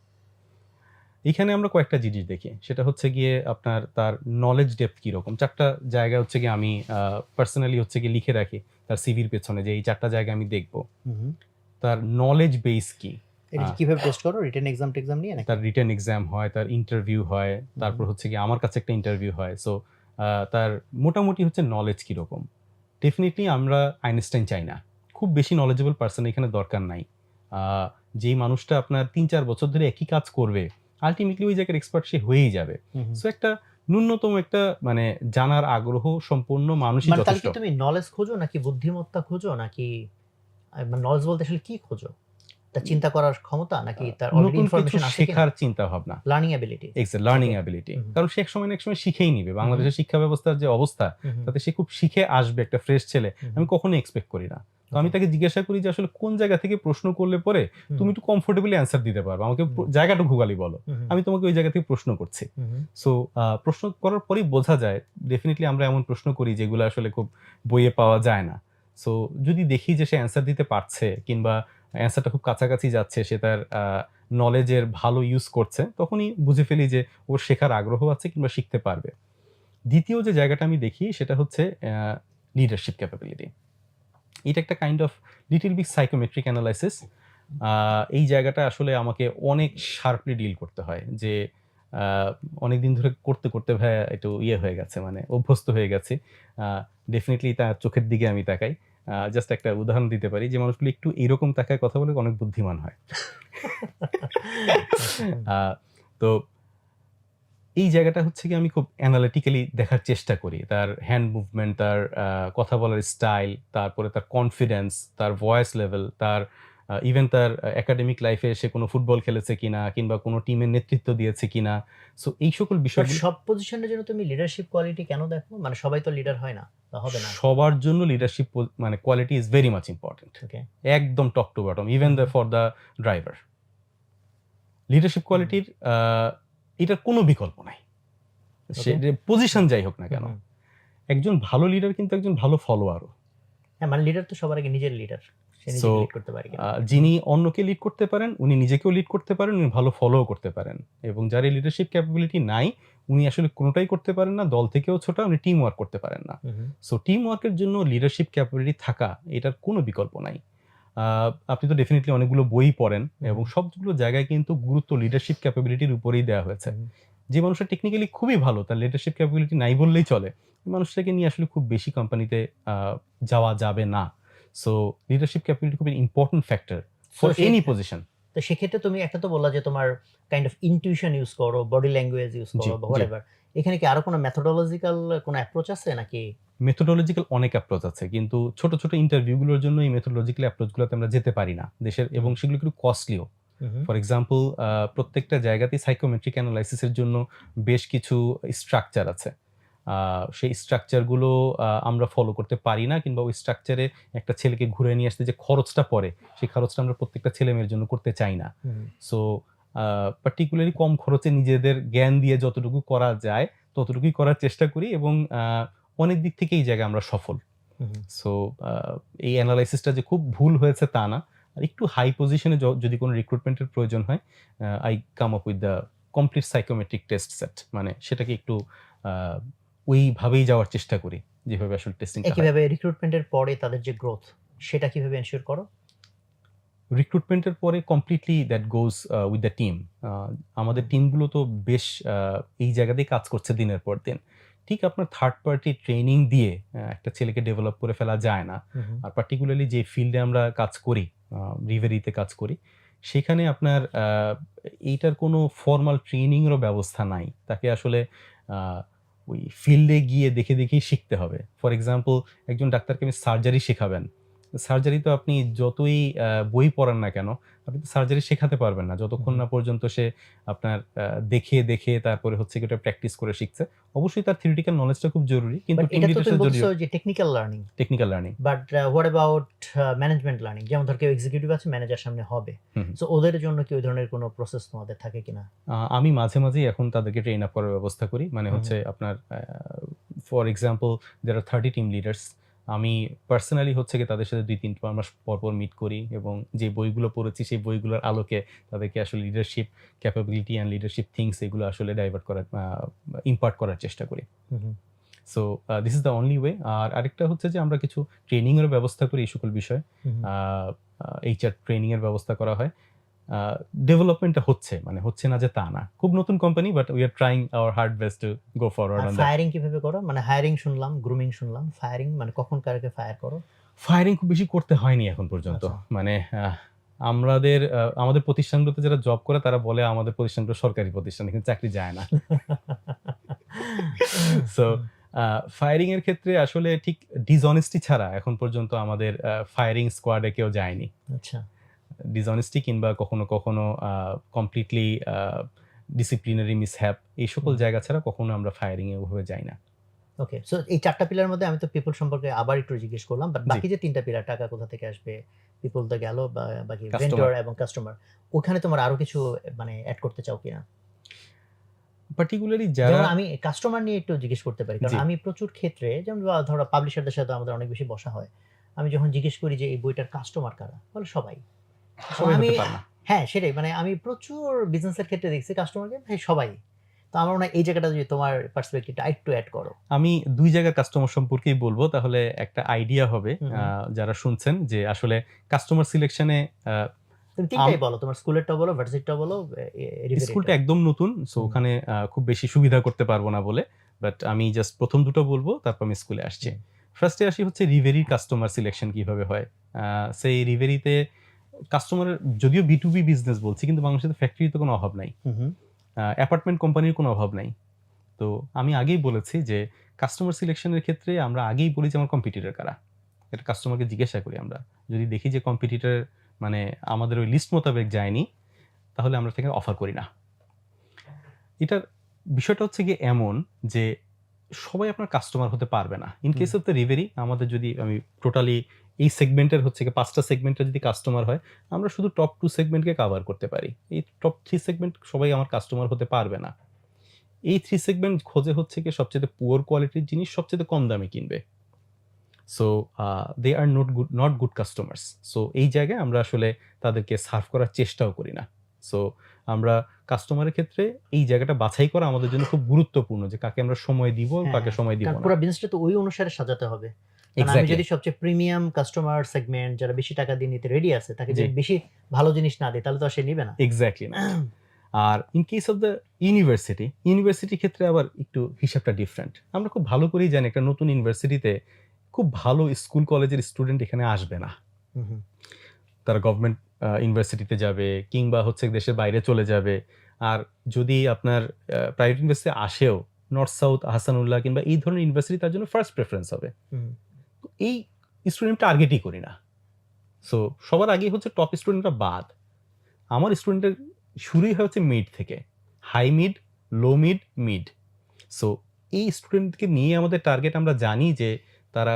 এখানে আমরা কয়েকটা জিনিস দেখি, সেটা হচ্ছে গিয়ে আপনার তার নলেজ ডেপথ কীরকম। 4টা জায়গা হচ্ছে গিয়ে আমি পার্সোনালি হচ্ছে গিয়ে লিখে রাখি তার সিভির পেছনে, যে এই 4টা জায়গা আমি দেখব। তার নলেজ বেস কি, এটা কিভাবে টেস্ট করো? রিটেন এক্সাম নিয়ে নাকি? তার রিটেন এক্সাম হয়, তার ইন্টারভিউ হয়, তারপর হচ্ছে গিয়ে আমার কাছে একটা ইন্টারভিউ হয়। সো তার মোটামুটি হচ্ছে নলেজ কীরকম। ডেফিনেটলি আমরা আইনস্টাইন চাই না, খুব বেশি নলেজেবল পার্সন এখানে দরকার নাই। যেই মানুষটা আপনার 3-4 বছর ধরে একই কাজ করবে, আলটিমেটলি ওই জায়গার এক্সপার্ট সে হয়েই যাবে। সো একটা ন্যূনতম একটা মানে জানার আগ্রহ সম্পন্ন মানুষই মানে তাহলে যথেষ্ট। কি তুমি নলেজ খোঁজো নাকি বুদ্ধিমত্তা খোঁজো, নাকি নলেজ বলতে আসলে কি খোঁজো? তার চিন্তা করার ক্ষমতা, নাকি তার অলরেডি নতুন কিছু ইনফরমেশন আছে কিনা? শেখার চিন্তা ভাবনা, লার্নিং অ্যাবিলিটি। Learning ability. কারণ সে এক সময় না এক সময় শিখেই নিবে। বাংলাদেশের শিক্ষা ব্যবস্থার যে অবস্থা, তাতে সে খুব শিখে আসবে একটা ফ্রেশ ছেলে, আমি কখনোই এক্সপেক্ট করি না। তো আমি তাকে জিজ্ঞাসা করি যে আসলে কোন জায়গা থেকে প্রশ্ন করলে পরে তুমি একটু কমফোর্টেবলি অ্যান্সার দিতে পারবে, আমাকে জায়গাটা ঘুগালি বলো, আমি তোমাকে ওই জায়গা থেকে প্রশ্ন করছি। সো প্রশ্ন করার পরেই বোঝা যায় ডেফিনেটলি আমরা এমন প্রশ্ন করি যেগুলো আসলে খুব বইয়ে পাওয়া যায় না। সো যদি দেখি যে সে অ্যান্সার দিতে পারছে কিংবা অ্যান্সারটা খুব কাছাকাছি যাচ্ছে, সে তার নলেজের ভালো ইউজ করছে, তখনই বুঝে ফেলি যে ওর শেখার আগ্রহ আছে কিংবা শিখতে পারবে। দ্বিতীয় যে জায়গাটা আমি দেখি সেটা হচ্ছে লিডারশিপ ক্যাপাবিলিটি। এটা একটা kind of little big psychometric analysis. এই জায়গাটা আসলে আমাকে অনেক শার্পলি ডিল করতে হয়, যে অনেকদিন ধরে করতে করতে ভাই একটু হয়ে গেছে, মানে অভ্যস্ত হয়ে গেছে। ডেফিনেটলি তার চোখের দিকে আমি তাকাই। জাস্ট একটা উদাহরণ দিতে পারি, যে মানুষগুলো একটু এরকম তাকায় কথা বলে অনেক বুদ্ধিমান হয়। তো এই জায়গাটা হচ্ছে কি আমি খুব অ্যানালিটিক্যালি দেখার চেষ্টা করি। তার হ্যান্ড মুভমেন্ট, তার কথা বলার স্টাইল, তারপরে তার কনফিডেন্স, তার ভয়েস লেভেল, তার ইভেন তার একাডেমিক লাইফে সে কোনো ফুটবল খেলেছে কিনা কিংবা কোনো টিমের নেতৃত্ব দিয়েছে কিনা। সো এই সকল বিষয়গুলো। সব পজিশনের জন্য তুমি লিডারশিপ কোয়ালিটি কেন দেখো? মানে সবাই তো লিডার হয় না বা হবে না। সবার জন্য লিডারশিপ মানে quality is very much important. Okay, একদম top to bottom, even for the driver. Leadership কোয়ালিটির এটার কোনো বিকল্প নাই, সে পজিশন যাই হোক না কেন। একজন ভালো লিডার কিন্তু একজন ভালো ফলোয়ারও। হ্যাঁ, মানে লিডার তো সবার আগে নিজের লিডার, সে নিজে লিড করতে পারে কিনা। যিনি অন্যকে লিড করতে পারেন, উনি নিজেকেও লিড করতে পারেন, উনি ভালো ফলো করতে পারেন। এবং যার লিডারশিপ ক্যাপাবিলিটি নাই, উনি আসলে কোনোটাই করতে পারেন না, দল থেকেও ছোট, উনি টিম ওয়ার্ক করতে পারেন না। সো টিম ওয়ার্কের জন্য লিডারশিপ ক্যাপাবিলিটি থাকা, এটার কোনো বিকল্প নাই। আপনি তো ডেফিনেটলি অনেকগুলো বই পড়েন এবং সবগুলো জায়গায় কিন্তু গুরুত্ব লিডারশিপ ক্যাপাবিলিটির উপরেই দেওয়া হয়েছে। যে মানুষটা টেকনিক্যালি খুবই ভালো, তার লিডারশিপ ক্যাপাবিলিটি নাই বললেই চলে, এই মানুষটাকে নিয়ে আসলে খুব বেশি কোম্পানিতে যাওয়া যাবে না। সো লিডারশিপ ক্যাপাবিলিটি খুব important factor for any position. তো সেক্ষেত্রে তুমি একটা তো বললা যে তোমার কাইন্ড অফ ইনটিউশন ইউজ করো, বডি ল্যাঙ্গুয়েজ ইউজ করো, হোয়াটএভার। এখানে কি আরো কোনো মেথোডোলজিক্যাল কোনো অ্যাপ্রোচ আছে নাকি? মেথোডোলজিক্যাল অনেক অ্যাপ্রোচ আছে, কিন্তু ছোট ছোট ইন্টারভিউগুলোর জন্য এই মেথোডোলজিক্যাল অ্যাপ্রোচগুলোতে আমরা যেতে পারি না দেশের, এবং সেগুলো একটু কস্টলিও। ফর এক্সাম্পল, প্রত্যেকটা জায়গাতেই সাইকোমেট্রিক অ্যানালাইসিসের জন্য বেশ কিছু স্ট্রাকচার আছে। সেই স্ট্রাকচারগুলো আমরা ফলো করতে পারি না, কিংবা ওই স্ট্রাকচারে একটা ছেলেকে ঘুরে নিয়ে আসতে যে খরচটা পড়ে, সেই খরচটা আমরা প্রত্যেকটা ছেলে মেয়ের জন্য করতে চাই না। সো পার্টিকুলারলি কম খরচে নিজেদের জ্ঞান দিয়ে যতটুকু করা যায় ততটুকুই করার চেষ্টা করি, এবং অনেক দিক থেকে এই জায়গায় আমরা সফল। হুম, সো এই অ্যানালাইসিসটা যে খুব ভুল হয়েছে তা না। আর একটু হাই পজিশনে যদি কোনো রিক্রুটমেন্টের প্রয়োজন হয়, I come up with the complete psychometric test set. মানে সেটাকে একটু আ ওইভাবেই যাওয়ার চেষ্টা করি, যেভাবে আসলে টেস্টিংটা হয়। একইভাবে রিক্রুটমেন্টের পরে তাদের যে গ্রোথ সেটা কিভাবে এনশিওর করো? রিক্রুটমেন্টের পরে completely that goes with the team. আমাদের হুম, টিমগুলো তো বেশ এই জায়গাতেই কাজ করছে দিনের পর দিন। ঠিক আপনার থার্ড পার্টি ট্রেনিং দিয়ে একটা ছেলেকে ডেভেলপ করে ফেলা যায় না। হুম, হুম। আর পার্টিকুলারলি যে ফিল্ডে আমরা কাজ করি, রিভেরিতে কাজ করি, সেখানে আপনার এইটার কোনো ফরমাল ট্রেনিংয়েরও ব্যবস্থা নাই। তাকে আসলে আ ওই ফিল্ডে গিয়ে দেখে দেখেই শিখতে হবে। ফর এক্সাম্পল, একজন ডাক্তারকে আপনি সার্জারি শেখাবেন। সার্জারি তো আপনি যতই বই পড়ান না কেন, আপনি তো সার্জারি শেখাতে পারবেন না যতক্ষণ হুম। না পর্যন্ত সে আপনার দেখে তারপরে হচ্ছে কি ওটা প্র্যাকটিস করে শিখছে। অবশ্যই তার থিওরিটিক্যাল নলেজটা খুব জরুরি। কিন্তু বাট টিম এটা তো তুমি লিডারশিপ বলতেছো জরুরিও যে technical learning. Technical learning. But what about management learning? যেমন ধর কেউ এক্সিকিউটিভ আছে, ম্যানেজার সামনে হবে। হুম, হুম। সো ওদের জন্য কি ওই ধরনের কোনো প্রসেস তোমাদের থাকে কিনা? আমি মাঝে, মাঝেই এখন তাদেরকে ট্রেন আপ করার ব্যবস্থা করি। মানে হুম, হচ্ছে আপনার for example there are 30 team leaders. আমি পার্সোনালি হচ্ছে গিয়ে তাদের সাথে ২-৩ মাস পর মিট করি এবং যে বইগুলো পড়েছি সেই বইগুলোর আলোকে তাদেরকে আসলে leadership capability and leadership things এগুলো আসলে ডাইভার্ট করার ইম্পার্ট করার চেষ্টা করি। Hmm, hmm, so this is the only way. আর আরেকটা হচ্ছে যে আমরা কিছু ট্রেনিং এর ব্যবস্থা করি এই সকল বিষয়ে। হুম, হুম। আ আ এইচআর ট্রেনিং এর ব্যবস্থা করা হয়। আ ডেভেলপমেন্টটা হচ্ছে। মানে হচ্ছে না যে তা না। খুব নতুন company, but we are trying our hard best to go forward আর অন দ্যাট। ফায়ারিং কিভাবে করো? মানে হায়ারিং শুনলাম, গ্রুমিং শুনলাম। ফায়ারিং মানে কখন কাকে ফায়ার করো? ফায়ারিং খুব বেশি করতে হয়নি এখন পর্যন্ত। আচ্ছা। মানে আমাদের প্রতিষ্ঠানগুলোতে যারা জব করে তারা বলে আমাদের প্রতিষ্ঠানগুলো সরকারি প্রতিষ্ঠান। এখানে চাকরি যায় না। সো আ ফায়ারিং এর ক্ষেত্রে আসলে ঠিক ডিসঅনেস্টি ছাড়া এখন পর্যন্ত আমাদের ফায়ারিং স্কোয়াডে কেউ যায়নি। আচ্ছা। ডিসঅনেস্টি কিংবা কখনো কমপ্লিটলি ডিসিপ্লিনারি মিসহ্যাপ এই সকল হুম। জায়গা ছাড়া কখনো আমরা ফায়ারিং এ ওভাবে যাই না। ওকে। সো এই ৪ টা পিলার মধ্যে আমি তো পিপল সম্পর্কে আবার একটু জিজ্ঞেস করলাম। বাট জি, বাকি যে ৩ টা পিলার টাকা কোথা থেকে আসবে? পিপল তো গেল বা বাকি ভেন্ডর কাস্টমার। এবং কাস্টমার। ওখানে তোমার আরো কিছু মানে এড করতে চাও কিনা? পার্টিকুলারলি যারা যেমন আমি কাস্টমার নিয়ে একটু জিজ্ঞেস করতে পারি। কারণ জি, আমি প্রচুর ক্ষেত্রে যেমন ধরো পাবলিশারদের সাথে আমাদের অনেক বেশি বসা হয়। আমি যখন জিজ্ঞেস করি যে এই বইটার কাস্টমার কারা? বলে সবাই। তো সবাই আমি হতে পারে না। হ্যাঁ, সেটাই। মানে আমি প্রচুর বিজনেসের ক্ষেত্রে দেখছি কাস্টমারকে ভাই সবাই। তো আমার মনে হয় এই জায়গাটা যদি তোমার পার্সপেক্টিভটা আরেকটু এড করো। আমি ২ জায়গার কাস্টমার সম্পর্কেই বলব, তাহলে একটা আইডিয়া হবে হুম, হুম। যারা শুনছেন যে আসলে কাস্টমার সিলেকশনে আ তুমি ৩ আম টাই বলো। তোমার স্কুলেরটাও বলো, ভার্সিটিটাও বলো, স্কুলটা রিভেরিটাও। একদম নতুন। সো হুম, ওখানে খুব বেশি সুবিধা করতে পারব না বলে। বাট আমি জাস্ট ১ম দুটো বলব, তারপর আমি স্কুলে আসছি। হুম, ফার্স্ট এ আসি হচ্ছে রিভেরির কাস্টমার সিলেকশন কিভাবে হয়। আ সেই রিভেরিতে কাস্টমারের যদিও B2B বিজনেস বলছি, কিন্তু বাংলাদেশে তো ফ্যাক্টরির তো কোনো অভাব নাই। হুম, হুম, অ্যাপার্টমেন্ট কোম্পানির কোনো অভাব নাই। তো আমি আগেই বলেছি যে কাস্টমার সিলেকশন এর ক্ষেত্রে আমরা আগেই বলি যে আমার কম্পিটিটর কারা। এটা কাস্টমারকে জিজ্ঞাসা করি আমরা। যদি দেখি যে কম্পিটিটর মানে আমাদের ওই লিস্ট মোতাবেক যায়নি, তাহলে আমরা তাকে অফার করি না। এটার বিষয়টা হচ্ছে গিয়ে এমন যে সবাই আপনার কাস্টমার হতে পারবে না। In hmm, case of the Reverie আমাদের যদি আমি টোটালি এই সেগমেন্টের হচ্ছে গিয়ে ৫ টা সেগমেন্টের যদি কাস্টমার হয়, আমরা শুধু টপ 2 সেগমেন্টকে কভার করতে পারি। এই টপ 3 সেগমেন্ট সবাই আমার কাস্টমার হতে পারবে না। এই 3 সেগমেন্ট খোঁজে হচ্ছে গিয়ে সবচাইতে পুয়ার কোয়ালিটির জিনিস সবচাইতে কম দামে কিনবে। So they are not good customers. So এই জায়গায় আমরা আসলে তাদেরকে সার্ভ করার চেষ্টাও করি না। সো আমরা কাস্টমারের ক্ষেত্রে এই জায়গাটা বাছাই করা আমাদের জন্য খুব গুরুত্বপূর্ণ যে কাকে আমরা সময় দিব, হ্যাঁ, কাকে সময় দিব কারণ না। পুরা বিজনেসটা তো ওই অনুসারে সাজাতে হবে। কারণ আমি এক্সাক্টলি। যদি সবচেয়ে প্রিমিয়াম কাস্টমার সেগমেন্ট যারা বেশি টাকা দিয়ে নিতে রেডি আছে, তাকে জি, যদি বেশি ভালো জিনিস না দেই তাহলে তো আর সে নিবে না। এক্সাক্টলি না। আর ইন কেস অফ দ্য ইউনিভার্সিটির ক্ষেত্রে আবার একটু হিসাবটা ডিফারেন্ট। আমরা খুব ভালো করেই জানি একটা নতুন ইউনিভার্সিটিতে খুব ভালো স্কুল কলেজের স্টুডেন্ট এখানে আসবে না। হুম, হুম, তারা গভর্নমেন্ট ইউনিভার্সিটিতে যাবে কিংবা হচ্ছে দেশের বাইরে চলে যাবে। আর যদি আপনার প্রাইভেট ইউনিভার্সিটি আসেও, নর্থ সাউথ, আহসানুল্লাহ কিংবা এই ধরনের ইউনিভার্সিটি তার জন্য ফার্স্ট প্রেফারেন্স হবে। হুম, তো এই স্টুডেন্টটা টার্গেটই করি না। সো সবার আগেই হচ্ছে টপ স্টুডেন্টরা বাদ। আমার স্টুডেন্টের শুরুই হয় হচ্ছে মিড থেকে। High mid, low mid, mid. So এই স্টুডেন্টকে নিয়ে আমাদের টার্গেট। আমরা জানি যে তারা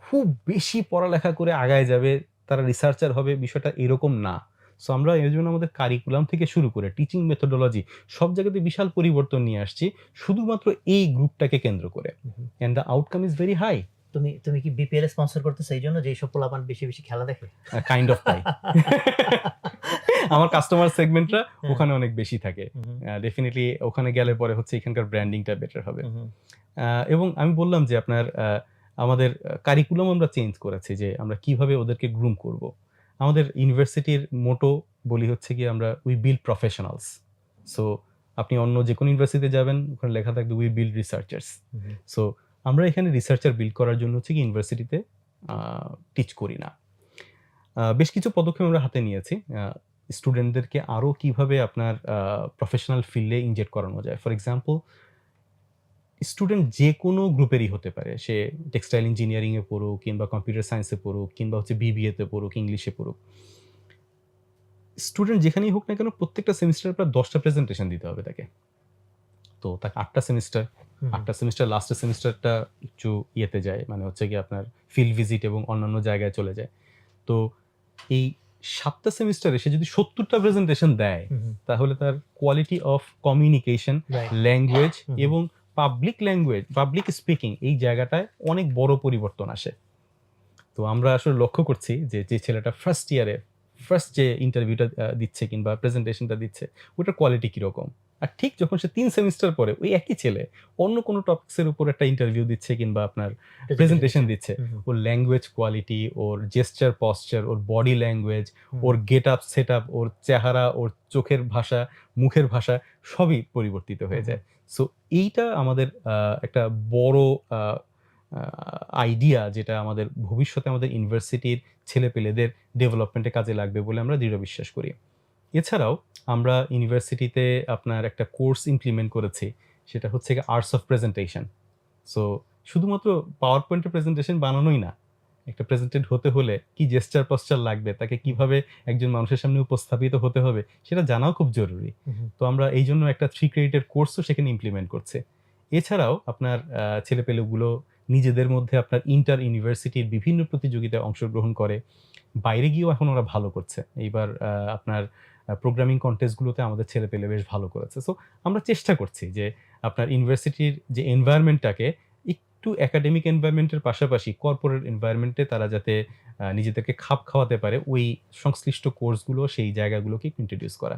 খুব বেশি পড়ালেখা করে আগায় যাবে, তারা রিসার্চার হবে, বিষয়টা এরকম না। সো আমরা এর জন্য আমাদের কারিকুলাম থেকে শুরু করে টিচিং মেথোডোলজি সব জায়গাতে বিশাল পরিবর্তন নিয়ে আসছি শুধুমাত্র এই গ্রুপটাকে কেন্দ্র করে, and the outcome is very high. তুমি তুমি কি বিপিএল স্পন্সর করতেছো এই জন্য যে এইসব পোলাপান বেশি বেশি খেলা দেখে? কাইন্ড অফ তাই। আমার কাস্টমার সেগমেন্টরা হ্যাঁ। ওখানে অনেক বেশি থাকে। ডেফিনিটলি ওখানে গেলে পরে হচ্ছে এখানকার ব্র্যান্ডিংটা বেটার হবে। এবং আমি বললাম যে আপনার আমাদের কারিকুলাম আমরা চেঞ্জ করেছি যে আমরা কিভাবে ওদেরকে গ্রুম করব। আমাদের ইউনিভার্সিটির মোটো বলি হচ্ছে কি আমরা উই বিল্ড প্রফেশনালস। সো আপনি অন্য যে কোনো ইউনিভার্সিটিতে যাবেন ওখানে লেখা থাকবে উই বিল্ড রিসার্চার্স। সো আমরা এখানে রিসার্চার বিল্ড করার জন্য হচ্ছে কি ইউনিভার্সিটিতে টিচ করি না। বেশ কিছু পদক্ষেপ আমরা হাতে নিয়েছি স্টুডেন্টদেরকে আরও কিভাবে আপনার প্রফেশনাল ফিল্ডে ইনজেক্ট করানো যায়। ফর এক্সাম্পল, স্টুডেন্ট যে কোনো গ্রুপেরই হতে পারে, সে টেক্সটাইল ইঞ্জিনিয়ারিংয়ে পড়ুক কিংবা কম্পিউটার সায়েন্সে পড়ুক কিংবা হচ্ছে বিবিএতে পড়ুক, ইংলিশে পড়ুক, স্টুডেন্ট যেখানেই হোক না কেন প্রত্যেকটা সেমিস্টারে প্রায় 10টা প্রেজেন্টেশন দিতে হবে তাকে। তো তাকে 8টা সেমিস্টার লাস্টের সেমিস্টারটা একটু ইয়েতে যায়, মানে হচ্ছে কি আপনার ফিল্ড ভিজিট এবং অন্যান্য জায়গায় চলে যায়। তো এই 7টা সেমিস্টারে সে যদি 70টা প্রেজেন্টেশন দেয় তাহলে তার কোয়ালিটি অফ কমিউনিকেশন, ল্যাঙ্গুয়েজ এবং পাবলিক স্পিকিং এই জায়গাটায় অনেক বড় পরিবর্তন আসে। তো আমরা আসলে লক্ষ্য করছি যে ছেলেটা ফার্স্ট যে ইন্টারভিউটা দিচ্ছে কিংবা প্রেজেন্টেশনটা দিচ্ছে ওটার কোয়ালিটি কীরকম, আর ঠিক যখন সে 3 সেমিস্টার পরে ওই একই ছেলে অন্য কোনো টপিক্সের উপর একটা ইন্টারভিউ দিচ্ছে কিংবা আপনার প্রেজেন্টেশন দিচ্ছে, ওর ল্যাঙ্গুয়েজ কোয়ালিটি, ওর জেস্টার পশ্চার, ওর বডি ল্যাঙ্গুয়েজ, ওর গেট আপ সেট আপ, ওর চেহারা, ওর চোখের ভাষা, মুখের ভাষা সবই পরিবর্তিত হয়ে যায়। সো এইটা আমাদের একটা বড় আইডিয়া, যেটা আমাদের ভবিষ্যতে আমাদের ইউনিভার্সিটির ছেলেপেলেদের ডেভেলপমেন্টে কাজে লাগবে বলে আমরা দৃঢ় বিশ্বাস করি। এছাড়াও আমরা ইউনিভার্সিটিতে আপনার একটা কোর্স ইমপ্লিমেন্ট করেছি, সেটা হচ্ছে আর্টস অফ প্রেজেন্টেশন। সো শুধুমাত্র পাওয়ার পয়েন্টের প্রেজেন্টেশন বানানোই না, একটা প্রেজেন্টেড হতে হলে কি জেস্টার পশ্চার লাগবে, তাকে কিভাবে একজন মানুষের সামনে উপস্থাপিত হতে হবে সেটা জানাও খুব জরুরি। তো আমরা এই জন্য একটা 3 ক্রেডিটের কোর্সও সেখানে ইমপ্লিমেন্ট করছে। এছাড়াও আপনার ছেলেপেলেগুলো নিজেদের মধ্যে আপনার ইন্টার ইউনিভার্সিটির বিভিন্ন প্রতিযোগিতায় অংশগ্রহণ করে, বাইরে গিয়েও এখন ওরা ভালো করছে। এইবার আপনার প্রোগ্রামিং কন্টেস্টগুলোতে আমাদের ছেলেপেলে বেশ ভালো করেছে। সো আমরা চেষ্টা করছি যে আপনার ইউনিভার্সিটির যে এনভায়রনমেন্টটাকে একটু একাডেমিক এনভায়রনমেন্টের পাশাপাশি কর্পোরেট এনভায়রনমেন্টে তারা যাতে নিজেদেরকে খাপ খাওয়াতে পারে, ওই সংশ্লিষ্ট কোর্সগুলো সেই জায়গাগুলোকে ইন্ট্রোডিউস করা।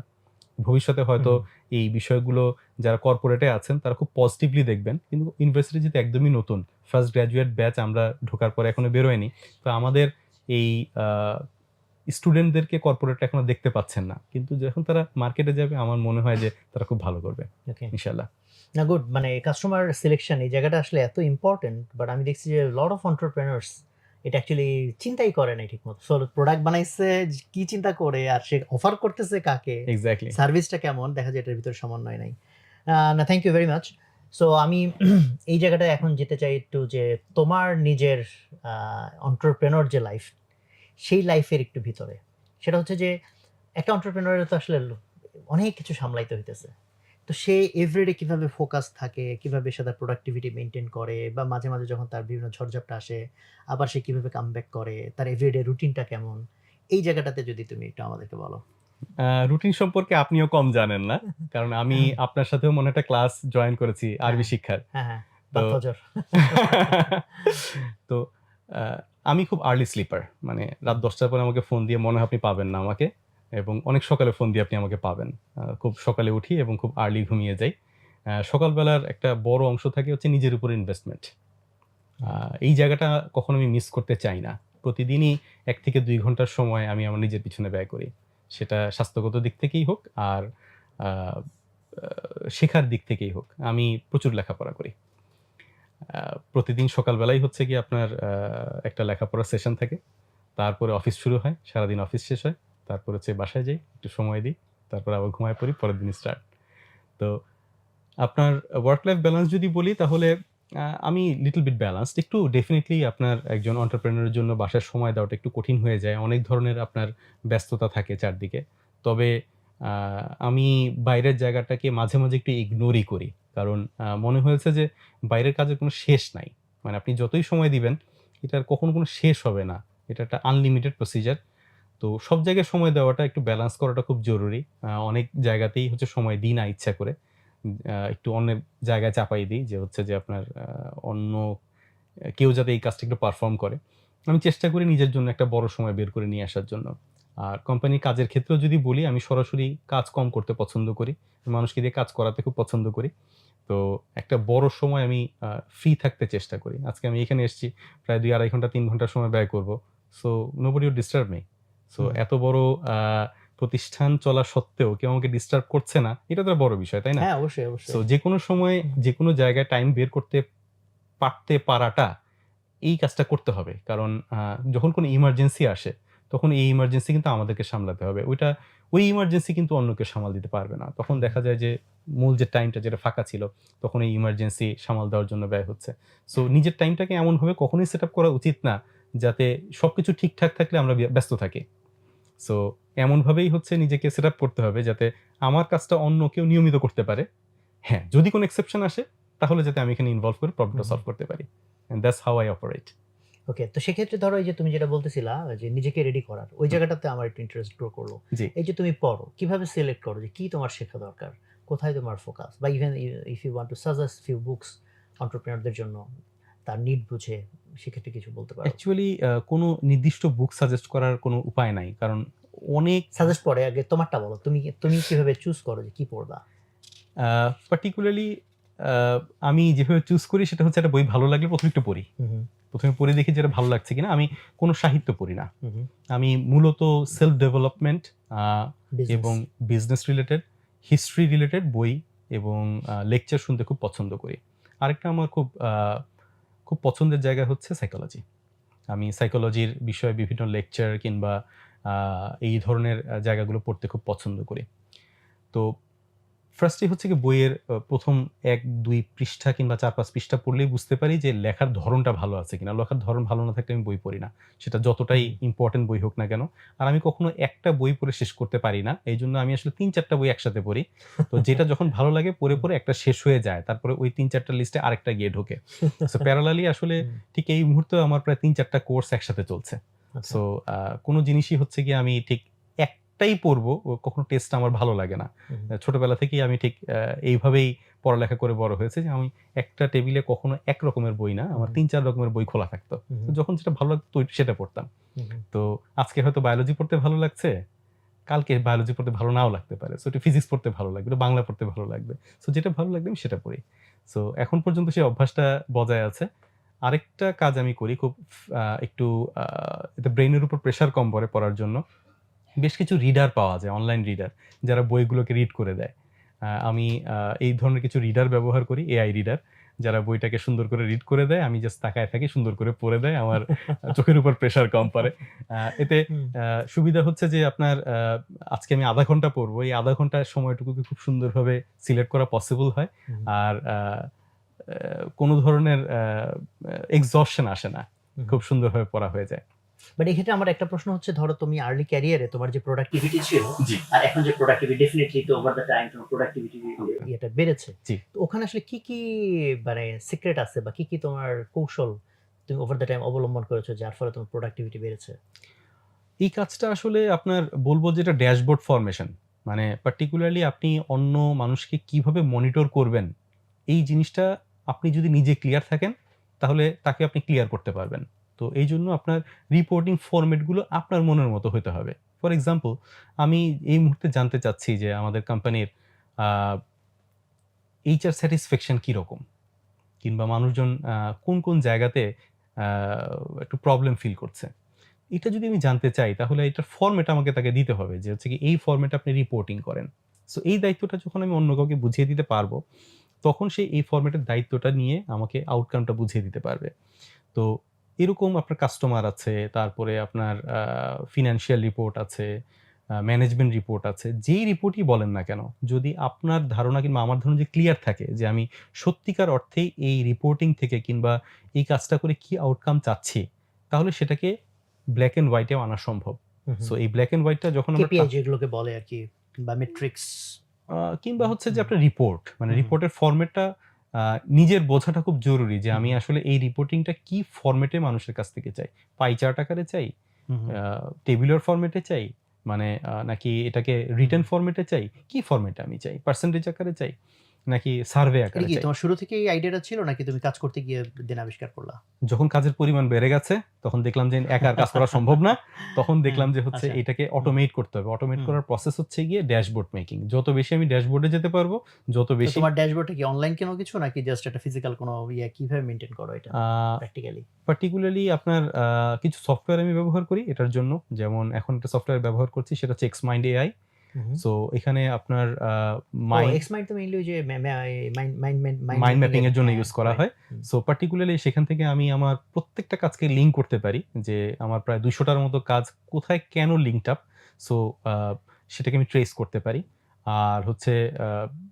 ভবিষ্যতে হয়তো এই বিষয়গুলো যারা কর্পোরেটে আছেন তারা খুব পজিটিভলি দেখবেন, কিন্তু ইউনিভার্সিটি যেহেতু একদমই নতুন, ফার্স্ট গ্র্যাজুয়েট ব্যাচ আমরা ঢোকার পরে এখনো বেরোয়নি, তো আমাদের এই স্টুডেন্টদেরকে কর্পোরেটে এখনো দেখতে পাচ্ছেন না, কিন্তু যখন তারা মার্কেটে যাবে আমার মনে হয় যে তারা খুব ভালো করবে ইনশাআল্লাহ। না, গুড। মানে কাস্টমার সিলেকশন এই জায়গাটা আসলে এত ইম্পর্টেন্ট, বাট আমি দেখছি যে লট অফ এন্টারপ্রেনার্স এটা অ্যাকচুয়ালি চিন্তাই করে না ঠিকমতো। সো প্রোডাক্ট বানাইছে কি চিন্তা করে, আর সে অফার করতেছে কাকে, এক্স্যাক্টলি সার্ভিসটা কেমন, দেখা যায় এটার ভিতরে সমন্বয় নাই। না, thank you very much. So আমি এই জায়গাটায় এখন যেতে চাই একটু যে তোমার নিজের এন্টারপ্রেনার যে লাইফ, সেই লাইফের একটু ভিতরে। সেটা হচ্ছে যে একটা এন্টারপ্রেনারের তো আসলে অনেক কিছু সামলাইতে হইতেছে। তো সে এভরিডে কিভাবে ফোকাস থাকে, কিভাবে সে তার প্রোডাক্টিভিটি মেনটেন করে, বা মাঝে মাঝে যখন তার বিভিন্ন ঝড়ঝাপটা আসে আবার সে কিভাবে কামব্যাক করে, তার এভরিডে রুটিনটা কেমন, এই জায়গাটাতে যদি তুমি একটু আমাদেরকে বলো। রুটিন সম্পর্কে আপনিও কম জানেন না, কারণ আমি আপনার সাথেও মনে একটা ক্লাস জয়েন করেছি আরবি শিক্ষার। হ্যাঁ, তো তো আমি খুব আর্লি স্লিপার, মানে রাত 10টার পরে আমাকে ফোন দিয়ে মনে হয় আপনি পাবেন না আমাকে, এবং অনেক সকালে ফোন দিয়ে আপনি আমাকে পাবেন। খুব সকালে উঠি এবং খুব আর্লি ঘুমিয়ে যাই। সকালবেলার একটা বড় অংশ থাকে হচ্ছে নিজের উপর ইনভেস্টমেন্ট। এই জায়গাটা কখনো আমি মিস করতে চাই না। প্রতিদিনই 1 থেকে 2 ঘন্টার সময় আমি আমার নিজের পিছনে ব্যয় করি। সেটা স্বাস্থ্যগত দিক থেকেই হোক আর শেখার দিক থেকেই হোক। আমি প্রচুর লেখাপড়া করি। প্রতিদিন সকালবেলাই হচ্ছে গিয়ে আপনার একটা লেখাপড়ার সেশন থাকে। তারপরে অফিস শুরু হয়, সারাদিন অফিস শেষ হয়। তারপর হচ্ছে বাসায় যাই, একটু সময় দিই। তারপর আবার ঘুমায়ে পড়ি, পরের দিন স্টার্ট। তো আপনার ওয়ার্ক লাইফ ব্যালেন্স যদি বলি তাহলে আমি লিটল বিট ব্যালেন্সড। একটু ডেফিনিটলি আপনার একজন এন্টারপ্রেনারের জন্য বাসায় সময় দেওয়াটা একটু কঠিন হয়ে যায়। অনেক ধরনের আপনার ব্যস্ততা থাকে চারদিকে। তবে আমি বাইরের জায়গাটাকে মাঝে মাঝে একটু ইগনোরই করি। কারণ মনে হয়েছে যে বাইরের কাজের কোনো শেষ নাই। মানে আপনি যতই সময় দিবেন এটার কখনো কোনো শেষ হবে না। এটা একটা আনলিমিটেড প্রসিজার। তো সব জায়গায় সময় দেওয়াটা, একটু ব্যালেন্স করাটা খুব জরুরি। অনেক জায়গাতেই হচ্ছে সময় দিই না ইচ্ছা করে। একটু অন্যের জায়গায় চাপাই দিই যে হচ্ছে যে আপনার অন্য কেউ যাতে এই কাজটা একটু পারফর্ম করে। আমি চেষ্টা করি নিজের জন্য একটা বড় সময় বের করে নিয়ে আসার জন্য। আর কোম্পানির কাজের ক্ষেত্রেও যদি বলি, আমি সরাসরি কাজ কম করতে পছন্দ করি। মানুষকে দিয়ে কাজ করাতে খুব পছন্দ করি। তো একটা বড় সময় আমি ফ্রি থাকতে চেষ্টা করি। আজকে আমি এখানে এসেছি, প্রায় ২-২.৫ ঘন্টা ৩ ঘন্টা সময় ব্যয় করব। So nobody would disturb me. So hmm. এত বড় আ প্রতিষ্ঠান চলা সত্ত্বেও কেউ আমাকে ডিস্টার্ব করছে না, এটা তো বড় বিষয়, তাই না? হ্যাঁ, অবশ্যই, সো অবশ্যই। যেকোনো সময় হুম, যেকোনো জায়গায় টাইম বের করতে পারতে পারাটা, এই কাজটা করতে হবে। কারণ যখন কোনো ইমার্জেন্সি আসে, তখন এই ইমার্জেন্সি কিন্তু আমাদেরকে সামলাতে হবে। ওই ইমার্জেন্সি কিন্তু অন্য কেউ সামাল দিতে পারবে না। তখন হুম, দেখা যায় যে মূল যে টাইমটা যেটা ফাঁকা ছিল, তখন এই ইমার্জেন্সি সামাল দেওয়ার জন্য ব্যয় হচ্ছে। সো নিজের টাইমটাকে এমনভাবে কখনোই সেটআপ করা উচিত না, যাতে সবকিছু ঠিকঠাক থাকলে আমরা ব্যস্ত থাকি। সো এমনভাবেই হচ্ছে নিজেকে সেটআপ করতে হবে যাতে আমার কাজটা অন্য কেউ নিয়মিত করতে পারে। হ্যাঁ, যদি কোনো এক্সেপশন আসে, তাহলে যাতে আমি এখানে ইনভলভ করে প্রবলেমটা হুম। সলভ করতে পারি। And that's how I operate. Okay. তো সেক্ষেত্রে ধরো এই যে তুমি যেটা বলতেছিলা যে নিজেকে রেডি করার, ওই জায়গাটাতে আমার একটু ইন্টারেস্ট গ্রো করলো। জি। এই যে তুমি পড়ো, কিভাবে সিলেক্ট করো যে কি তোমার শেখা দরকার? কোথায় তোমার ফোকাস? বা even if you want to suggest few books এন্টারপ্রেনিউরদের জন্য তার নিড বুঝে, সেক্ষেত্রে কিছু বলতে পারো? অ্যাকচুয়ালি কোনো নির্দিষ্ট বুক সাজেস্ট করার কোনো উপায় নাই। কারণ অনেক সাজেস্ট পরে আগে তোমারটা বলো। তুমি কিভাবে চুজ করো যে কি পড়বা? পার্টিকুলারলি আ আমি যেভাবে চুজ করি সেটা হচ্ছে, একটা বই ভালো লাগলে ১ম একটু পড়ি। হুম, হুম, ১ম এ পড়ে দেখি যে এটা ভালো লাগছে কিনা। আমি কোনো সাহিত্য পড়ি না। হুম, হুম। আমি মূলত সেলফ ডেভেলপমেন্ট আ বিজনেস। এবং বিজনেস রিলেটেড, হিস্ট্রি রিলেটেড বই এবং লেকচার শুনতে খুব পছন্দ করি। আরেকটা আমার খুব পছন্দের জায়গা হচ্ছে সাইকোলজি। আমি সাইকোলজির বিষয়ে বিভিন্ন লেকচার কিংবা আ এই ধরনের জায়গাগুলো পড়তে খুব পছন্দ করি। তো ফার্স্ট এ হচ্ছে গিয়ে বইয়ের ১ম ১-২ পৃষ্ঠা কিংবা ৪-৫ পৃষ্ঠা পড়লেই বুঝতে পারি যে লেখার ধরনটা ভালো আছে কিনা। লেখার ধরন ভালো না থাকলে আমি বই পড়ি না। সেটা যতটাই হুম, ইম্পোর্টেন্ট বই হোক না কেন। আর আমি কখনো একটা বই পড়ে শেষ করতে পারি না। এইজন্য আমি আসলে ৩-৪ টা বই একসাথে পড়ি। তো যেটা যখন ভালো লাগে পড়ে, হুম। পড়ে একটা শেষ হয়ে যায়। তারপরে ওই ৩-৪ টার লিস্টে আরেকটা গিয়ে ঢোকে। সো প্যারালালি আসলে হুম, ঠিক এই মুহূর্তেও আমার প্রায় ৩-৪ টা কোর্স একসাথে চলছে। আচ্ছা। সো কোন জিনিসই হচ্ছে গিয়ে আমি ঠিক একটাই পড়বো, কখনো টেস্ট আমার ভালো লাগে না। হুম, ছোটবেলা থেকেই আমি ঠিক এইভাবেই পড়ালেখা করে বড় হয়েছি যে আমি একটা টেবিলে কখনো এক রকমের বই না, আমার হুম, ৩-৪ রকমের বই খোলা থাকতো। হুম, তো যখন যেটা ভালো লাগতো সেটা পড়তাম। হুম, হুম, তো আজকে হয়তো বায়োলজি পড়তে ভালো লাগছে, কালকে বায়োলজি পড়তে ভালো নাও লাগতে পারে। সো একটু ফিজিক্স পড়তে ভালো লাগবে, একটু বাংলা পড়তে ভালো লাগবে। সো যেটা ভালো লাগবে আমি সেটা পড়ি। সো এখন পর্যন্ত সেই অভ্যাসটা বজায় আছে। আরেকটা কাজ আমি করি খুব, একটু আ এতে ব্রেইনের উপর প্রেশার কম পড়ে পড়ার জন্য। বেশ কিছু রিডার পাওয়া যায়, অনলাইন রিডার, যারা বইগুলোকে রিড করে দেয়। আমি এই ধরনের কিছু রিডার ব্যবহার করি, এআই রিডার। যারা বইটাকে সুন্দর করে রিড করে দেয়, আমি জাস্ট তাকায় থাকি, সুন্দর করে পড়ে দেয়। আমার চোখের উপর প্রেশার কম পড়ে। এতে হুম, সুবিধা হচ্ছে যে আপনার আজকে আমি ০.৫ ঘন্টা পড়বো। এই ০.৫ ঘন্টার সময়টুকুকে খুব সুন্দরভাবে সিলেক্ট করা পসিবল হয়। হুম, আর কোনো ধরনের এক্সহশন আসে না। হুম, হুম। খুব সুন্দরভাবে পড়া হয়ে যায়। বাট এক্ষেত্রে আমার একটা প্রশ্ন হচ্ছে, ধরো তুমি আর্লি ক্যারিয়ারে তোমার যে প্রোডাক্টিভিটি ছিল জি। আর এখন যে প্রোডাক্টিভিটি, ডেফিনিটলি তো ওভার দ্য টাইম তোমার প্রোডাক্টিভিটি ইয়েটা বেড়েছে। জি। তো ওখানে আসলে কি মানে সিক্রেট আছে বা কি তোমার কৌশল তুমি ওভার দ্য টাইম অবলম্বন করেছো যার ফলে তোমার প্রোডাক্টিভিটি বেড়েছে? এই কাজটা আসলে আপনার, বলব যে এটা ড্যাশবোর্ড ফরমেশন। মানে পার্টিকুলারলি আপনি অন্য মানুষকে কিভাবে মনিটর করবেন, এই জিনিসটা আপনি যদি নিজে ক্লিয়ার থাকেন, তাহলে তাকে আপনি ক্লিয়ার করতে পারবেন। তো এইজন্য আপনার রিপোর্টিং ফরমেট গুলো আপনার মনের মতো হইতে হবে। ফর এক্সাম্পল, আমি এই মুহূর্তে জানতে চাচ্ছি যে আমাদের কোম্পানির আ HR স্যাটিসফ্যাকশন কিরকম? কিংবা মানুষজন কোন জায়গাতে আ একটু প্রবলেম ফিল করছে। এটা যদি আমি জানতে চাই, তাহলে এটার ফরমেট আমাকে তাকে দিতে হবে যে হচ্ছে কি এই ফরমেটে আপনি রিপোর্টিং করেন। সো এই দায়িত্বটা যখন আমি অন্য কাউকে বুঝিয়ে দিতে পারবো, তখন সে এই ফরমেটের দায়িত্বটা নিয়ে আমাকে আউটকামটা বুঝিয়ে দিতে পারবে। তো এরকম আপনার কাস্টমার আছে, তারপরে আপনার ফিন্যান্সিয়াল রিপোর্ট আছে, ম্যানেজমেন্ট রিপোর্ট আছে। যেই রিপোর্টই বলেন না কেন, যদি আপনার ধারণা কিংবা আমার ধারণা যদি ক্লিয়ার থাকে যে আমি সত্যিকার অর্থেই এই রিপোর্টিং থেকে কিংবা এই কাজটা করে কি আউটকাম চাচ্ছি, তাহলে সেটাকে ব্লাক অ্যান্ড হোয়াইট এও আনা সম্ভব। হুম, হুম। সো এই ব্লাক অ্যান্ড হোয়াইটটা যখন আমরা কেপিআই যেগুলোকে বলে আরকি, বা মেট্রিক্স। কিংবা হচ্ছে যে হুম, আপনার রিপোর্ট, মানে হুম, হুম, রিপোর্টের ফরমেটটা নিজের বোঝাটা খুব জরুরি যে হুম, আমি হুম, আসলে এই রিপোর্টিংটা কি ফরমেটে মানুষের কাছ থেকে চাই। পাই চার্ট আকারে চাই, টেবিউলার ফরম্যাটে চাই, মানে নাকি এটাকে রিটেন ফরম্যাটে চাই, কি ফরম্যাটে আমি চাই, পার্সেন্টেজ আকারে চাই নাকি সার্ভে এটা আকারে কি চাই। তোমার শুরু থেকেই এই আইডিয়াটা ছিল নাকি তুমি কাজ করতে গিয়ে দিন আবিষ্কার করলা? যখন কাজের পরিমাণ বেড়ে গেছে তখন দেখলাম যে একা আর কাজ করা সম্ভব না। তখন দেখলাম যে হচ্ছে আচ্ছা। এটাকে অটোমেট করতে হবে। অটোমেট হুম। করার প্রসেস হচ্ছে গিয়ে ড্যাশবোর্ড মেকিং। যত বেশি আমি ড্যাশবোর্ডে যেতে পারবো, যত তো বেশি তোমার ড্যাশবোর্ডে কি অনলাইন কোনো কিছু নাকি জাস্ট একটা ফিজিক্যাল কোনো কিভাবে মেইনটেইন করো এটা আ প্র্যাকটিক্যালি? পার্টিকুলারলি আপনার কিছু সফটওয়্যার আমি ব্যবহার করি এটার জন্য। যেমন এখন একটা সফটওয়্যার ব্যবহার করছি সেটা হচ্ছে এক্সমাইন্ড এআই। সো এখানে আপনার মাইন্ড এক্সমাইন্ড তো মেইনলি ওই যে মাইন্ড মাইন্ড ম্যাপিং ম্যাপিং এর এর জন্য ইউজ করা হয়। সো পার্টিকুলারলি সেখান থেকে আমি আমার প্রত্যেকটা কাজকে লিঙ্ক করতে পারি যে আমার প্রায় ২০০ টার মতো কাজ কোথায় কেন লিঙ্কড আপ। সো আ সেটাকে আমি ট্রেস করতে পারি। আর হচ্ছে আ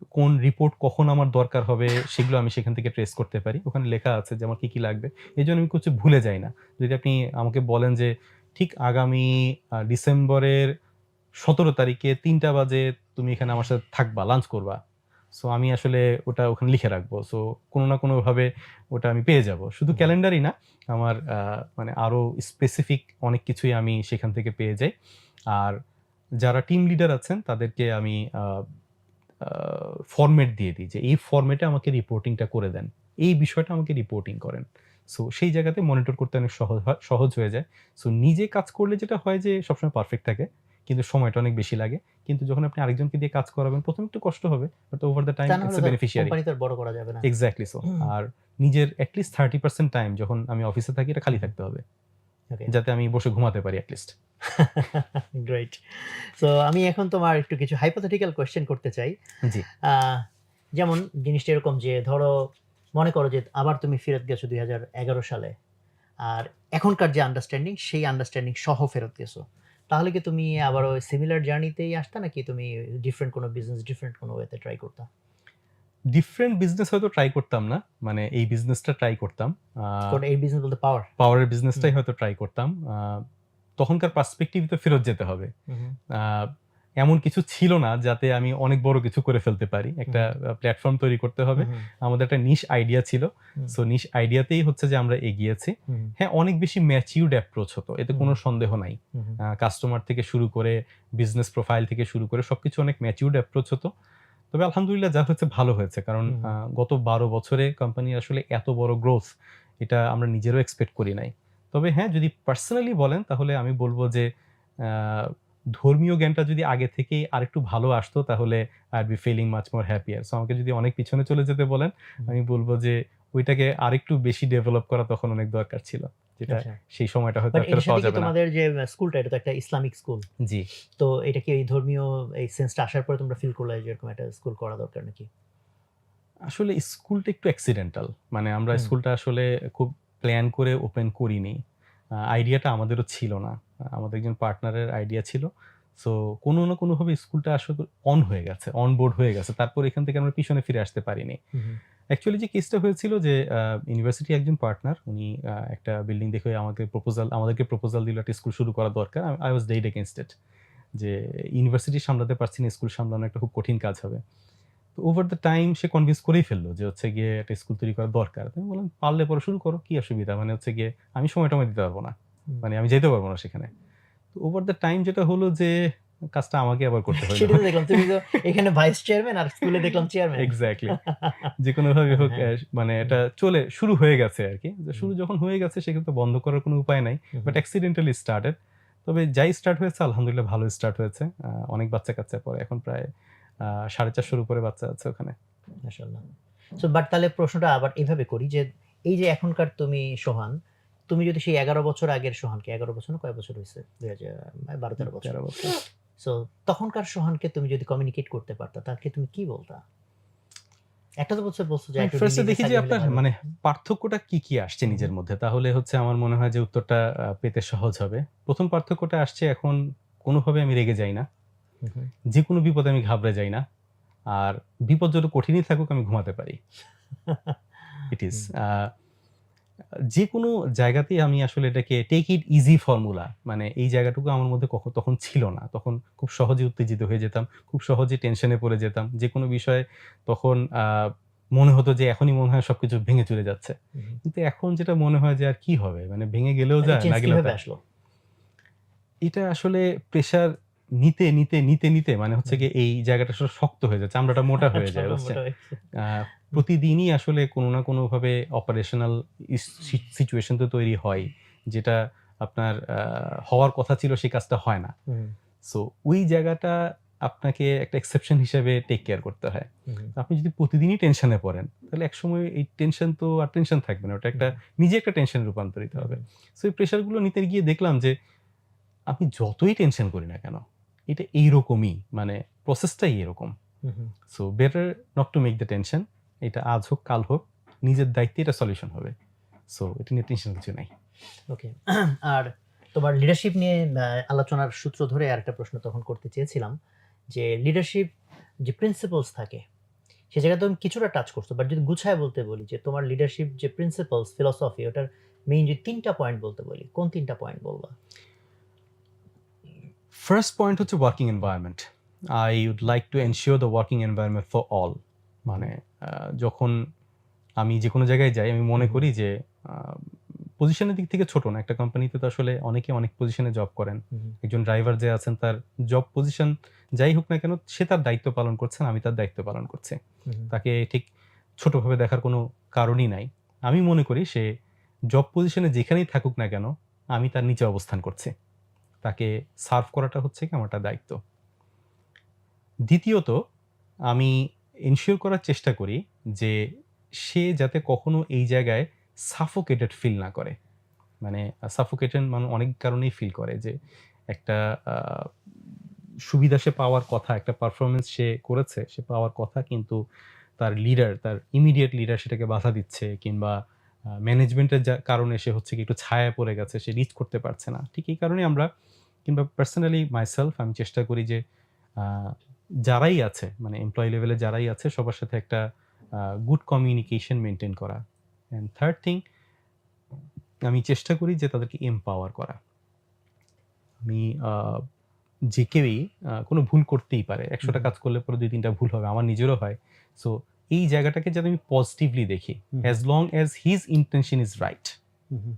কোন রিপোর্ট কখন আমার দরকার হবে সেগুলো আমি সেখান থেকে ট্রেস করতে পারি। ওখানে লেখা আছে যে আমার কি লাগবে। এজন্য আমি কিছু ভুলে যাই না। যদি আপনি আমাকে বলেন যে ঠিক আগামী ডিসেম্বরের ১৭ তারিখে ৩টা বাজে তুমি এখানে আমার সাথে থাকবা, লাঞ্চ করবা। সো আমি আসলে ওটা ওখানে লিখে রাখবো। সো কোনো না কোনোভাবে ওটা আমি পেয়ে যাবো। শুধু ক্যালেন্ডারই না, আমার মানে আরো স্পেসিফিক অনেক কিছুই আমি সেখান থেকে পেয়ে যাই। আর যারা টিম লিডার আছেন তাদেরকে আমি আ আ ফরমেট দিয়ে দিই যে এই ফরমেটে আমাকে রিপোর্টিংটা করে দেন। এই বিষয়টা আমাকে রিপোর্টিং করেন। সো সেই জায়গাতে মনিটর করতে অনেক সহজ হয়ে যায়। সো নিজে কাজ করলে যেটা হয় যে সবসময় পারফেক্ট থাকে। কিন্তু সময়টা অনেক বেশি লাগে। কিন্তু যখন আপনি আরেকজনকে দিয়ে কাজ করাবেন ১ম একটু কষ্ট হবে। বাট ওভার দ্যা টাইম তা না ইটস হলে আ তো বেনিফিশিয়ারি। কোম্পানি তো আর বড় করা যাবে না। Exactly so. আর নিজের এট লিস্ট 30% টাইম যখন আমি অফিসে থাকি এটা খালি থাকতে হবে। ওকে। যাতে আমি বসে ঘুমাতে পারি এট লিস্ট। গ্রেট। সো আমি এখন তোমার একটু কিছু হাইপোথেটিক্যাল কোয়েশ্চেন করতে চাই। জি। আ যেমন জিনিসটা এরকম যে ধরো মনে করো যে আবার তুমি ফেরত গেছো ২০১১ সালে। আর এখনকার যে আন্ডারস্ট্যান্ডিং সেই আন্ডারস্ট্যান্ডিং সহ ফেরত গেছো। তাহলে কি তুমি আবারও সিমিলার জার্নিতেই আসতা নাকি তুমি ডিফারেন্ট কোনো বিজনেস ডিফারেন্ট কোনো ওয়েতে ট্রাই করতা? ডিফারেন্ট বিজনেস হয়তো ট্রাই করতাম না। মানে এই বিজনেসটা ট্রাই করতাম। কোন এই বিজনেস বলতে পাওয়ার? পাওয়ারের বিজনেসটাই হয়তো ট্রাই করতাম। তখনকার পার্সপেক্টিভ তো ফেরত যেতে হবে। আ এমন কিছু ছিল না যাতে আমি অনেক বড় কিছু করে ফেলতে পারি। একটা প্ল্যাটফর্ম তৈরি করতে হবে। আমাদের একটা নিশ আইডিয়া ছিল। সো নিশ আইডিয়াতেই হচ্ছে যে আমরা এগিয়েছি। হ্যাঁ, অনেক বেশি ম্যাচিউরড অ্যাপ্রোচ হতো। এতে কোনো সন্দেহ নাই। কাস্টমার থেকে শুরু করে বিজনেস প্রোফাইল থেকে শুরু করে সবকিছু অনেক ম্যাচিউরড অ্যাপ্রোচ হতো। তবে আলহামদুলিল্লাহ যা হয়েছে ভালো হয়েছে। কারণ গত ১২ বছরে কোম্পানির আসলে এত বড় গ্রোথ এটা আমরা নিজেরাও এক্সপেক্ট করি নাই। তবে হ্যাঁ, যদি পার্সোনালি বলেন তাহলে আমি বলব যে আ ধর্মীয় জ্ঞানটা যদি আগে থেকেই আরেকটু ভালো আসতো তাহলে I'd be feeling much more happier. So আমাকে যদি অনেক পিছনে চলে যেতে বলেন, আমি বলব যে ওইটাকে আরেকটু বেশি ডেভেলপ করা তখন অনেক দরকার ছিল। যেটা আচ্ছা। সেই সময়টা হয়তো বাট আর এর ফেরত সাথে পাওয়া কি যাবে না। তোমাদের যে স্কুলটা এটা তো একটা ইসলামিক স্কুল। জি। তো এটা কি এই ধর্মীয় এই সেন্সটা আসার পরে তোমরা ফিল করলে যে এরকম একটা স্কুল করা দরকার নাকি? আসলে স্কুলটা একটু অ্যাক্সিডেন্টাল। মানে আমরা স্কুলটা আসলে খুব প্ল্যান করে ওপেন করিনি। আইডিয়াটা আমাদেরও ছিল না। আমাদের একজন পার্টনারের আইডিয়া ছিল। সো কোনো না কোনোভাবে স্কুলটা আসলে অন হয়ে গেছে, অন বোর্ড হয়ে গেছে। তারপর এখান থেকে আমরা পিছনে ফিরে আসতে পারিনি। অ্যাকচুয়ালি যে কেসটা হয়েছিল যে ইউনিভার্সিটির একজন পার্টনার উনি একটা বিল্ডিং দেখে আমাদেরকে প্রপোজাল দিল একটা স্কুল শুরু করা দরকার। I was dead against it যে ইউনিভার্সিটি সামলাতে পারছি না, স্কুল সামলানো একটা খুব কঠিন কাজ হবে। তো over the time say convince করেই ফেলল যে হচ্ছে গিয়ে একটা স্কুল তৈরি করা দরকার। তো আমি বললাম, "পারলে পরে শুরু করো। কি অসুবিধা?" মানে হচ্ছে গিয়ে আমি সময়-টময় দিতে পারব না। মানে আমি যেতে পারব না সেখানে। তো ওভার দ্যা টাইম যেটা হলো যে কাজটা আমাকে আবার করতে হইল। সেটা তো দেখলাম তুমি তো এখানে ভাইস চেয়ারম্যান আর স্কুলে দেখলাম চেয়ারম্যান। এক্সাক্টলি। যেকোনোভাবে হোক মানে এটা শুরু হয়ে গেছে আরকি। শুরু যখন হয়ে গেছে সেক্ষেত্রে বন্ধ করার কোনো উপায় নাই। But accidentally started. তবে যাই স্টার্ট হয়েছে আলহামদুলিল্লাহ ভালো স্টার্ট হয়েছে। অনেক বাচ্চা-কাচ্চা পড়ে। এখন প্রায় ৪৫০ র উপরে বাচ্চা আছে ওখানে। মাশাআল্লাহ। সো বাট তাহলে প্রশ্নটা আবার এভাবে করি যে এই যে এখনকার তুমি সোহান, তুমি যদি সেই ১১ বছর আগের সোহানকে ১১ বছর না কয় বছর হইছে? ২০১২-১৩ বছর। ১৩ বছর। সো তখনকার সোহানকে তুমি যদি কমিউনিকেট করতে পারতা তাকে তুমি কি বলতা? একটা তো বলছো যে একটু ফার্স্ট এ রিলিজিয়াস দেখি যে আগে হলে আপনার ভালো মানে হতো। পার্থক্যটা কি আসছে নিজের মধ্যে। তাহলে হচ্ছে আমার মনে হয় যে উত্তরটা পেতে সহজ হবে। ১ম পার্থক্যটা আসছে এখন কোনোভাবে আমি রেগে যাই না। যেকোনো বিপদে আমি ঘাবড়ে যাই না। আর বিপদ যত কঠিনই থাকুক আমি ঘুমাতে পারি। ইট ইস যেকোনো জায়গাতেই আমি আসলে এটাকে টেক ইট ইজি ফর্মুলা মানে এই জায়গাটুকু আমার মধ্যে তখন ছিল না। তখন খুব সহজে উত্তেজিত হয়ে যেতাম। খুব সহজে টেনশনে পড়ে যেতাম। যেকোনো বিষয়ে তখন মনে হতো যে এখনই মনে হয় সবকিছু ভেঙে চুরে যাচ্ছে। কিন্তু এখন যেটা মনে হয় যে আর কি হবে? মানে ভেঙে গেলেও এই যায়, চেঞ্জ না গেলেও কিভাবে তা। আসলো? এটা আসলে প্রেশার নিতে মানে হচ্ছে গিয়ে এই জায়গাটা আসলে শক্ত হয়ে যায়, চামড়াটা মোটা হয়ে যায়, বুঝছেন? মোটা হয়ে গেছে। প্রতিদিনই আসলে কোনো না কোনোভাবে অপারেশনাল সিচুয়েশন তো তৈরি হয়, যেটা আপনার হওয়ার কথা ছিল সেই কাজটা হয় না। হুম, সো ওই জায়গাটা আপনাকে একটা এক্সেপশন হিসেবে টেক কেয়ার করতে হয়। হুম, আপনি যদি প্রতিদিনই টেনশনে পড়েন, তাহলে একসময় এই টেনশন তো আর টেনশন থাকবে না। ওটা একটা নিজে একটা টেনশনে রূপান্তরিত হবে। হুম, সো এই প্রেশারগুলো নিতে গিয়ে দেখলাম যে আমি যতই টেনশন করি না কেন, এটা এইরকমই, মানে প্রসেসটাই এরকম। Hmm, hmm. So better not to make the tension. এটা আজ হোক কাল হোক, নিজের দায়িত্বে এটা সলিউশন হবে। সো এটা নিয়ে টেনশন কিছু নাই। ওকে। আর তোমার লিডারশিপ নিয়ে আলোচনার সূত্র ধরে আরেকটা প্রশ্ন তখন করতে চেয়েছিলাম যে লিডারশিপ যে প্রিন্সিপালস থাকে সে জায়গায় তুমি কিছুটা টাচ করছো, বাট যদি গুছায় বলতে বলি যে তোমার লিডারশিপ যে প্রিন্সিপালস ফিলসফি ওটার মেইন যদি ৩টা পয়েন্ট বলতে বলি, কোন ৩টা পয়েন্ট বলবা? ফার্স্ট পয়েন্ট হচ্ছে working environment. I would like to ensure the working environment for all. মানে যখন আমি যেকোনো জায়গায় যাই, আমি মনে হুম, করি যে পজিশনের দিক থেকে ছোট না। একটা কোম্পানিতে তো আসলে অনেকে অনেক পজিশনে জব করেন। হুম, একজন ড্রাইভার যে আছেন, তার জব পজিশন যাই হোক না কেন, সে তার দায়িত্ব পালন করছেন, আমি তার দায়িত্ব পালন করছি। হুম, তাকে ঠিক ছোটভাবে দেখার কোনো কারণই নাই। আমি মনে করি সে জব পজিশনে যেখানেই থাকুক না কেন, আমি তার নিচে অবস্থান করছি। তাকে সার্ভ করাটা হচ্ছে কি আমার একটা দায়িত্ব। দ্বিতীয়ত, আমি এনশিওর করার চেষ্টা করি যে সে যাতে কখনো এই জায়গায় সাফোকেটেড ফিল না করে। মানে সাফোকেটেড মানে অনেক কারণেই ফিল করে যে একটা আ সুবিধা সে পাওয়ার কথা, একটা পারফরম্যান্স সে করেছে, সে পাওয়ার কথা, কিন্তু তার লিডার, তার ইমিডিয়েট লিডার সেটাকে বাধা দিচ্ছে, কিংবা ম্যানেজমেন্টের কারণে সে হচ্ছে কি একটু ছায়ায় পড়ে গেছে, সে রিচ করতে পারছে না। ঠিক এই কারণেই আমরা, কিংবা পার্সোনালি মাইসেলফ, আমি চেষ্টা করি যে আ যারাই আছে, মানে এমপ্লয়ি লেভেলে যারাই আছে, সবার সাথে একটা গুড কমিউনিকেশন মেইনটেইন করা। অ্যান্ড থার্ড থিং, আমি চেষ্টা করি যে তাদেরকে এমপাওয়ার করা। আমি যে কেউই কোনো ভুল করতেই পারে। ১০০ টা হুম, কাজ করলে পরে ২-৩ টা ভুল হবে। আমার নিজেরও হয়। সো এই জায়গাটাকে যাতে আমি পজিটিভলি দেখি। Hmm, as long as his intention is right. Hmm, hmm,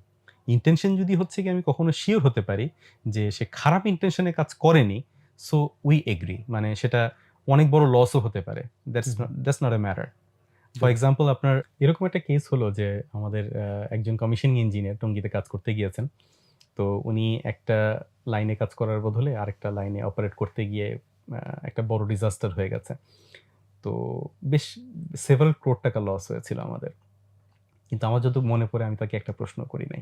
intention যদি হচ্ছে গিয়ে আমি কখনো সিওর হতে পারি যে সে খারাপ ইনটেনশনে কাজ করেনি, সো উই এগ্রি। মানে সেটা অনেক বড় লসও হতে পারে। Hmm, hmm. That's not a matter. For good. Example, আপনার এরকম একটা কেস হলো যে আমাদের একজন কমিশনিং ইঞ্জিনিয়ার টঙ্গীতে কাজ করতে গিয়েছেন। তো উনি একটা লাইনে কাজ করার বদলে আরেকটা লাইনে অপারেট করতে গিয়ে আ একটা বড় ডিজাস্টার হয়ে গেছে। তো বেশ several crore টাকা লস হয়েছিল আমাদের। কিন্তু আমার যতটুকু মনে পড়ে, আমি তাকে একটা প্রশ্ন করি নাই।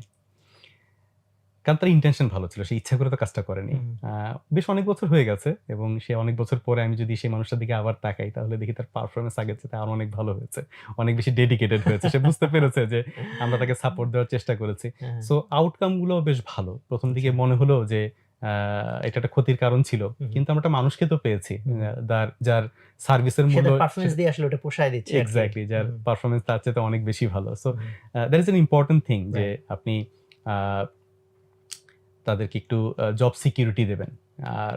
কারণ তার ইনটেনশন ভালো ছিল। সে ইচ্ছা করে তো কাজটা করেনি। হুম, আ বেশ অনেক বছর হয়ে গেছে, এবং সে অনেক বছর পরে আমি যদি সেই মানুষটার দিকে আবার তাকাই, তাহলে দেখি তার পারফরম্যান্স আগের চেয়ে আরো অনেক ভালো হয়েছে। অনেক বেশি ডেডিকেটেড হয়েছে। সে বুঝতে পেরেছে যে আমরা তাকে সাপোর্ট দেওয়ার চেষ্টা করেছি। হ্যাঁ, সো আউটকাম গুলোও বেশ ভালো। ১ম দিকে আচ্ছা। মনে হলো যে আ এটা একটা ক্ষতির কারণ ছিল। হুম, হুম, কিন্তু আমরা একটা মানুষকে তো পেয়েছি। হুম। যার সার্ভিসের সে মূল্য তার পারফরম্যান্স সেটা দিয়ে আসলে ওটা পোষায় দিচ্ছে আরকি। এক্সাক্টলি, যার হুম, পারফরম্যান্স তার চেয়ে অনেক বেশি ভালো। So hmm, that is an important thing যে রাইট। আপনি আ তাদেরকে একটু জব সিকিউরিটি দেবেন। আর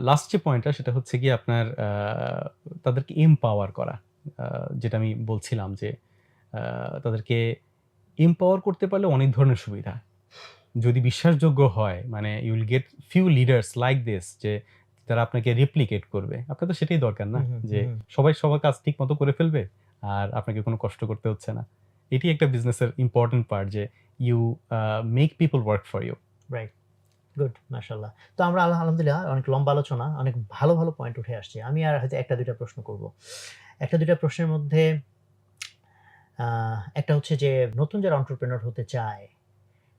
লাস্ট যে পয়েন্টটা, সেটা হচ্ছে গিয়ে আপনার তাদেরকে এমপাওয়ার করা। আ যেটা আমি বলছিলাম যে আ তাদেরকে এমপাওয়ার করতে পারলে অনেক ধরনের সুবিধা। যদি বিশ্বাসযোগ্য হয়, মানে you will get few leaders like this, যে যারা আপনাকে রেপ্লিকেট করবে। আপনার তো সেটাই দরকার না? হুম, হুম, যে হুম, সবাই সবার কাজ ঠিকমতো করে ফেলবে, আর আপনাকে কোনো কষ্ট করতে হচ্ছে না। এটি একটা বিজনেসের ইম্পোর্টেন্ট পার্ট, যে you make people work for you. Right. Good, মাশাআল্লাহ। তো আমরা আলহামদুলিল্লাহ অনেক লম্বা আলোচনা, অনেক ভালো, ভালো পয়েন্ট উঠে আসছে। আমি আর হয়তো ১ টা ২ টা প্রশ্ন করব। ১ টা ২ টা প্রশ্নের মধ্যে আ একটা হচ্ছে যে নতুন যারা এন্টারপ্রেনিউর হতে চায়,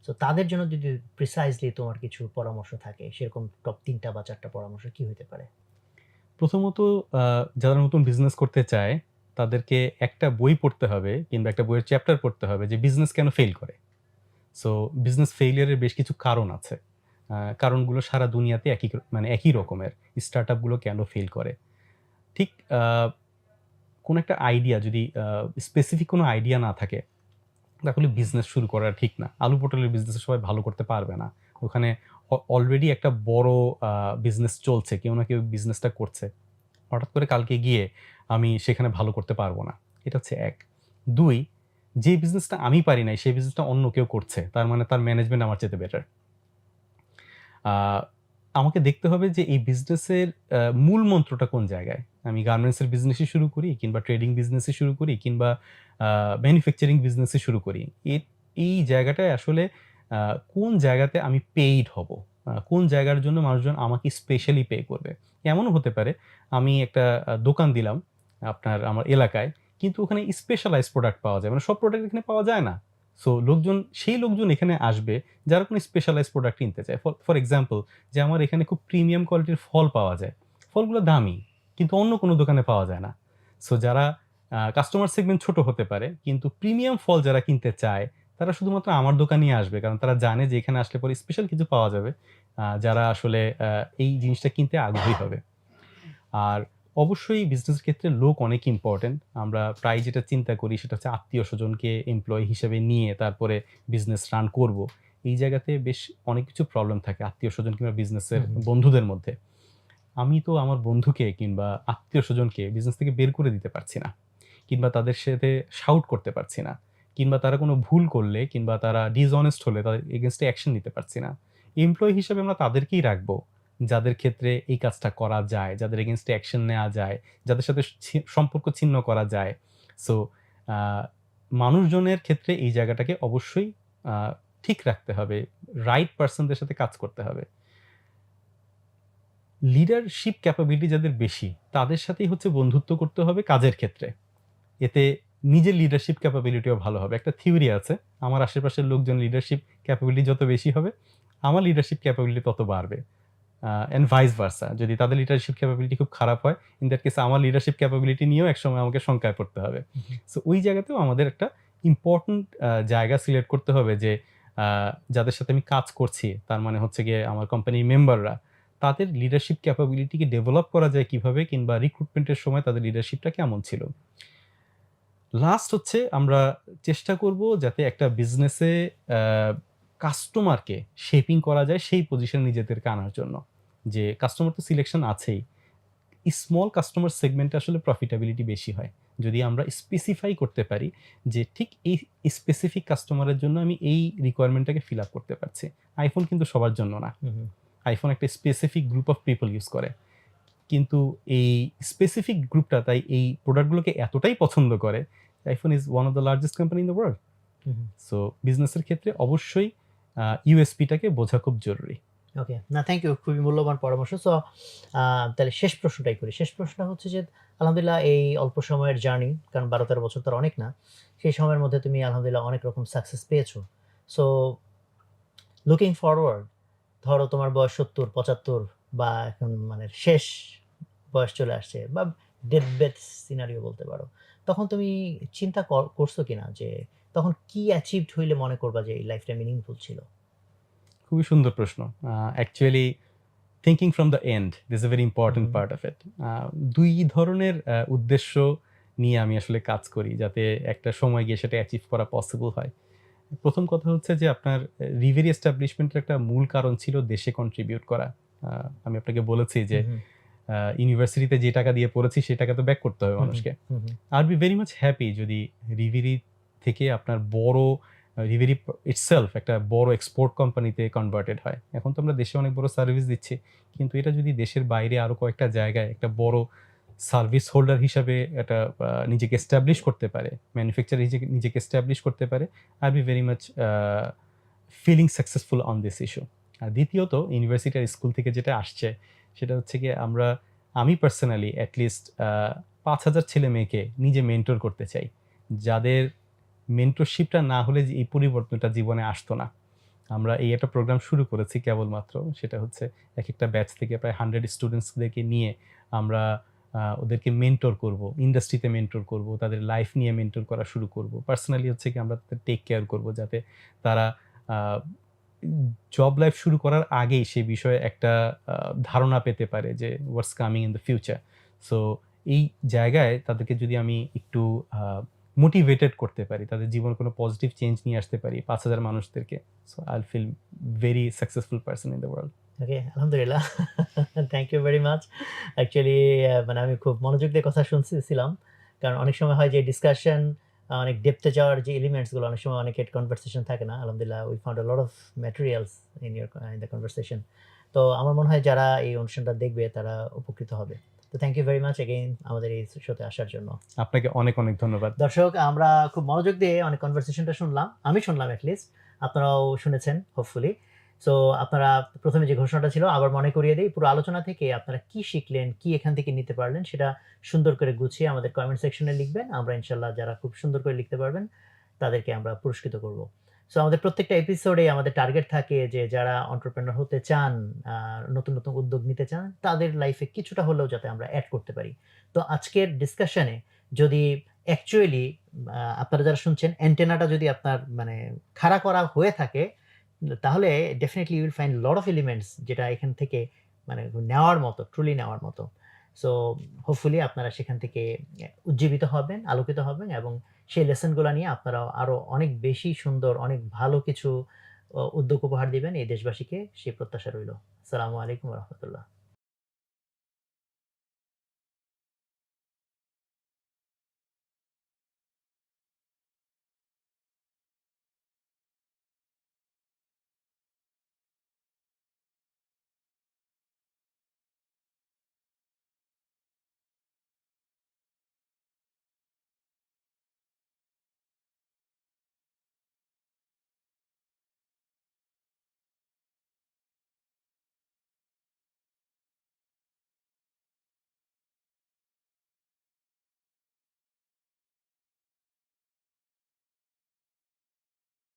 সো তাদের জন্য যদি প্রিসাইজলি তোমার কিছু পরামর্শ থাকে, সেরকম টপ ৩ টা বা ৪ টা পরামর্শ কি হইতে পারে? প্রথমত, আ যারা নতুন বিজনেস করতে চায়, তাদেরকে একটা বই পড়তে হবে, কিংবা একটা বইয়ের চ্যাপ্টার পড়তে হবে যে বিজনেস কেন ফেইল করে। সো বিজনেস ফেইলিউর এর বেশ কিছু কারণ আছে। কারণগুলো সারা দুনিয়াতে মানে একই রকমের। স্টার্টআপ গুলো কেন ফেইল করে? ঠিক কোন একটা আইডিয়া যদি স্পেসিফিক কোনো আইডিয়া না থাকে, তাহলে বিজনেস শুরু করা ঠিক না। আলু পটলের বিজনেস সবাই ভালো করতে পারবে না। ওখানে অলরেডি একটা বড় আ বিজনেস চলছে। কেউ না কেউ বিজনেসটা করছে। হঠাৎ করে কালকে গিয়ে আমি সেখানে ভালো করতে পারব না। এটা হচ্ছে ১। ২, যে বিজনেসটা আমি পারি নাই, সেই বিজনেসটা অন্য কেউ করছে। তার মানে তার ম্যানেজমেন্ট আমার চাইতে বেটার। আমাকে দেখতে হবে যে এই বিজনেসের মূল মন্ত্রটা কোন জায়গায়। আমি গার্মেন্টসের বিজনেসই শুরু করি কিংবা ট্রেডিং বিজনেসই শুরু করি কিংবা ম্যানুফ্যাকচারিং বিজনেসই শুরু করি। এই জায়গাটায় আসলে কোন জায়গাতে আমি পেইড হব? কোন জায়গার জন্য মানুষজন আমাকে স্পেশালি পে করবে? এমনও হতে পারে আমি একটা দোকান দিলাম আমার এলাকায়, কিন্তু ওখানে স্পেশালাইজড প্রোডাক্ট পাওয়া যায়। মানে সব প্রোডাক্ট এখানে পাওয়া যায় না। সো সেই লোকজন এখানে আসবে যারা কোনো স্পেশালাইজড প্রোডাক্ট কিনতে চায়। ফর এক্সাম্পল, যে আমার এখানে খুব প্রিমিয়াম কোয়ালিটির ফল পাওয়া যায়। ফলগুলো দামি, কিন্তু অন্য কোনো দোকানে পাওয়া যায় না। সো যারা কাস্টমার সেগমেন্ট ছোট হতে পারে, কিন্তু প্রিমিয়াম ফল যারা কিনতে চায়, তারা শুধুমাত্র আমার দোকানেই আসবে। কারণ তারা জানে যে এখানে আসলে পরে স্পেশাল কিছু পাওয়া যাবে, যারা আসলে এই জিনিসটা কিনতে আগ্রহী হবে। আর অবশ্যই বিজনেসের ক্ষেত্রে লোক অনেক ইম্পোর্টেন্ট। আমরা প্রায় যেটা চিন্তা করি সেটা হচ্ছে আত্মীয়স্বজনকে এমপ্লয়ি হিসেবে নিয়ে তারপরে বিজনেস রান করব। এই জায়গাতে বেশ অনেক কিছু প্রবলেম থাকে আত্মীয়স্বজন কিংবা বিজনেসের বন্ধুদের মধ্যে। আমি তো আমার বন্ধুকে কিংবা আত্মীয়স্বজনকে বিজনেস থেকে বের করে দিতে পারছি না, কিংবা তাদের সাথে শাউট করতে পারছি না, কিংবা তারা কোনো ভুল করলে কিংবা তারা ডিসঅনেস্ট হলে তাদের এগেইনস্টে অ্যাকশন নিতে পারছি না। এমপ্লয়ি হিসেবে আমরা তাদেরকেই রাখবো যাদের ক্ষেত্রে এই কাজটা করা যায়, যাদের এগেইনস্টে অ্যাকশন নেওয়া যায়, যাদের সাথে সম্পর্ক ছিন্ন করা যায়। সো আ মানুষজনের ক্ষেত্রে এই জায়গাটাকে অবশ্যই আ ঠিক রাখতে হবে। রাইট পারসনদের সাথে কাজ করতে হবে। লিডারশিপ ক্যাপাবিলিটি যাদের বেশি, তাদের সাথেই হচ্ছে বন্ধুত্ব করতে হবে কাজের ক্ষেত্রে। এতে নিজের লিডারশিপ ক্যাপাবিলিটিও ভালো হবে। একটা থিওরি আছে, আমার আশেপাশের লোকজন লিডারশিপ ক্যাপাবিলিটি যত বেশি হবে, আমার লিডারশিপ ক্যাপাবিলিটি তত বাড়বে। And vice versa. যদি তাদের লিডারশিপ ক্যাপাবিলিটি খুব খারাপ হয়, ইন দ্যাট কেস আমার লিডারশিপ ক্যাপাবিলিটি নিয়েও একসময় আমাকে শঙ্কায় পড়তে হবে। সো ওই জায়গাতেও আমাদের একটা ইম্পোর্টেন্ট জায়গা সিলেক্ট করতে হবে যে আ যাদের সাথে আমি কাজ করছি, তার মানে হচ্ছে গিয়ে আমার কোম্পানির মেম্বাররা, তাদের লিডারশিপ ক্যাপাবিলিটিকে ডেভেলপ করা যায় কিভাবে, কিংবা রিক্রুটমেন্টের সময় তাদের লিডারশিপটা কেমন ছিল। লাস্ট হচ্ছে আমরা চেষ্টা করব যাতে একটা বিজনেসে আ কাস্টমারকে শেপিং করা যায় সেই পজিশনে নিজেদেরকে আনার জন্য। যে কাস্টমার তো সিলেকশন আছেই। স্মল কাস্টমার সেগমেন্টে আসলে প্রফিটেবিলিটি বেশি হয়। যদি আমরা স্পেসিফাই করতে পারি যে ঠিক এই স্পেসিফিক কাস্টমারের জন্য আমি এই রিকোয়ারমেন্টটাকে ফিল আপ করতে পারছি। iPhone কিন্তু সবার জন্য না। iPhone একটা specific group of people use করে। কিন্তু এই স্পেসিফিক গ্রুপটা তাই এই প্রোডাক্টগুলোকে এতটাই পছন্দ করে, iPhone is one of the largest company in the world. So বিজনেসের ক্ষেত্রে অবশ্যই USP টাকে বোঝা খুব জরুরি। ওকে। না, থ্যাংক ইউ। খুবই মূল্যবান পরামর্শ। সো তাহলে শেষ প্রশ্নটাই করি। শেষ প্রশ্নটা হচ্ছে যে আলহামদুলিল্লাহ এই অল্প সময়ের জার্নি, কারণ ১২-১৩ বছর তো আর অনেক না। সেই সময়ের মধ্যে তুমি আলহামদুলিল্লাহ অনেক রকম সাকসেস পেয়েছো। সো লুকিং ফরওয়ার্ড, ধরো তোমার বয়স ৭০-৭৫ বা এখন মানে শেষ বয়স চলে আসছে, বা ডেথ বেড সিনারিও বলতে পারো। তখন তুমি চিন্তা করছো কিনা যে তখন কি অ্যাচিভড হইলে মনে করবা যে এই লাইফটা মিনিংফুল ছিল? খুবই সুন্দর প্রশ্ন। Actually thinking from the end is a very important part of it. ২ ধরনের উদ্দেশ্য নিয়ে আমি আসলে কাজ করি যাতে একটা সময় গিয়ে সেটা অ্যাচিভ করা পসিবল হয়। প্রথম কথা হচ্ছে যে আপনার রিভেরি এস্টাবলিশমেন্টের একটা মূল কারণ ছিল দেশে কন্ট্রিবিউট করা। আমি আপনাকে বলেছি যে ইউনিভার্সিটিতে যে টাকা দিয়ে পড়েছি সেই টাকা তো ব্যাক করতে হবে মানুষকে। I'll be very much happy যদি রিভেরি থেকে আপনার বড় রিভেরি ইটসেলফ একটা বড় এক্সপোর্ট কোম্পানিতে কনভার্টেড হয়। এখন তো আমরা দেশে অনেক বড় সার্ভিস দিচ্ছি। কিন্তু এটা যদি দেশের বাইরে আরো কয়েকটা জায়গায় একটা বড় সার্ভিস হোল্ডার হিসাবে এটা নিজেকে এস্টাবলিশ করতে পারে, ম্যানুফ্যাকচারার নিজেকে এস্টাবলিশ করতে পারে, I'll be very much feeling successful on this issue. আর দ্বিতীয়ত ইউনিভার্সিটি আর স্কুল থেকে যেটা আসছে সেটা হচ্ছে গিয়ে আমি পার্সোনালি এট লিস্ট ৫,০০০ ছেলে-মেয়েকে নিজে মেন্টর করতে চাই। যাদের মেন্টরশিপটা না হলে যে এই পরিবর্তনটা জীবনে আসতো না। আমরা এই একটা প্রোগ্রাম শুরু করেছি কেবলমাত্র। সেটা হচ্ছে একেকটা ব্যাচ থেকে প্রায় 100 স্টুডেন্টসদেরকে নিয়ে আমরা ওদেরকে মেন্টর করব, ইন্ডাস্ট্রিতে মেন্টর করব, তাদের লাইফ নিয়ে মেন্টর করা শুরু করব। পার্সোনালি হচ্ছে কি আমরা তাদের টেক কেয়ার করব যাতে তারা আ জব লাইফ শুরু করার আগেই সে বিষয়ে একটা ধারণা পেতে পারে যে what's coming in the future. So এই জায়গায় তাদেরকে যদি আমি একটু মোটিভেটেড করতে পারি, তাদের জীবনে কোনো পজিটিভ চেঞ্জ নিয়ে আসতে পারি ৫,০০০ মানুষদেরকে, so I'll feel very successful person in the world. Okay, আলহামদুলিল্লাহ। Thank you very much. Actually মানে আমি খুব মনোযোগ দিয়ে কথা শুনছিলাম। কারণ অনেক সময় হয় যে ডিসকাশন অনেক ডেপথে যাওয়ার যে এলিমেন্টস গুলো অনেক সময় অনেকের কনভারসেশন থাকে না। আলহামদুলিল্লাহ we found a lot of materials in the conversation. তো আমার মনে হয় যারা এই অনুষ্ঠানটা দেখবে তারা উপকৃত হবে। তো thank you very much again আমাদের এই শোতে আসার জন্য। আপনাকে অনেক, অনেক ধন্যবাদ। দর্শক আমরা খুব মনোযোগ দিয়ে অনেক কনভারসেশনটা শুনলাম। আমি শুনলাম এট লিস্ট। আপনারাও শুনেছেন হোপফুলি। সো আপনারা ১ম এ যে ঘোষণাটা ছিল আবার মনে করিয়ে দেই, পুরো আলোচনা থেকে আপনারা কি শিখলেন, কি এখান থেকে নিতে পারলেন সেটা সুন্দর করে গুছিয়ে আমাদের কমেন্ট সেকশনে লিখবেন। আমরা ইনশাআল্লাহ যারা খুব সুন্দর করে লিখতে পারবেন তাদেরকে আমরা পুরস্কৃত করব। সো আমাদের প্রত্যেকটা এপিসোডে আমাদের টার্গেট থাকে যে যারা এন্টারপ্রেনার হতে চান, নতুন, নতুন উদ্যোগ নিতে চান তাদের লাইফে কিছুটা হলেও যাতে আমরা এড করতে পারি। তো আজকের ডিসকাশনে যদি অ্যাকচুয়ালি আপনারা যারা শুনছেন অ্যান্টেনাটা যদি আপনার মানে খাড়া করা হয়ে থাকে, তাহলে definitely you will find lot of elements যেটা এখান থেকে মানে নেওয়ার মতো, ট্রুলি নেওয়ার মতো। সো হোপফুলি আপনারা সেখান থেকে উজ্জীবিত হবেন, আলোকিত হবেন এবং সেই লেসন গুলা নিয়ে আপনারা আরো অনেক বেশি সুন্দর, অনেক ভালো কিছু উদ্যোগ উপহার দিবেন এই দেশবাসীকে, সেই প্রত্যাশা রইল। আসসালামু আলাইকুম ওয়া রাহমাতুল্লাহ।